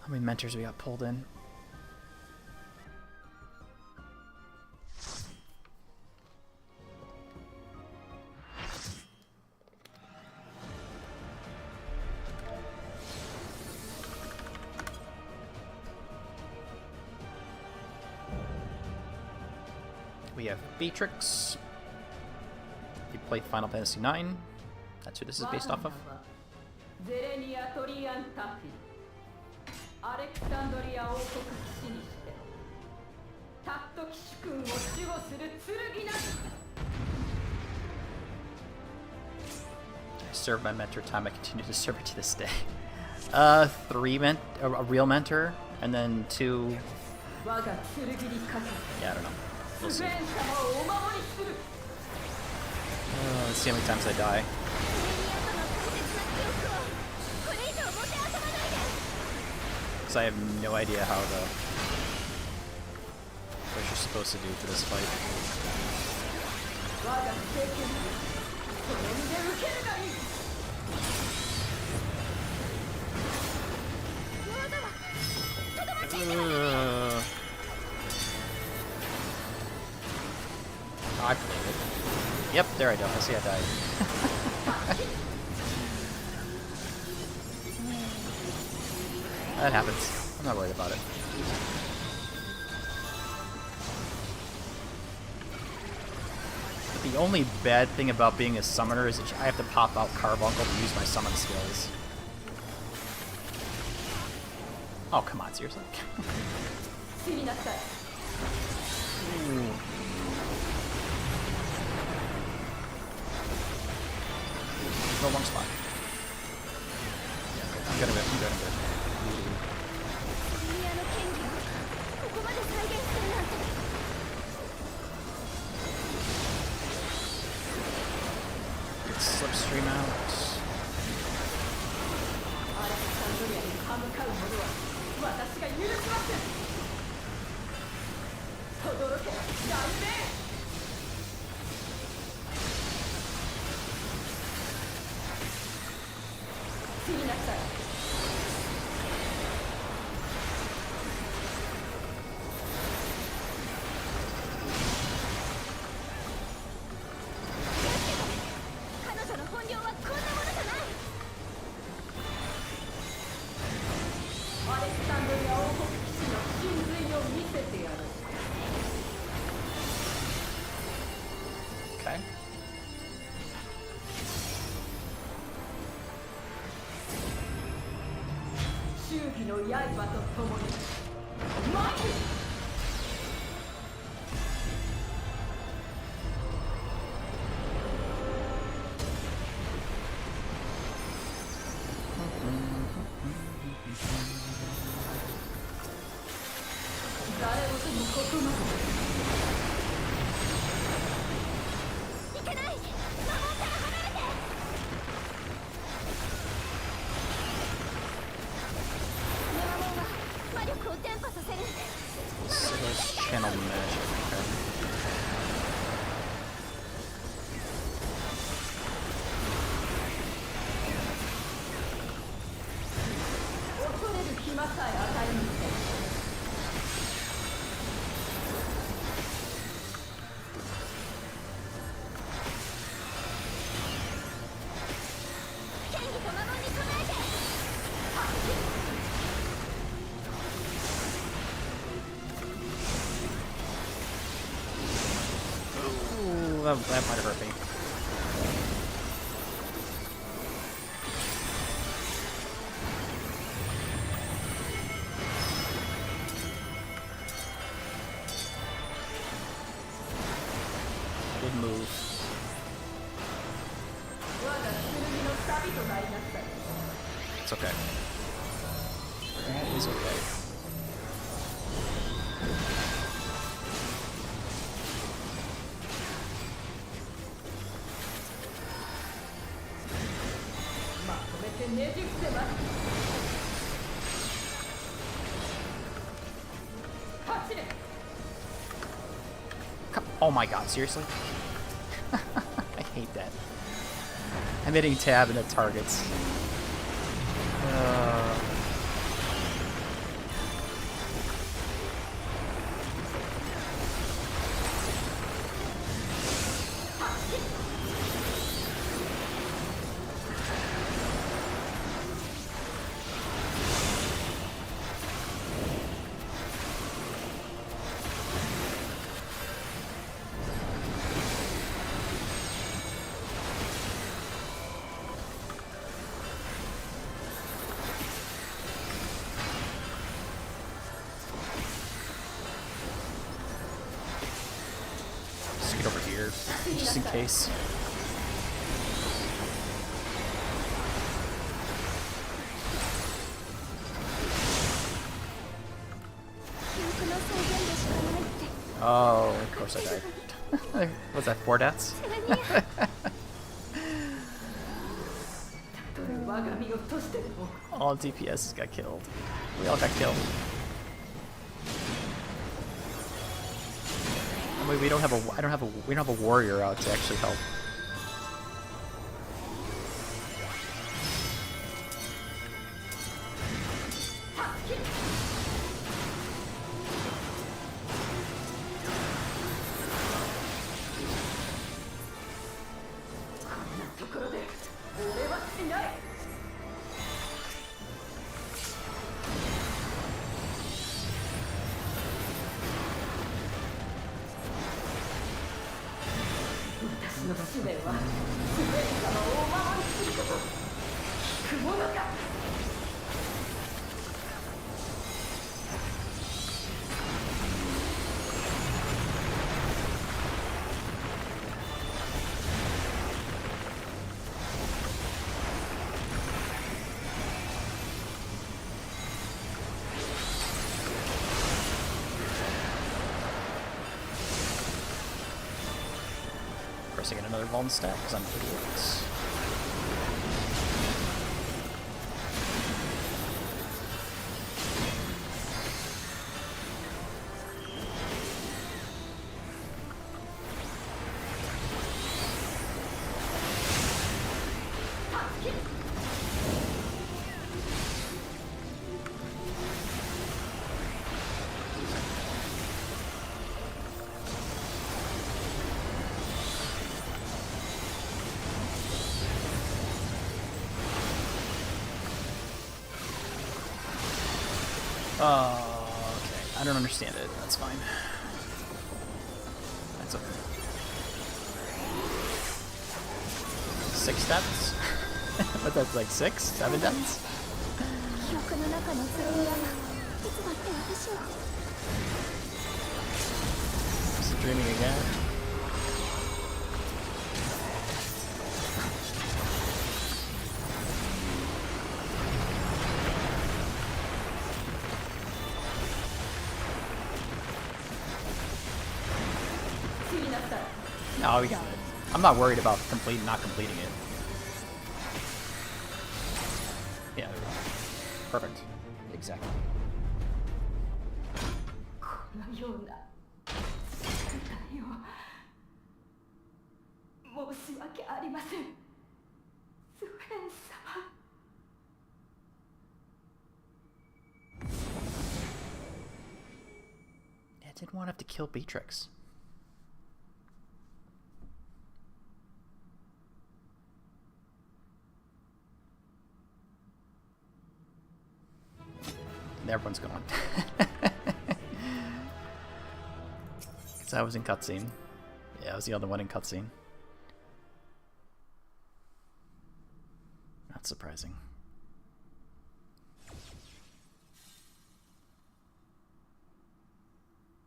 How many mentors we got pulled in? We have Beatrix. You play Final Fantasy IX. That's who this is based off of. I served my mentor time. I continue to serve it to this day. 3 a real mentor, and then 2. Yeah, I don't know. We'll see. Let's see how many times I die. Because I have no idea how what you're supposed to do for this fight. I played it. Yep, there I go. I see I died. That happens. I'm not worried about it. But the only bad thing about being a summoner is that I have to pop out Carbuncle to use my summon skills. Oh, come on, seriously? the wrong spot. Yeah, I'm good. セルニアの権利をここまで再現するなんて。 Slipstream out. アレクサンドリアに歯向かう者は私が許しません。轟け雷鳴。次なさい。彼女の本領はこんなものじゃない。アレクサンドリア王国騎士の真髄を見せてやる。 Okay. 忠義の刃と共に参る。 誰もともことなく。いけない。守ったら離れて。ネマモンは魔力を伝播させる。 So there's channel magic. Okay. 恐れる暇さえ与えぬ。 剣技と魔物に備えて。 Ooh, that might hurt me. Good move. 我が剣の旅となりなさい。 It's okay. That is okay. まとめてねじ伏せます。走れ。 Oh my god, seriously? I hate that. I'm hitting tab and it targets. Just get over here, just in case. Oh, of course I died. Was that 4 deaths? 我が身をとしても。 All DPS got killed. We all got killed. I mean, we don't have a warrior out to actually help. course I get another Vuln stat, because I'm an idiot. Okay. I don't understand it. That's fine. That's okay. 6 deaths? But that's like 6? 7 deaths? 記憶の中のプレイヤーがいつだって私を Is it dreaming again? No, we got it. I'm not worried about not completing it. Yeah, there we go. Perfect. Exactly. このような事態を申し訳ありませんスフェン様 I didn't want to have to kill Beatrix. And everyone's gone. Because I was in cutscene. Yeah, I was the other one in cutscene. Not surprising.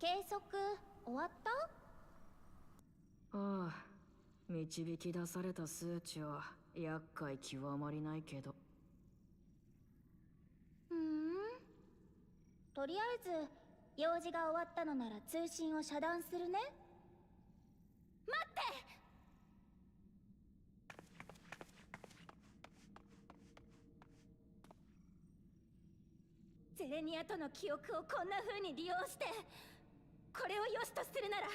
計測終わった？ああ、導き出された数値は厄介極まりないけど。とりあえず用事が終わったのなら通信を遮断するね。待って！ゼレニアとの記憶をこんな風に利用してこれを良しとするなら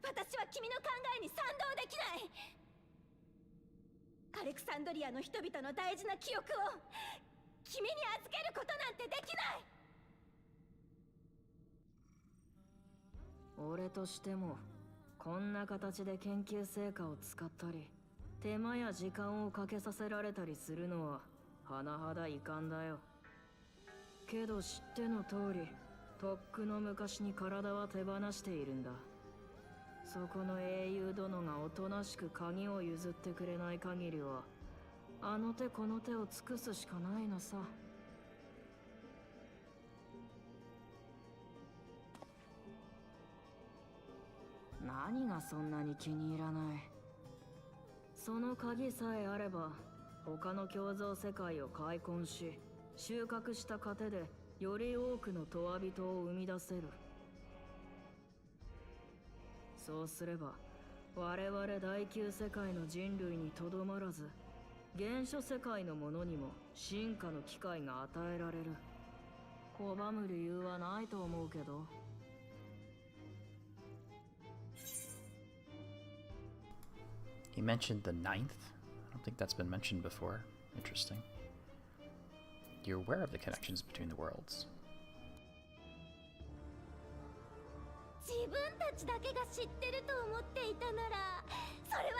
私は君の考えに賛同できない。アレクサンドリアの人々の大事な記憶を君に預けることなんてできない。俺としてもこんな形で研究成果を使ったり手間や時間をかけさせられたりするのは甚だ遺憾だよ。けど知っての通りとっくの昔に体は手放しているんだ。そこの英雄殿がおとなしく鍵を譲ってくれない限りはあの手この手を尽くすしかないのさ。何がそんなに気に入らない。その鍵さえあれば他の共造世界を開墾し収穫した糧でより多くの永遠人を生み出せる。そうすれば我々第9世界の人類にとどまらず原初世界の者にも進化の機会が与えられる。拒む理由はないと思うけど。He mentioned the 9th? I don't think that's been mentioned before. Interesting. You're aware of the connections between the worlds. 自分たちだけが知ってると思っていたならそれは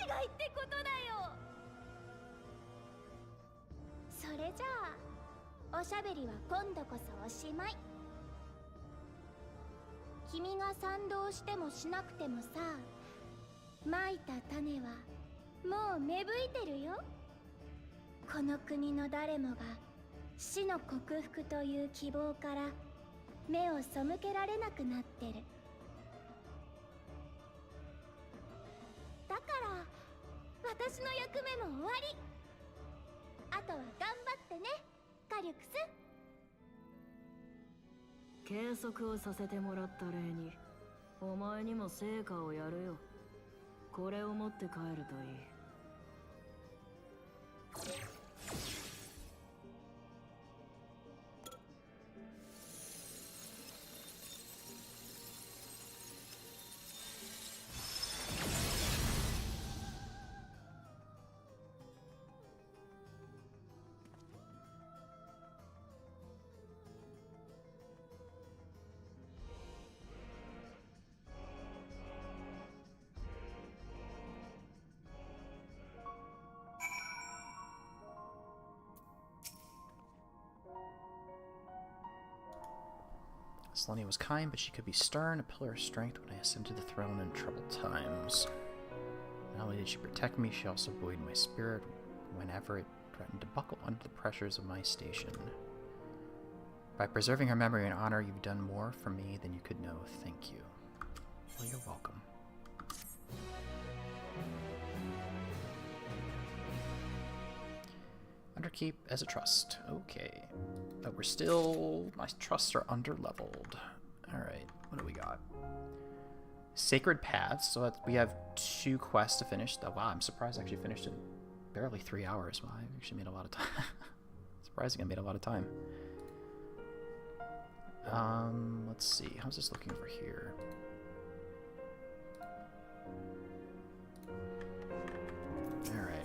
大間違いってことだよ。それじゃあおしゃべりは今度こそおしまい。君が賛同してもしなくてもさ、まいた種はもう芽吹いてるよ。この国の誰もが死の克服という希望から目を背けられなくなってる。だから私の役目も終わり。あとは頑張ってね、カリュクス。計測をさせてもらった例にお前にも成果をやるよ。これを持って帰るといい。Selenia was kind, but she could be stern, a pillar of strength when I ascended the throne in troubled times. Not only did she protect me, she also buoyed my spirit whenever it threatened to buckle under the pressures of my station. By preserving her memory and honor, you've done more for me than you could know. Thank you. Well, you're welcome. Underkeep as a trust. Okay. But we're still... my trusts are under-leveled. Alright, what do we got? Sacred Paths. So we have 2 quests to finish. Oh, wow, I'm surprised I actually finished in barely 3 hours. Wow, I actually made a lot of time. Surprising I made a lot of time. Let's see. How's this looking over here? Alright.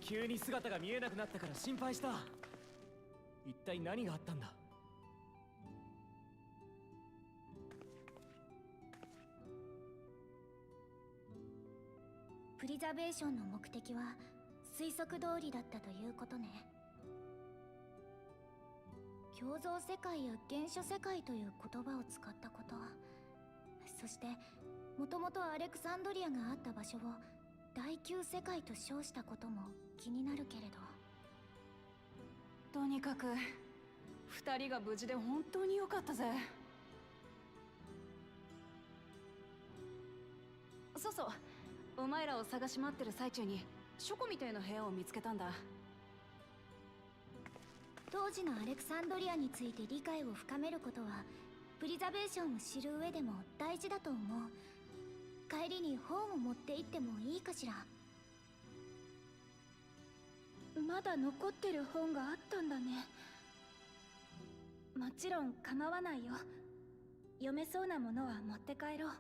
急に姿が見えなくなったから心配した。一体何があったんだ。プリザベーションの目的は推測通りだったということね。共造世界や原初世界という言葉を使ったこと、そしてもともとアレクサンドリアがあった場所を第9世界と称したことも気になるけれど。とにかく2人が無事で本当に良かったぜ。そうそう、お前らを探し回ってる最中に書庫みたいな部屋を見つけたんだ。当時のアレクサンドリアについて理解を深めることはプリザベーションを知る上でも大事だと思う。帰りに本を持って行ってもいいかしら。まだ残ってる本があったんだね。もちろん構わないよ。読めそうなものは持って帰ろう。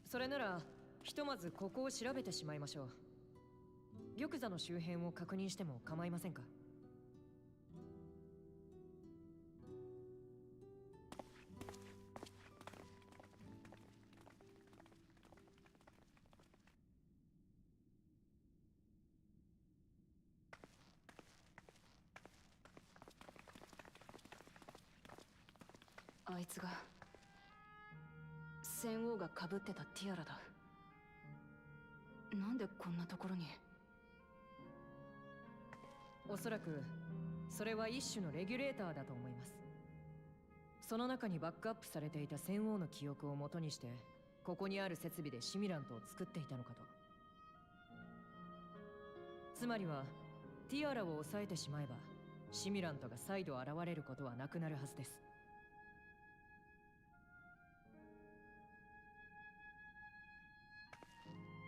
それならひとまずここを調べてしまいましょう。玉座の周辺を確認しても構いませんか？あいつが戦王が被ってたティアラだ。なんでこんなところに。おそらくそれは一種のレギュレーターだと思います。その中にバックアップされていた戦王の記憶を元にしてここにある設備でシミュラントを作っていたのかと。つまりはティアラを抑えてしまえばシミュラントが再度現れることはなくなるはずです。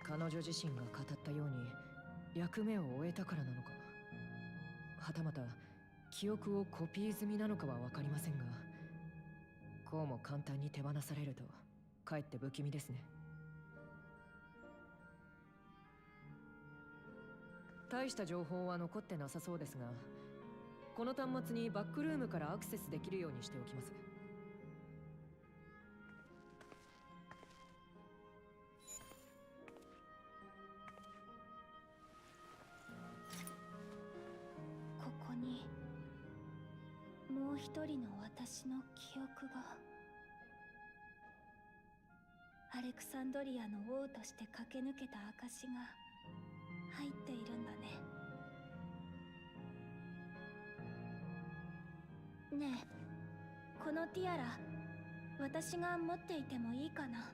彼女自身が語ったように役目を終えたからなのか、はたまた記憶をコピー済みなのかは分かりませんが、こうも簡単に手放されるとかえって不気味ですね。大した情報は残ってなさそうですが、この端末にバックルームからアクセスできるようにしておきます。ここにもうう一人の私の記憶がアレクサンドリアの王として駆け抜けた証が入っているんだね。ねえ、このティアラ私が持っていてもいいかな。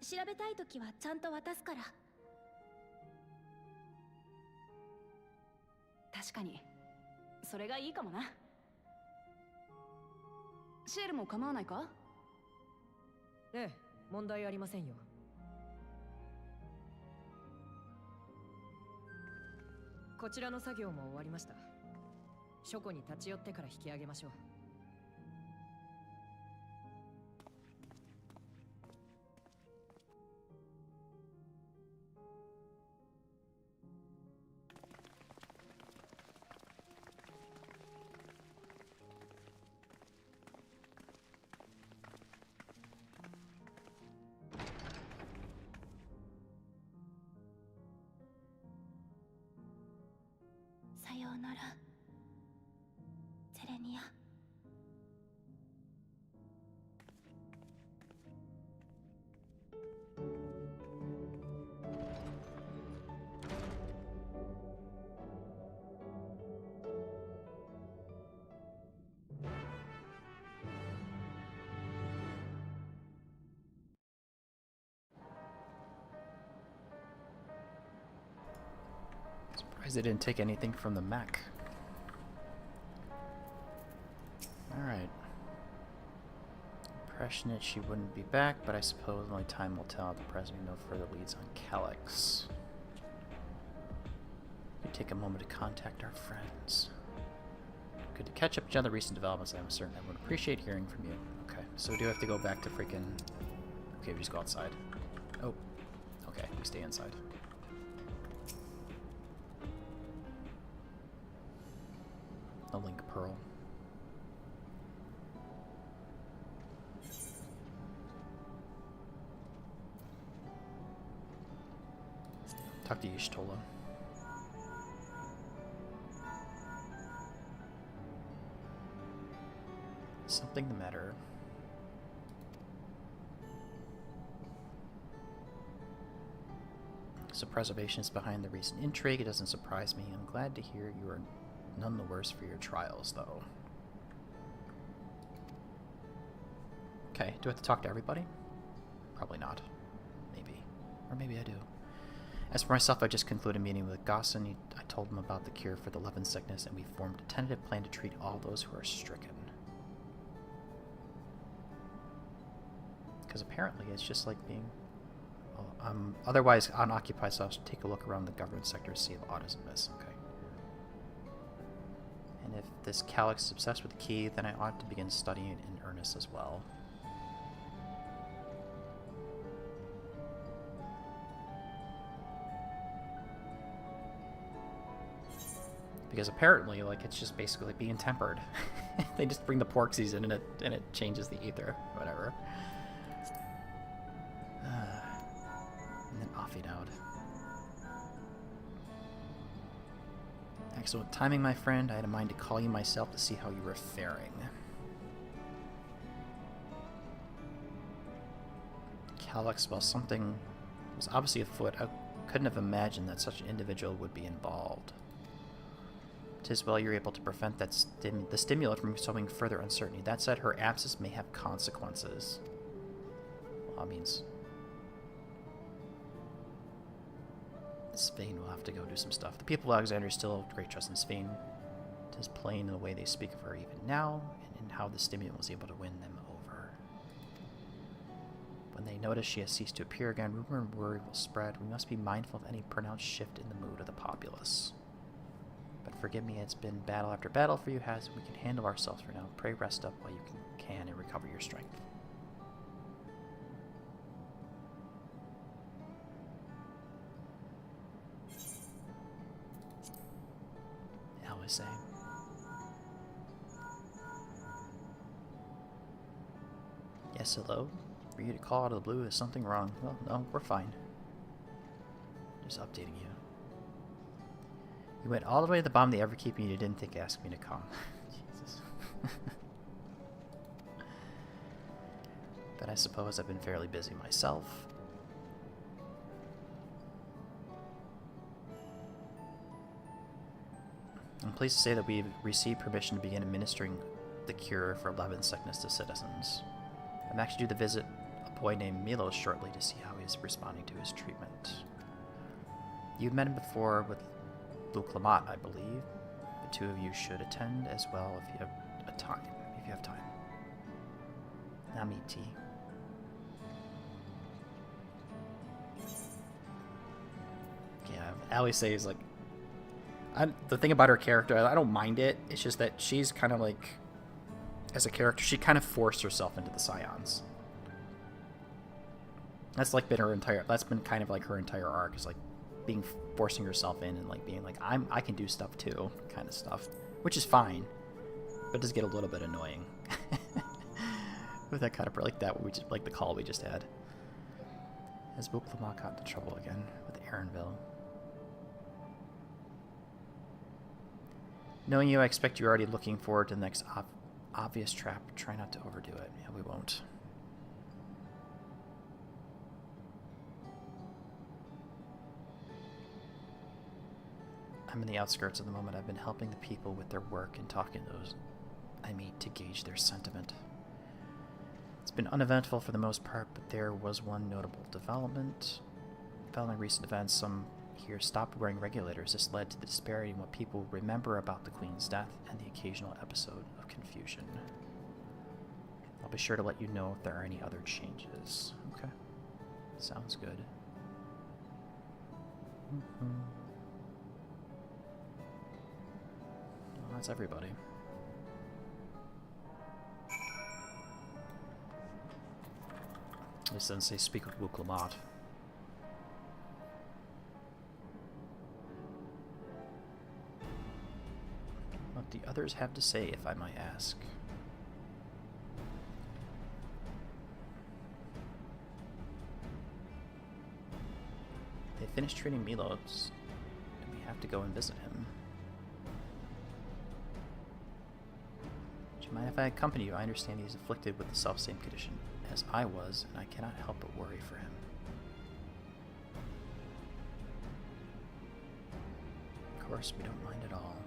調べたいときはちゃんと渡すから。確かにそれがいいかもな。シエルも構わないか？ええ、問題ありませんよ。こちらの作業も終わりました。書庫に立ち寄ってから引き上げましょう。さようなら、セレニア。Surprised they didn't take anything from the mech. Alright. Impression that she wouldn't be back, but I suppose only time will tell. At the present, we no further leads on Calyx. We take a moment to contact our friends. Good to catch up to other recent developments. I'm certain I would appreciate hearing from you. Okay, so we do have to go back to freaking... Okay, we just go outside. Oh. Okay, we stay inside. A link pearl. Talk to Y'shtola. Something the matter. So preservation is behind the recent intrigue. It doesn't surprise me. I'm glad to hear you are none the worse for your trials, though. Okay, do I have to talk to everybody? Probably not. Maybe. Or maybe I do. As for myself, I just concluded a meeting with Gosson. I told him about the cure for the Levin sickness, and we formed a tentative plan to treat all those who are stricken. Because apparently it's just like being... Well, otherwise unoccupied, so I'll take a look around the government sector to see if autism is. Okay. And if this Calyx is obsessed with the key, then I ought to begin studying it in earnest as well. Because apparently, like, it's just basically being tempered. They just bring the porksies in and it changes the ether, whatever. And then off it out. Excellent timing, my friend. I had a mind to call you myself to see how you were faring. Calyx, well, something was obviously afoot. I couldn't have imagined that such an individual would be involved. 'Tis well you're able to prevent that the stimulant from sowing further uncertainty. That said, her absence may have consequences. Well, that means Spain will have to go do some stuff. The people of Alexandria still have great trust in Spain. 'Tis plain in the way they speak of her even now, and in how the stimulant was able to win them over. When they notice she has ceased to appear again, rumor and worry will spread. We must be mindful of any pronounced shift in the mood of the populace. But forgive me, it's been battle after battle for you, has we can handle ourselves for now. Pray rest up while you can and recover your strength. I always say. Yes, hello? For you to call out of the blue, is something wrong? Well, no, we're fine. Just updating you. You went all the way to the bottom of the Everkeep and you didn't think to ask me to come. Jesus. But I suppose I've been fairly busy myself. I'm pleased to say that we've received permission to begin administering the cure for Levin sickness to citizens. I'm actually due to visit a boy named Milos shortly to see how he's responding to his treatment. You've met him before with Luke Lamont, I believe. The two of you should attend as well if you have time. Namiti. Yeah, I always say is like, the thing about her character, I don't mind it. It's just that she's kind of like, as a character, she kind of forced herself into the Scions. That's like been her entire. That's been kind of like her entire arc, is like forcing herself in and like being like, I can do stuff too, kind of stuff, which is fine, but it does get a little bit annoying with that kind of like that. Like the call we just had. Has Luke Lamont got into trouble again with Aaronville? Knowing you, I expect you're already looking forward to the next obvious trap. Try not to overdo it. Yeah, we won't. I'm in the outskirts at the moment. I've been helping the people with their work and talking to those I meet to gauge their sentiment. It's been uneventful for the most part, but there was one notable development. Following recent events, some here stopped wearing regulators. This led to the disparity in what people remember about the Queen's death and the occasional episode of confusion. I'll be sure to let you know if there are any other changes. Okay. Sounds good. Well, that's everybody. At least doesn't say speak with Luke Lamont. What the others have to say, if I might ask. They finished treating Milos, and we have to go and visit him. Do you mind if I accompany you? I understand he's afflicted with the self-same condition as I was, and I cannot help but worry for him. Of course, we don't mind at all.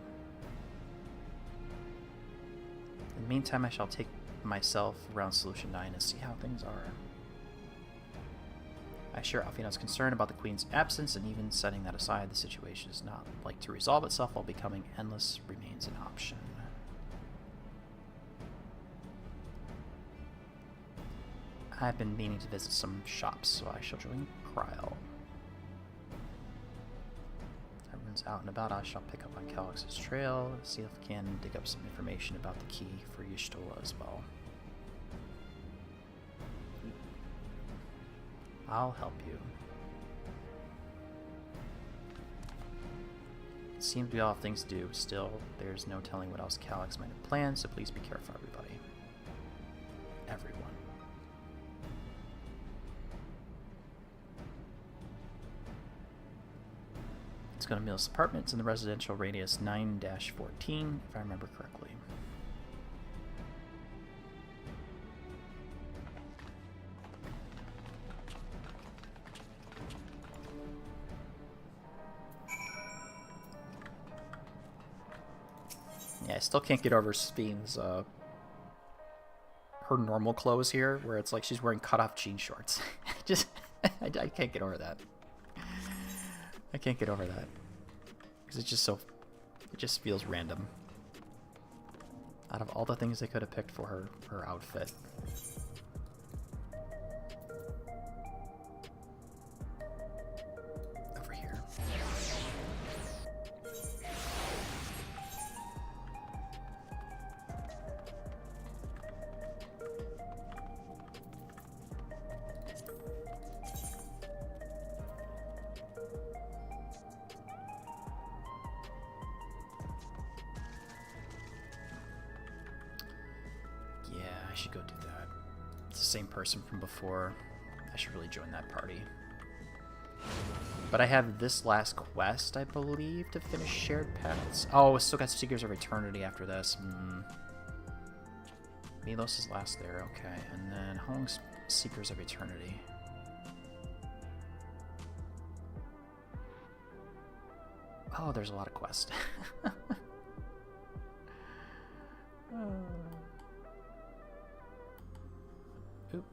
In the meantime, I shall take myself around Solution 9 and see how things are. I share Alfino's concern about the Queen's absence, and even setting that aside, the situation is not like to resolve itself while becoming endless remains an option. I've been meaning to visit some shops, so I shall join Kryl. Everyone's out and about. I shall pick up on Calix's trail, see if I can dig up some information about the key for Y'shtola as well. I'll help you. It seems we all have things to do. Still, there's no telling what else Calix might have planned, so please be careful, everybody. Everyone. Let's go to Mills' apartments in the residential radius 9-14, if I remember correctly. Yeah, I still can't get over Sphne's, her normal clothes here, where it's like she's wearing cut-off jean shorts. I can't get over that. I can't get over that. Because it's just so, it just feels random. Out of all the things they could have picked for her outfit. Over here. I should go do that. It's the same person from before. I should really join that party. But I have this last quest, I believe, to finish Shared Paths. Oh, I still got Seekers of Eternity after this. Milos' last there, okay. And then how long's Seekers of Eternity? Oh, there's a lot of quests. Oop.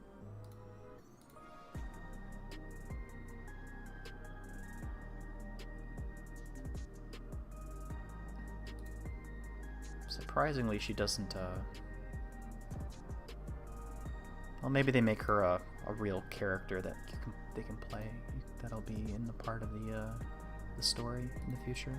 Surprisingly, she doesn't, well, maybe they make her a real character that they can play. That'll be in the part of the story in the future.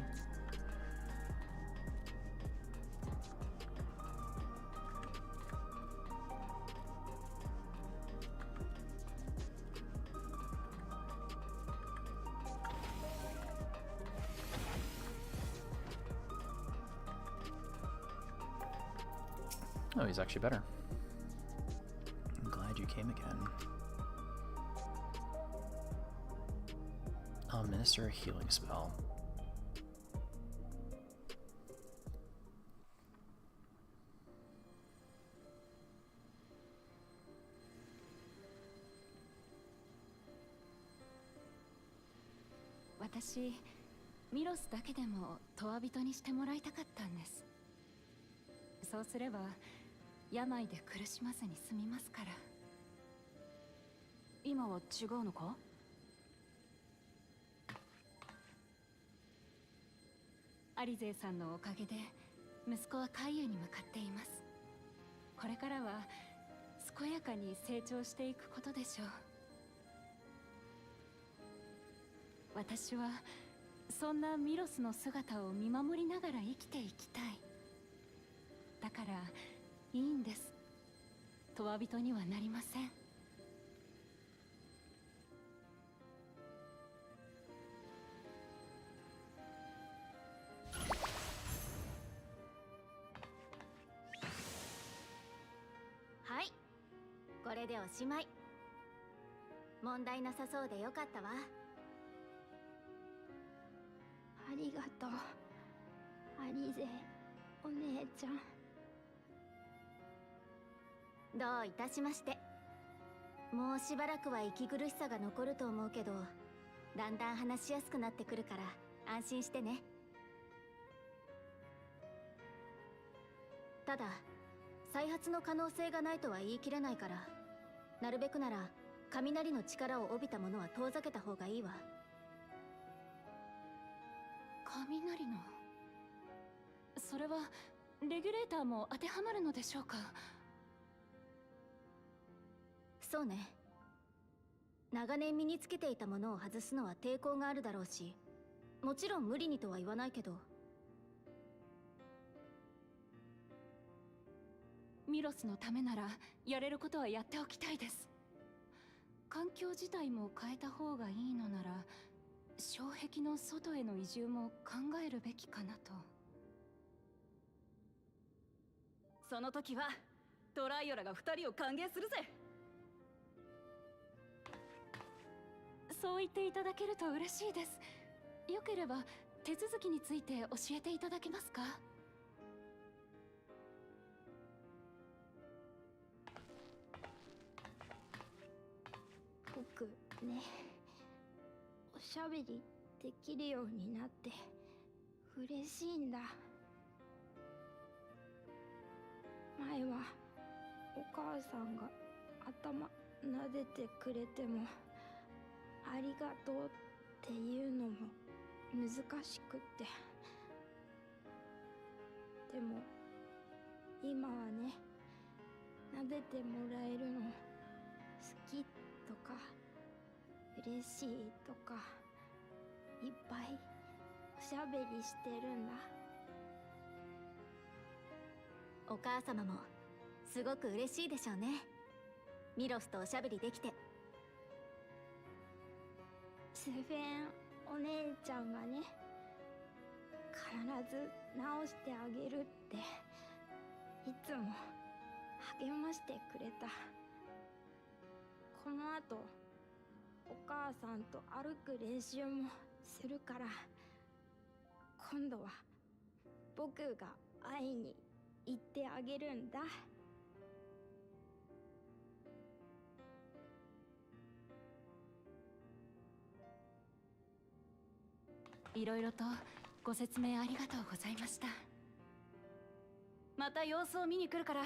Oh, he's actually better. I'm glad you came again. I'll minister a healing spell.私、ミロスだけでもトワ人にしてもらいたかったんです。そうすれば病で苦しまずに済みますから。今は違うのか？アリゼーさんのおかげで息子は海遊に向かっています。これからは健やかに成長していくことでしょう。私はそんなミロスの姿を見守りながら生きていきたい。だからいいんです。トワ人にはなりません。はい、これでおしまい。問題なさそうでよかったわ。ありがとう、アリゼお姉ちゃん。どういたしまして。もうしばらくは息苦しさが残ると思うけど、だんだん話しやすくなってくるから安心してね。ただ再発の可能性がないとは言い切れないから、なるべくなら雷の力を帯びたものは遠ざけた方がいいわ。雷の、それはレギュレーターも当てはまるのでしょうか？そうね。長年身につけていたものを外すのは抵抗があるだろうし、もちろん無理にとは言わないけど。ミロスのためならやれることはやっておきたいです。環境自体も変えた方がいいのなら、障壁の外への移住も考えるべきかなと。その時はトライオラが2人を歓迎するぜ。そう言っていただけると嬉しいです。よければ手続きについて教えていただけますか？僕ね、おしゃべりできるようになって嬉しいんだ。前はお母さんが頭撫でてくれてもありがとうっていうのも難しくって。でも今はね、撫でてもらえるの好きとか嬉しいとかいっぱいおしゃべりしてるんだ。お母様もすごく嬉しいでしょうね。ミロスとおしゃべりできて。スフェンお姉ちゃんがね、必ず直してあげるっていつも励ましてくれた。この後お母さんと歩く練習もするから、今度は僕が会いに行ってあげるんだ。いろいろとご説明ありがとうございました。また様子を見に来るから、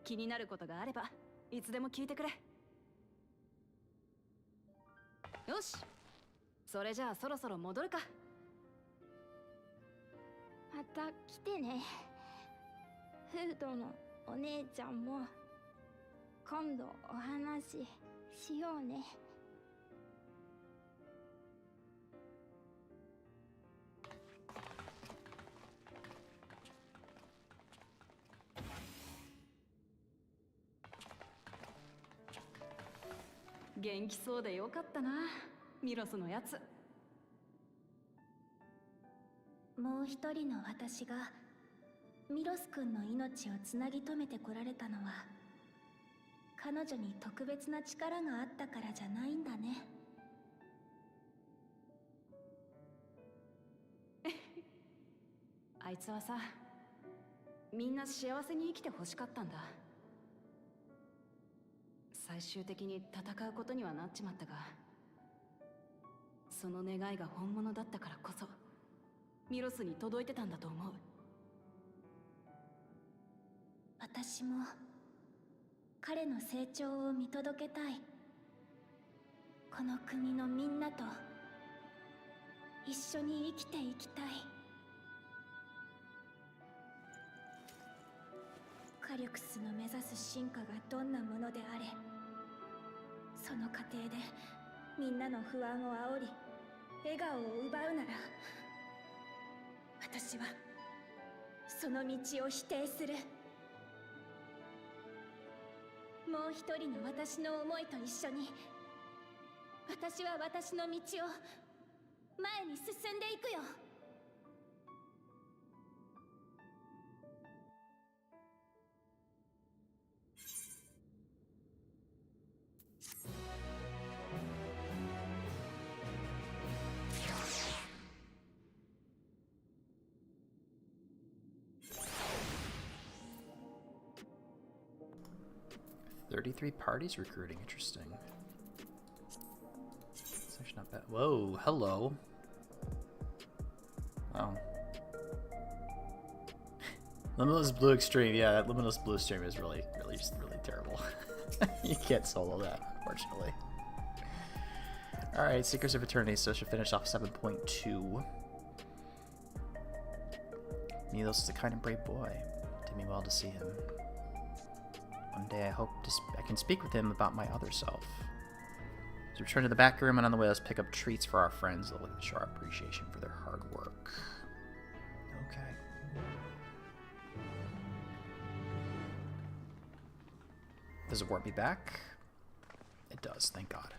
気になることがあればいつでも聞いてくれ。よし、それじゃあそろそろ戻るか。また来てね。フードのお姉ちゃんも今度お話ししようね。元気そうでよかったな、ミロスのやつ。もう一人の私がミロス君の命をつなぎ止めてこられたのは、彼女に特別な力があったからじゃないんだね。あいつはさ、みんな幸せに生きてほしかったんだ。最終的に戦うことにはなっちまったが、その願いが本物だったからこそミロスに届いてたんだと思う。私も彼の成長を見届けたい。この国のみんなと一緒に生きていきたい。カリュクスの目指す進化がどんなものであれ、その過程でみんなの不安を煽り笑顔を奪うなら、私はその道を否定する。もう一人の私の思いと一緒に、私は私の道を前に進んでいくよ。33 parties recruiting, interesting. It's actually not bad. Whoa, hello. Oh. Limitless Blue Extreme, yeah, that Limitless Blue Extreme is really terrible. You can't solo that, unfortunately. Alright, Seekers of Eternity, so should finish off 7.2. Milos is a kind and brave boy. Did me well to see him. One day I hope I can speak with him about my other self. Let's return to the back room, and on the way let's pick up treats for our friends that will show our appreciation for their hard work. Okay. Does it warp me back? It does, thank God.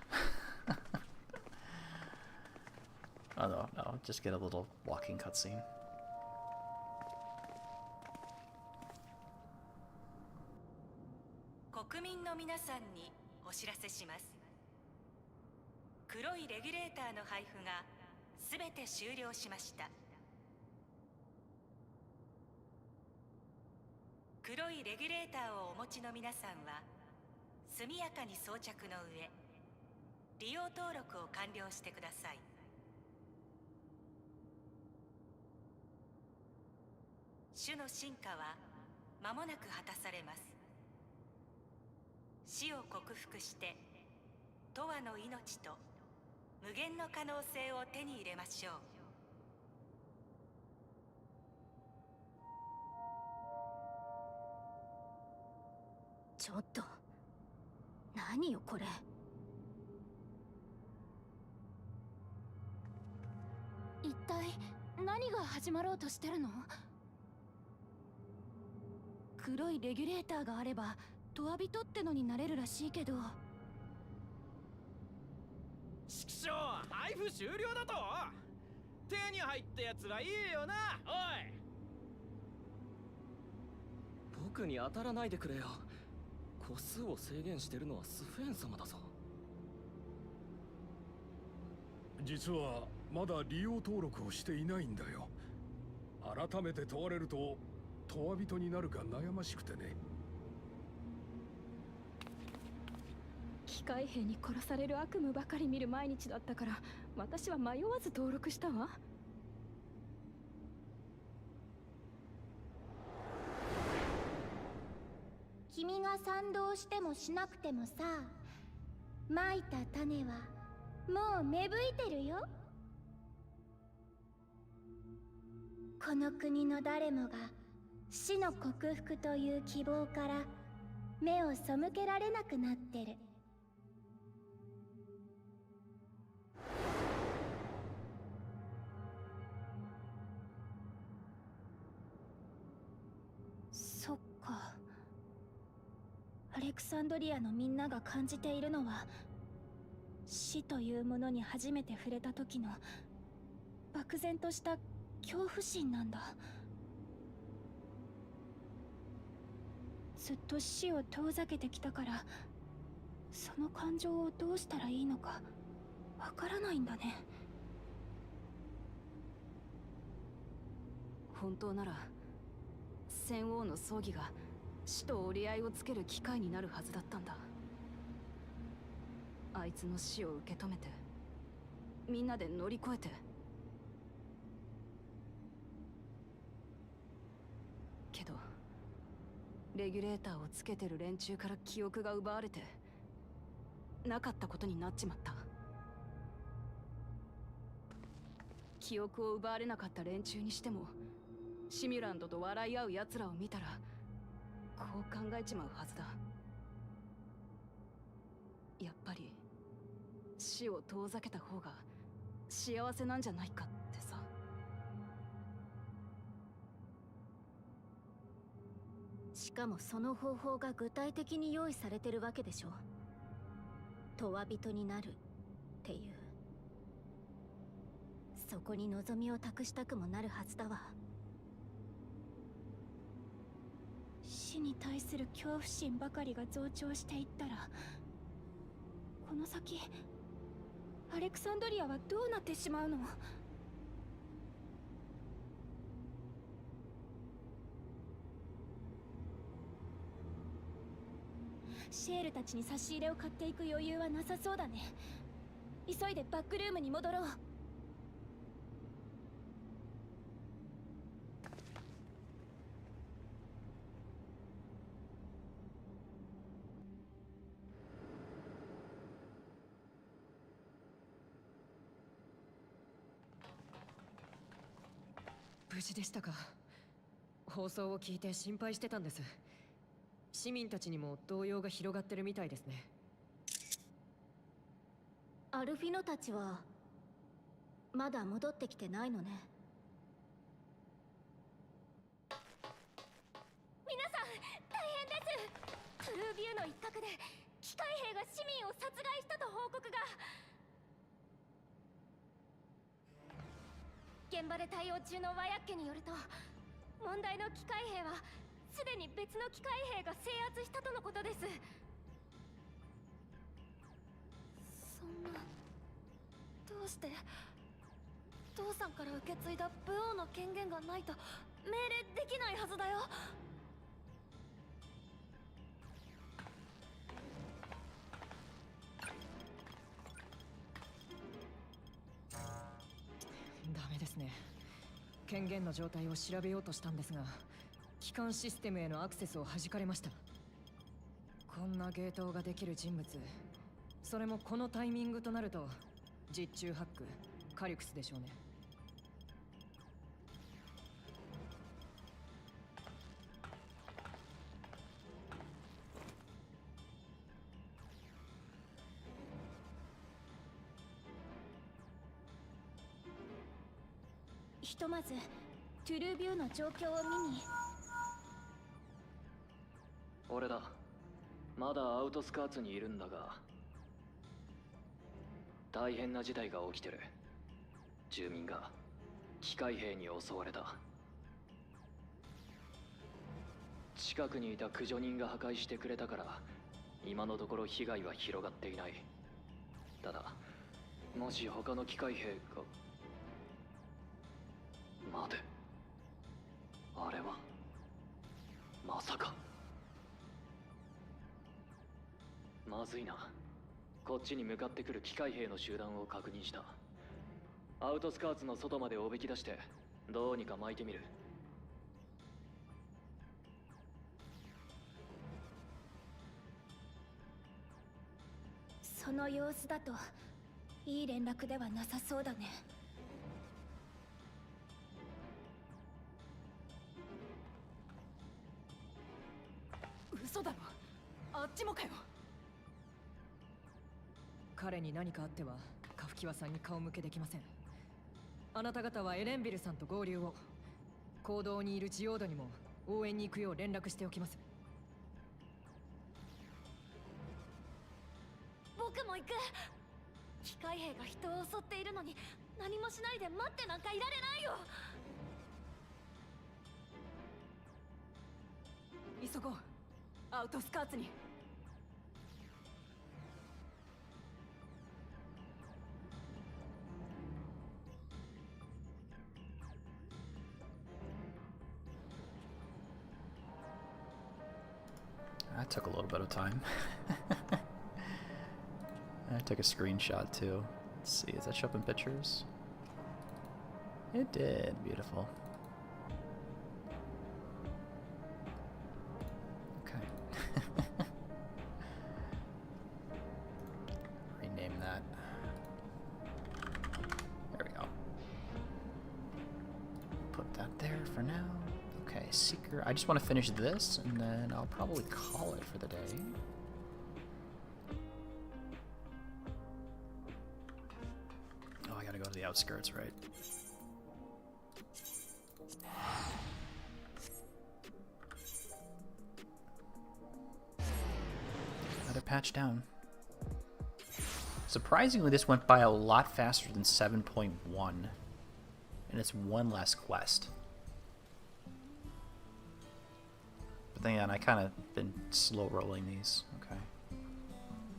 Oh no, just get a little walking cutscene. Chotto. ちょっと、何よこれ。一体何が始まろうとしてるの？黒いレギュレーターがあればトワビトってのになれるらしいけど。畜生、配布終了だと。手に入ったやつはいいよな、おい。僕に当たらないでくれよ。個数を制限してるのはスフェーン様だぞ。実はまだ利用登録をしていないんだよ。改めて問われると問わ人になるか悩ましくてね。機械兵に殺される悪夢ばかり見る毎日だったから、私は迷わず登録したわ。君が賛同してもしなくてもさ、まいた種はもう芽吹いてるよ。この国の誰もが死の克服という希望から目を背けられなくなってる。そっか。アレクサンドリアのみんなが感じているのは、死というものに初めて触れた時の漠然とした恐怖心なんだ。ずっと死を遠ざけてきたから、その感情をどうしたらいいのかわからないんだね。本当なら戦王の葬儀が死と折り合いをつける機会になるはずだったんだ。あいつの死を受け止めて、みんなで乗り越えて。けどレギュレーターをつけてる連中から記憶が奪われて、なかったことになっちまった。記憶を奪われなかった連中にしても、シミュランドと笑い合う奴らを見たらこう考えちまうはずだ。やっぱり死を遠ざけた方が幸せなんじゃないかってさ。しかもその方法が具体的に用意されてるわけでしょ。永遠人になるっていう。そこに望みを託したくもなるはずだわ。死に対する恐怖心ばかりが増長していったら、この先アレクサンドリアはどうなってしまうの？シエルたちに差し入れを買っていく余裕はなさそうだね。急いでバックルームに戻ろう。無事でしたか。放送を聞いて心配してたんです。市民たちにも動揺が広がってるみたいですね。アルフィノたちはまだ戻ってきてないのね。皆さん大変です。トゥルービューの一角で機械兵が市民を殺害したと報告が。現場で対応中のワヤッケによると、問題の機械兵はすでに別の機械兵が制圧したとのことです。そんな、どうして父さんから受け継いだ武王の権限がないと命令できないはずだよ。ダメですね。権限の状態を調べようとしたんですが、機関システムへのアクセスを弾かれました。こんなゲートができる人物、それもこのタイミングとなると、実中ハックカリュクスでしょうね。ひとまずトゥルービューの状況を見に。俺だ。まだアウトスカーツにいるんだが、大変な事態が起きてる。住民が機械兵に襲われた。近くにいた駆除人が破壊してくれたから、今のところ被害は広がっていない。ただ、もし他の機械兵が。待て、あれはまさか。まずいな。こっちに向かってくる機械兵の集団を確認した。アウトスカーツの外までおびき出してどうにか巻いてみる。この様子だといい連絡ではなさそうだね。嘘だろ、あっちもかよ。彼に何かあってはカフキワさんに顔向けできません。あなた方はエレンビルさんと合流を。行動にいるジオードにも応援に行くよう連絡しておきます。僕も行く。機械兵が人を襲っているのに何もしないで待ってなんかいられないよ。急ごう、アウトスカーツに。That took a little bit of time. I took a screenshot too. Let's see, does that show up in pictures? It did. Beautiful. Okay. Rename that. There we go. Put that there for now. Okay, Seeker. I just want to finish this, and then I'll probably call it for the day. Oh, I gotta go to the outskirts, right? Another patch down. Surprisingly, this went by a lot faster than 7.1. And it's one less quest. But then again, I kind of been slow rolling these. Okay.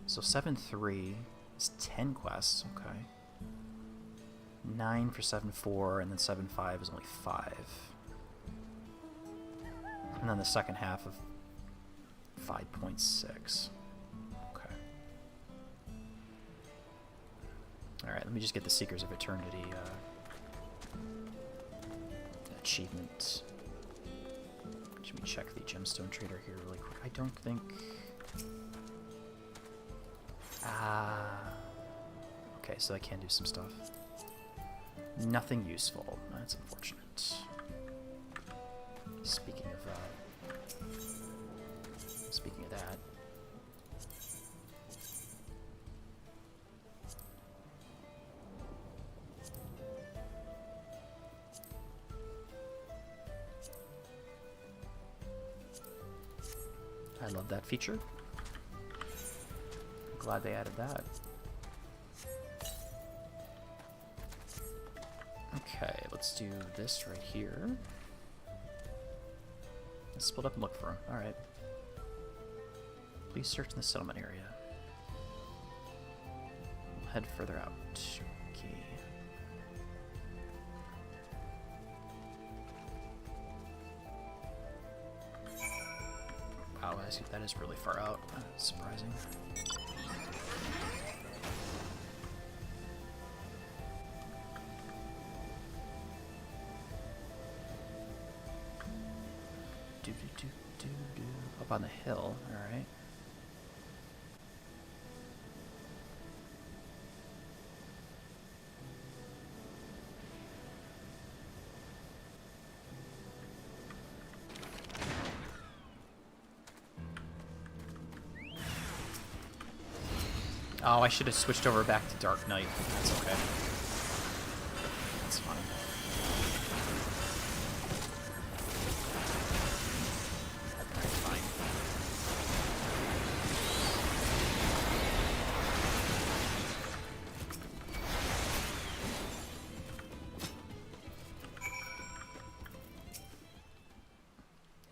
So 7.3 is 10 quests. Okay. 9 for 7.4, and then 7.5 is only 5. And then the second half of 5.6. Okay. Alright, let me just get the Seekers of Eternity achievement. Let me check the gemstone trader here really quick. I don't think... Okay, so I can do some stuff. Nothing useful. That's unfortunate. Speaking of that. I love that feature. I'm glad they added that. Okay, let's do this right here. Let's split up and look for him. Alright. Please search in the settlement area. We'll head further out. Okay. Wow, that is really far out. That's surprising. Up on the hill, alright. Oh, I should have switched over back to Dark Knight. That's okay. That's fine.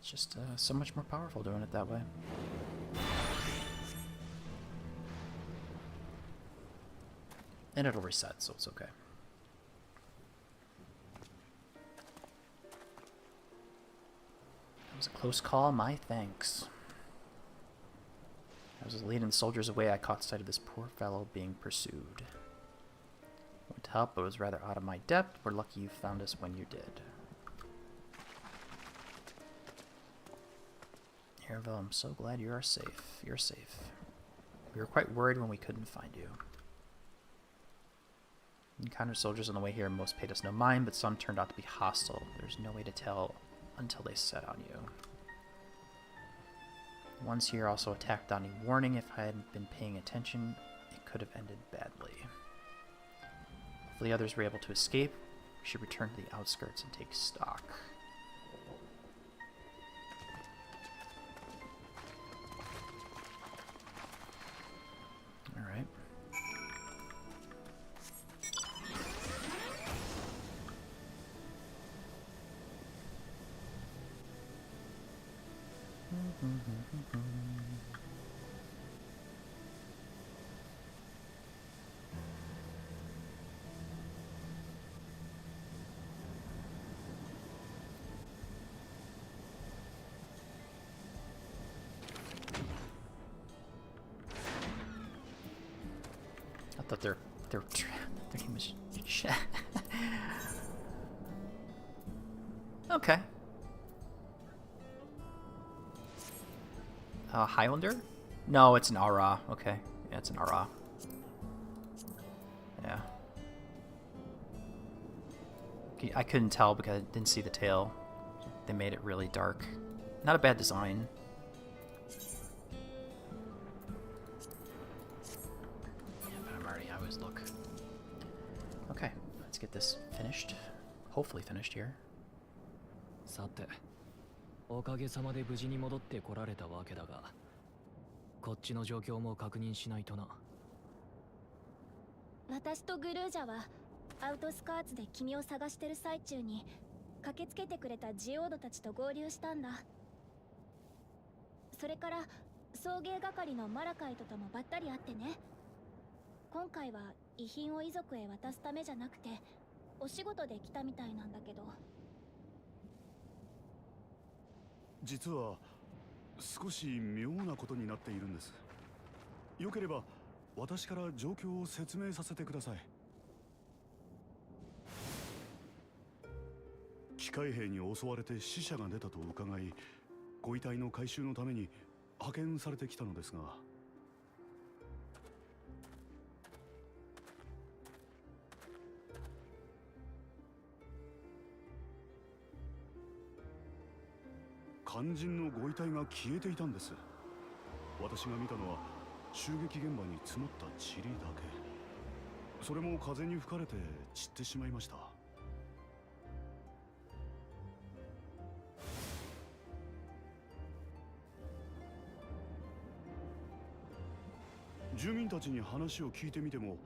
Just so much more powerful doing it that way. And it'll reset, so it's okay. That was a close call, my thanks. As I was leading the soldiers away, I caught sight of this poor fellow being pursued. Went to help, but was rather out of my depth. We're lucky you found us when you did. Herville, I'm so glad you are safe. You're safe. We were quite worried when we couldn't find you. Encountered soldiers on the way here. Most paid us no mind, but some turned out to be hostile. There's no way to tell until they set on you. Ones here also attacked without any warning. If I hadn't been paying attention, it could have ended badly. If the others were able to escape, we should return to the outskirts and take stock. Alright. I thought their name was okay. Highlander? No, it's an Ara. Okay. Yeah, it's an Ara. Yeah. I couldn't tell because I didn't see the tail. They made it really dark. Not a bad design. Yeah, but I always look. Okay, let's get this finished. Hopefully finished here. さて、おかげさまで無事に戻ってこられたわけだが、こっちの状況も確認しないとな。私とグルージャはアウトスカーツで君を探してる最中に駆けつけてくれたジオードたちと合流したんだ。それから送迎係のマラカイトともばったり会ってね。今回は遺品を遺族へ渡すためじゃなくてお仕事で来たみたいなんだけど。実は少し妙なことになっているんです。よければ私から状況を説明させてください。機械兵に襲われて死者が出たと伺い、ご遺体の回収のために派遣されてきたのですが、肝心のご遺体が消えていたんです。私が見たのは襲撃現場に積もった塵だけ。それも風に吹かれて散ってしまいました。住民たちに話を聞いてみても、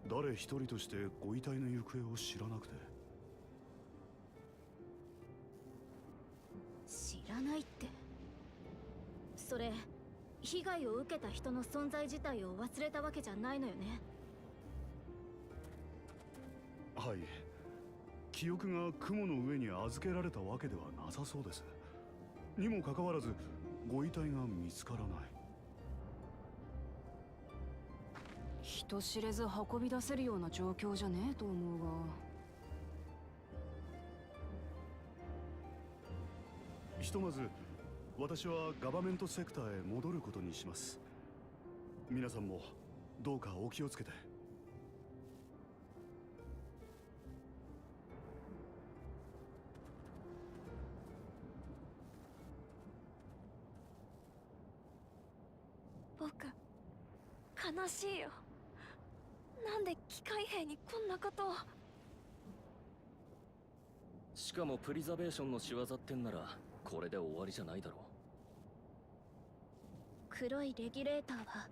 誰一人としてご遺体の行方を知らなくて。知らないって。それ被害を受けた人の存在自体を忘れたわけじゃないのよね。はい、記憶が雲の上に預けられたわけではなさそうです。にもかかわらずご遺体が見つからない。人知れず運び出せるような状況じゃねえと思うが。ひとまず私はガバメントセクターへ戻ることにします。皆さんもどうかお気をつけて。僕悲しいよ。なんで機械兵にこんなことを。しかもプリザベーションの仕業ってんならこれで終わりじゃないだろう。黒いレギュレーターは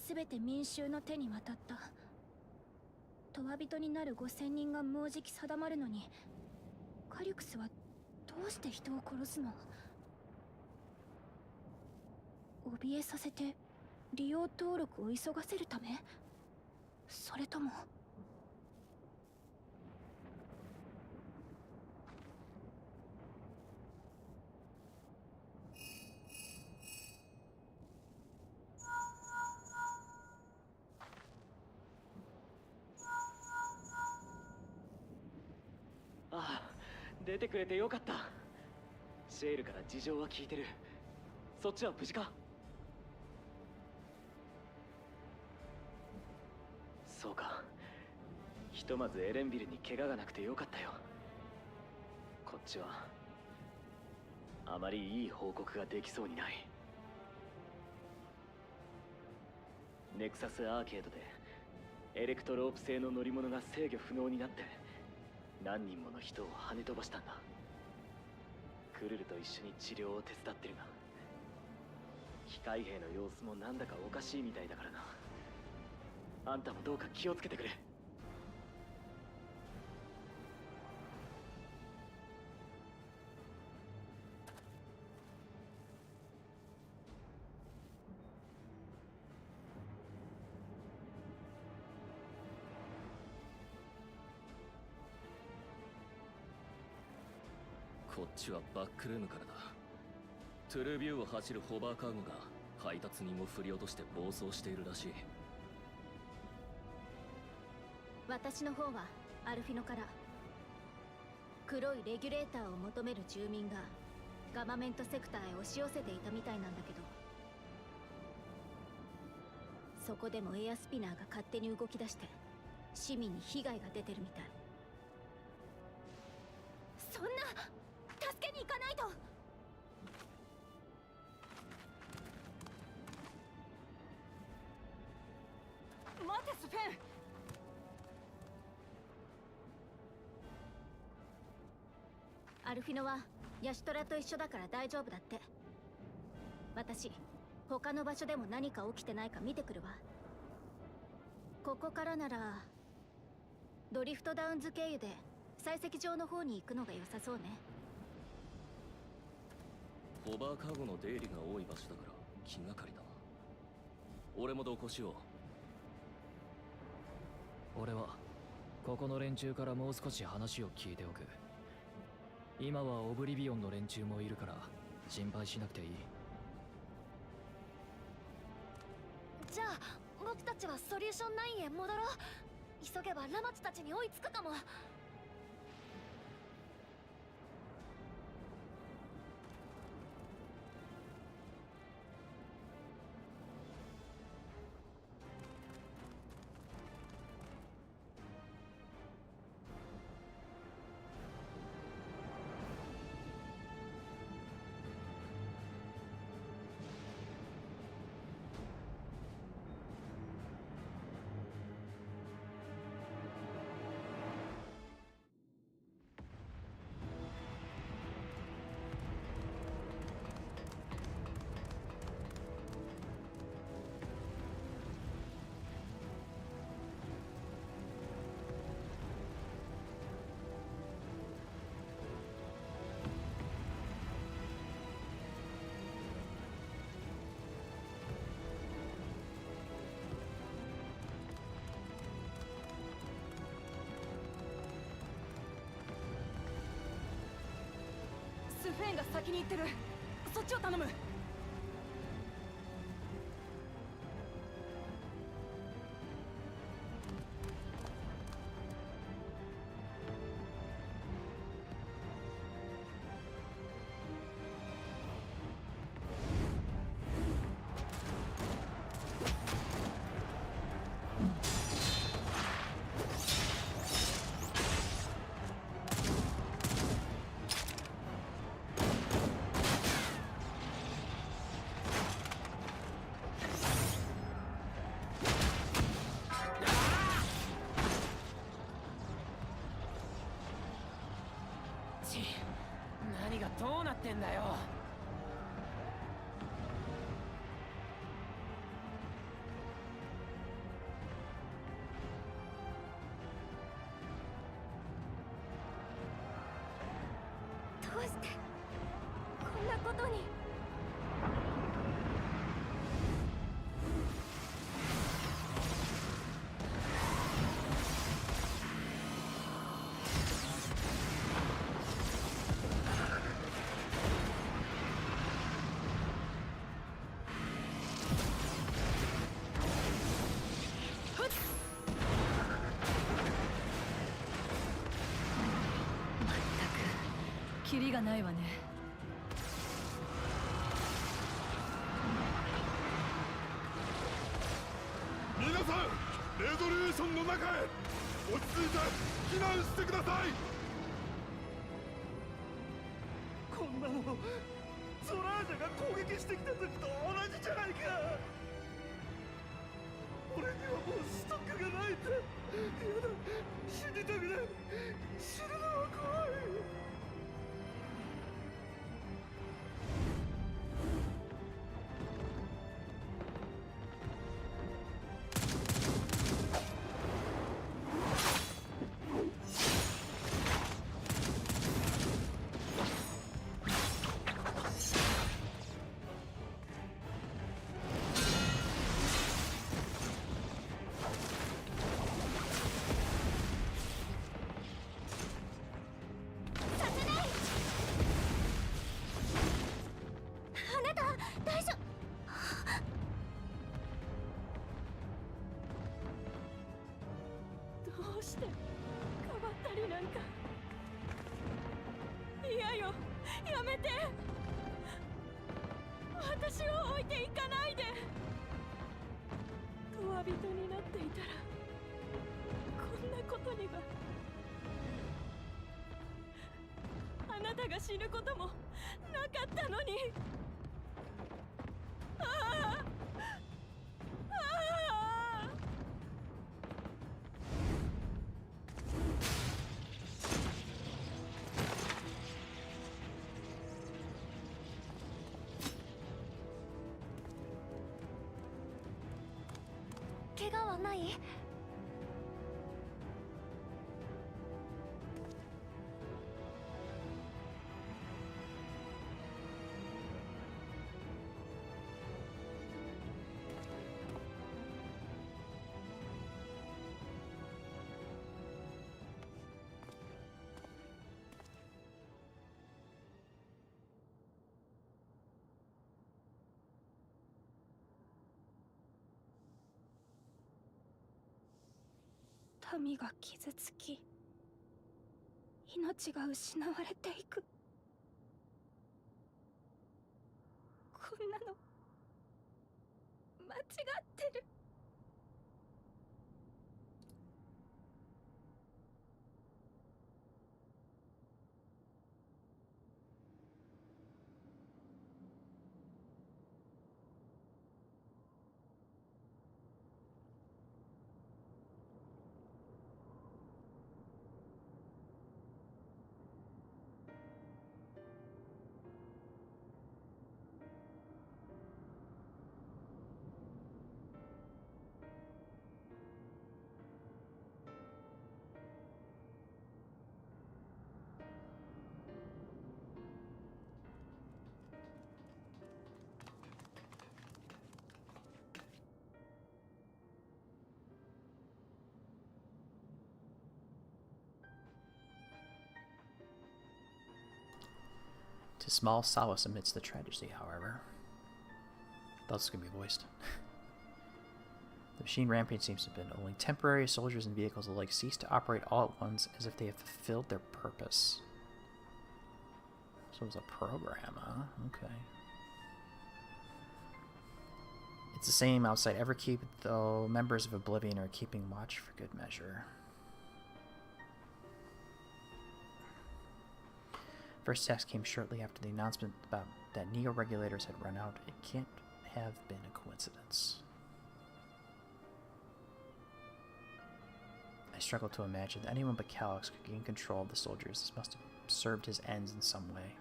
全て民衆の手に渡った。トワ人になる5000人がもうじき定まるのに、カリュクスはどうして人を殺すの？怯えさせて利用登録を急がせるため？それとも…ああ、出てくれてよかった。シェールから事情は聞いてる。そっちは無事か？とまずエレンビルに怪我がなくてよかったよ。こっちはあまりいい報告ができそうにない。ネクサスアーケードでエレクトロープ製の乗り物が制御不能になって何人もの人を跳ね飛ばしたんだ。クルルと一緒に治療を手伝ってるが、機械兵の様子もなんだかおかしいみたいだからな。あんたもどうか気をつけてくれ。こっちはバックルームからだ。トゥルービューを走るホバーカーゴが配達人を振り落として暴走しているらしい。私の方はアルフィノから、黒いレギュレーターを求める住民がガバメントセクターへ押し寄せていたみたいなんだけど、そこでもエアスピナーが勝手に動き出して市民に被害が出てるみたい。そんな、助けに行かないと。待てスフェン。アルフィノはヤシトラと一緒だから大丈夫だって。私他の場所でも何か起きてないか見てくるわ。ここからならドリフトダウンズ経由で採石場の方に行くのが良さそうね。ホバーカーゴの出入りが多い場所だから気がかりだな。俺も同行しよう。俺はここの連中からもう少し話を聞いておく。今はオブリビオンの連中もいるから心配しなくていい。じゃあ僕たちはソリューション9へ戻ろう。急げばラマチたちに追いつくかも。スフェンが先に行ってる。そっちを頼む。何がどうなってんだよ。どうしてこんなことに。キリがないわね。皆さんレゾリューションの中へ。落ち着いて避難してください。こんなのゾラージャが攻撃してきた時と同じじゃないか。俺にはもうストックがないんだ。やだ、死にたくない。死ぬのは怖い。どうしてかばったりなんか。嫌よ、やめて。私を置いていかないで。戸人になっていたらこんなことには。あなたが死ぬこともなかったのに。ああああ。怪我はない？民が傷つき、命が失われていく。こんなの間違ってる。'Tis small solace amidst the tragedy, however. Thought going to be voiced. The machine rampage seems to have been only temporary. Soldiers and vehicles alike cease to operate all at once, as if they have fulfilled their purpose. So it was a program, huh? Okay. It's the same outside Everkeep, though members of Oblivion are keeping watch for good measure. First text came shortly after the announcement about that neo-regulators had run out. It can't have been a coincidence. I struggle to imagine that anyone but Calyx could gain control of the soldiers. This must have served his ends in some way.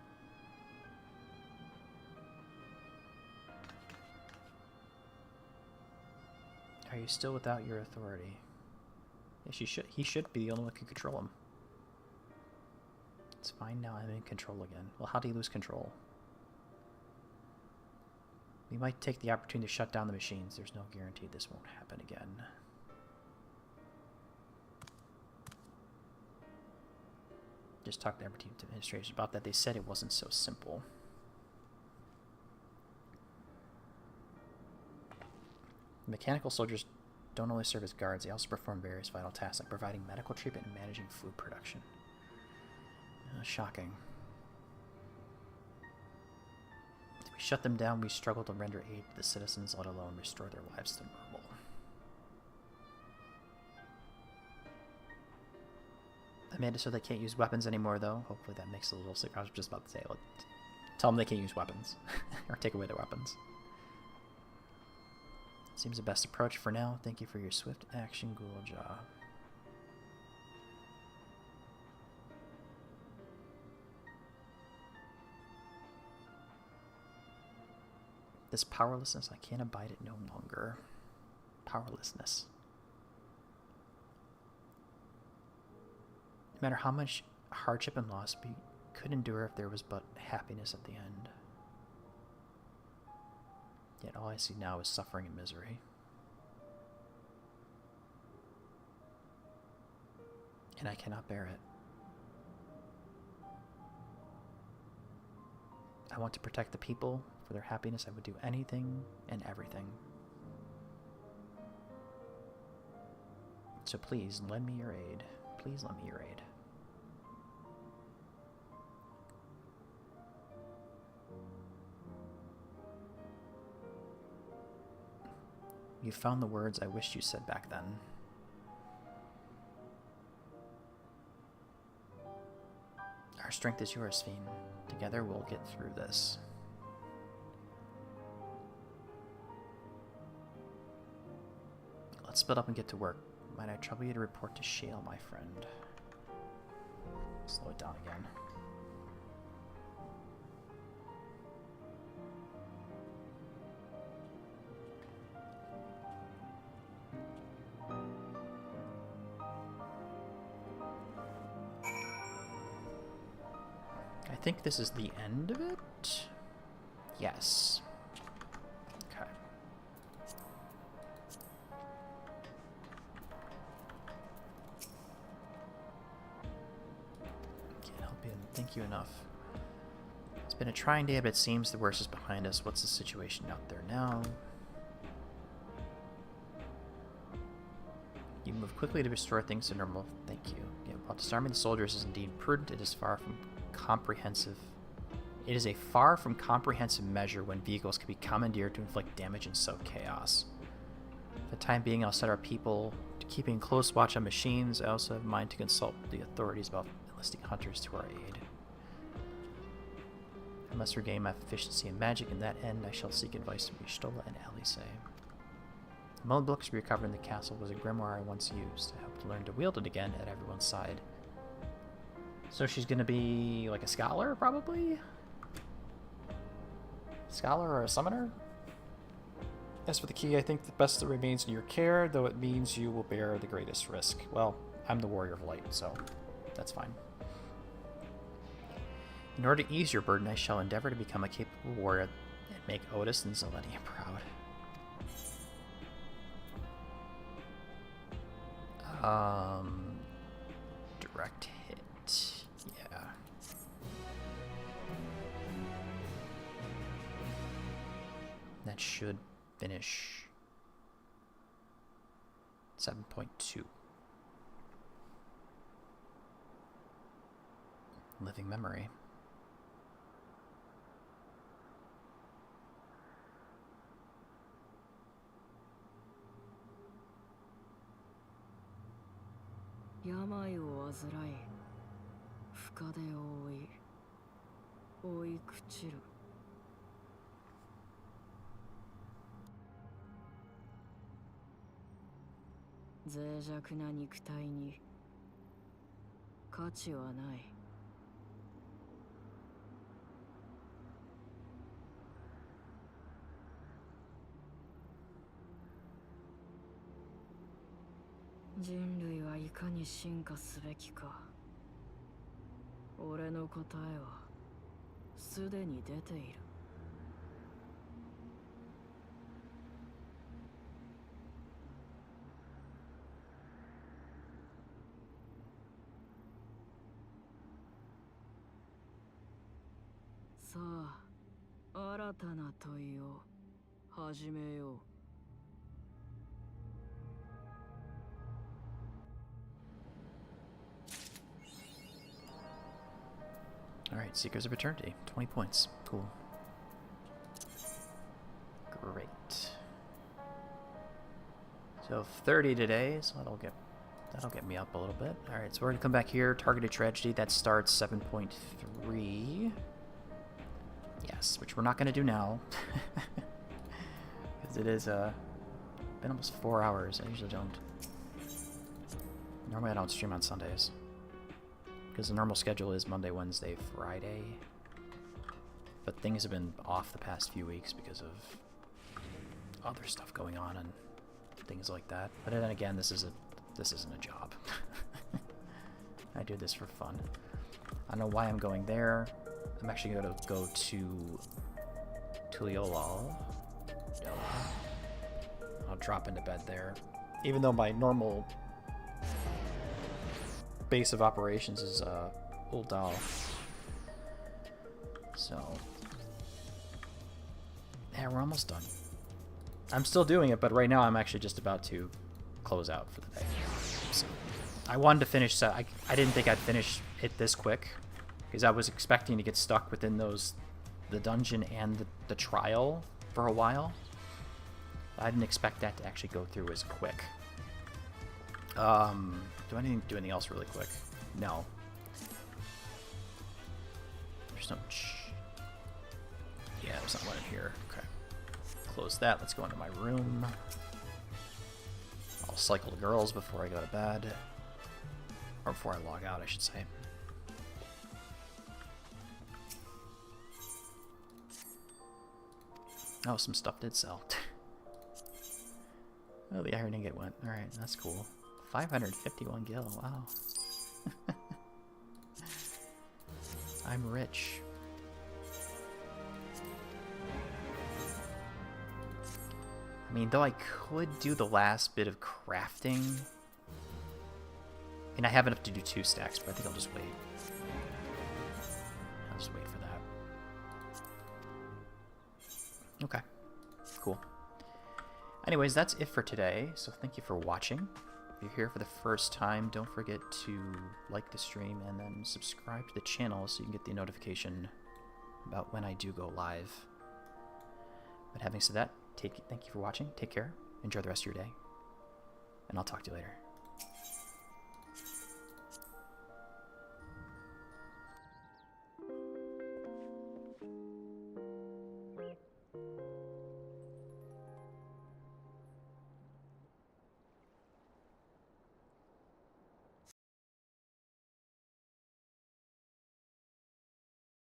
Are you still without your authority? Yes, he should be the only one who can control him. It's fine now, I'm in control again. Well, how do you lose control? We might take the opportunity to shut down the machines. There's no guarantee this won't happen again. Just talked to Everteam administration about that. They said it wasn't so simple. Mechanical soldiers don't only serve as guards, they also perform various vital tasks like providing medical treatment and managing food production. Shocking. If we shut them down, we struggle to render aid to the citizens, let alone restore their lives to normal. I made it so they can't use weapons anymore, though. Hopefully that makes it a little sick. I was just about to say, tell them they can't use weapons. Or take away their weapons. Seems the best approach for now. Thank you for your swift action, Ghouljaw. This powerlessness, I can't abide it no longer. Powerlessness. No matter how much hardship and loss we could endure if there was but happiness at the end. Yet all I see now is suffering and misery. And I cannot bear it. I want to protect the people. For their happiness, I would do anything and everything. So please, lend me your aid. Please lend me your aid. You found the words I wished you said back then. Our strength is yours, Fiend. Together we'll get through this. Let's split up and get to work. Might I trouble you to report to Shale, my friend? Slow it down again. I think this is the end of it? Yes. Okay. Can't help you and thank you enough. It's been a trying day, but it seems the worst is behind us. What's the situation out there now? You move quickly to restore things to normal. Thank you. Yeah, while disarming the soldiers is indeed prudent, it is far from comprehensive. It is a far from comprehensive measure when vehicles can be commandeered to inflict damage and sow chaos. For the time being, I'll set our people to keeping close watch on machines. I also have in mind to consult the authorities about enlisting hunters to our aid. I must regain my efficiency in magic. In that end, I shall seek advice from Y'shtola and Alice. The mode books we recovered in the castle was a grimoire I once used. I hope to learn to wield it again at everyone's side. So she's gonna be like a scholar, probably? Scholar or a summoner? As for the key, I think the best that remains in your care, though it means you will bear the greatest risk. Well, I'm the warrior of light, so that's fine. In order to ease your burden, I shall endeavor to become a capable warrior and make Otis and Zelenia proud. Direct hit. Yeah. That should finish 7.2. Living memory. Yamaiを患い、深手を追い朽ちる。脆弱な肉体に価値はない。人類はいかに進化すべきか。俺の答えはすでに出ている。さあ、新たな問いを始めよう。Alright, Seekers of Eternity. 20 points. Cool. Great. So 30 today, so that'll get That'll get me up a little bit. Alright, so we're gonna come back here. Targeted Tragedy, that starts 7.3. Yes, which we're not gonna do now. Because it is, been almost 4 hours. I usually don't. Normally I don't stream on Sundays. Because the normal schedule is Monday, Wednesday, Friday. But things have been off the past few weeks because of other stuff going on and things like that. But then again, this isn't a job. I do this for fun. I don't know why I'm going there. I'm actually going to go to Tuliolal. I'll drop into bed there. Even though my normal base of operations is Uldal. So yeah, we're almost done. I'm still doing it, but right now I'm actually just about to close out for the day. So I wanted to finish I didn't think I'd finish it this quick because I was expecting to get stuck within the dungeon and the trial for a while. I didn't expect that to actually go through as quick. Do I need to do anything else really quick? No. There's no... Yeah, there's not one in here. Okay. Close that. Let's go into my room. I'll cycle the girls before I go to bed. Or before I log out, I should say. Oh, some stuff did sell. Oh, the iron ingot went. Alright, that's cool. 551 gil, wow. I'm rich. I mean, though I could do the last bit of crafting. I mean, I have enough to do 2 stacks, but I think I'll just wait. I'll just wait for that. Okay, cool. Anyways, that's it for today, so thank you for watching. If you're here for the first time, don't forget to like the stream and then subscribe to the channel so you can get the notification about when I do go live. But having said that, thank you for watching, take care, enjoy the rest of your day, and I'll talk to you later.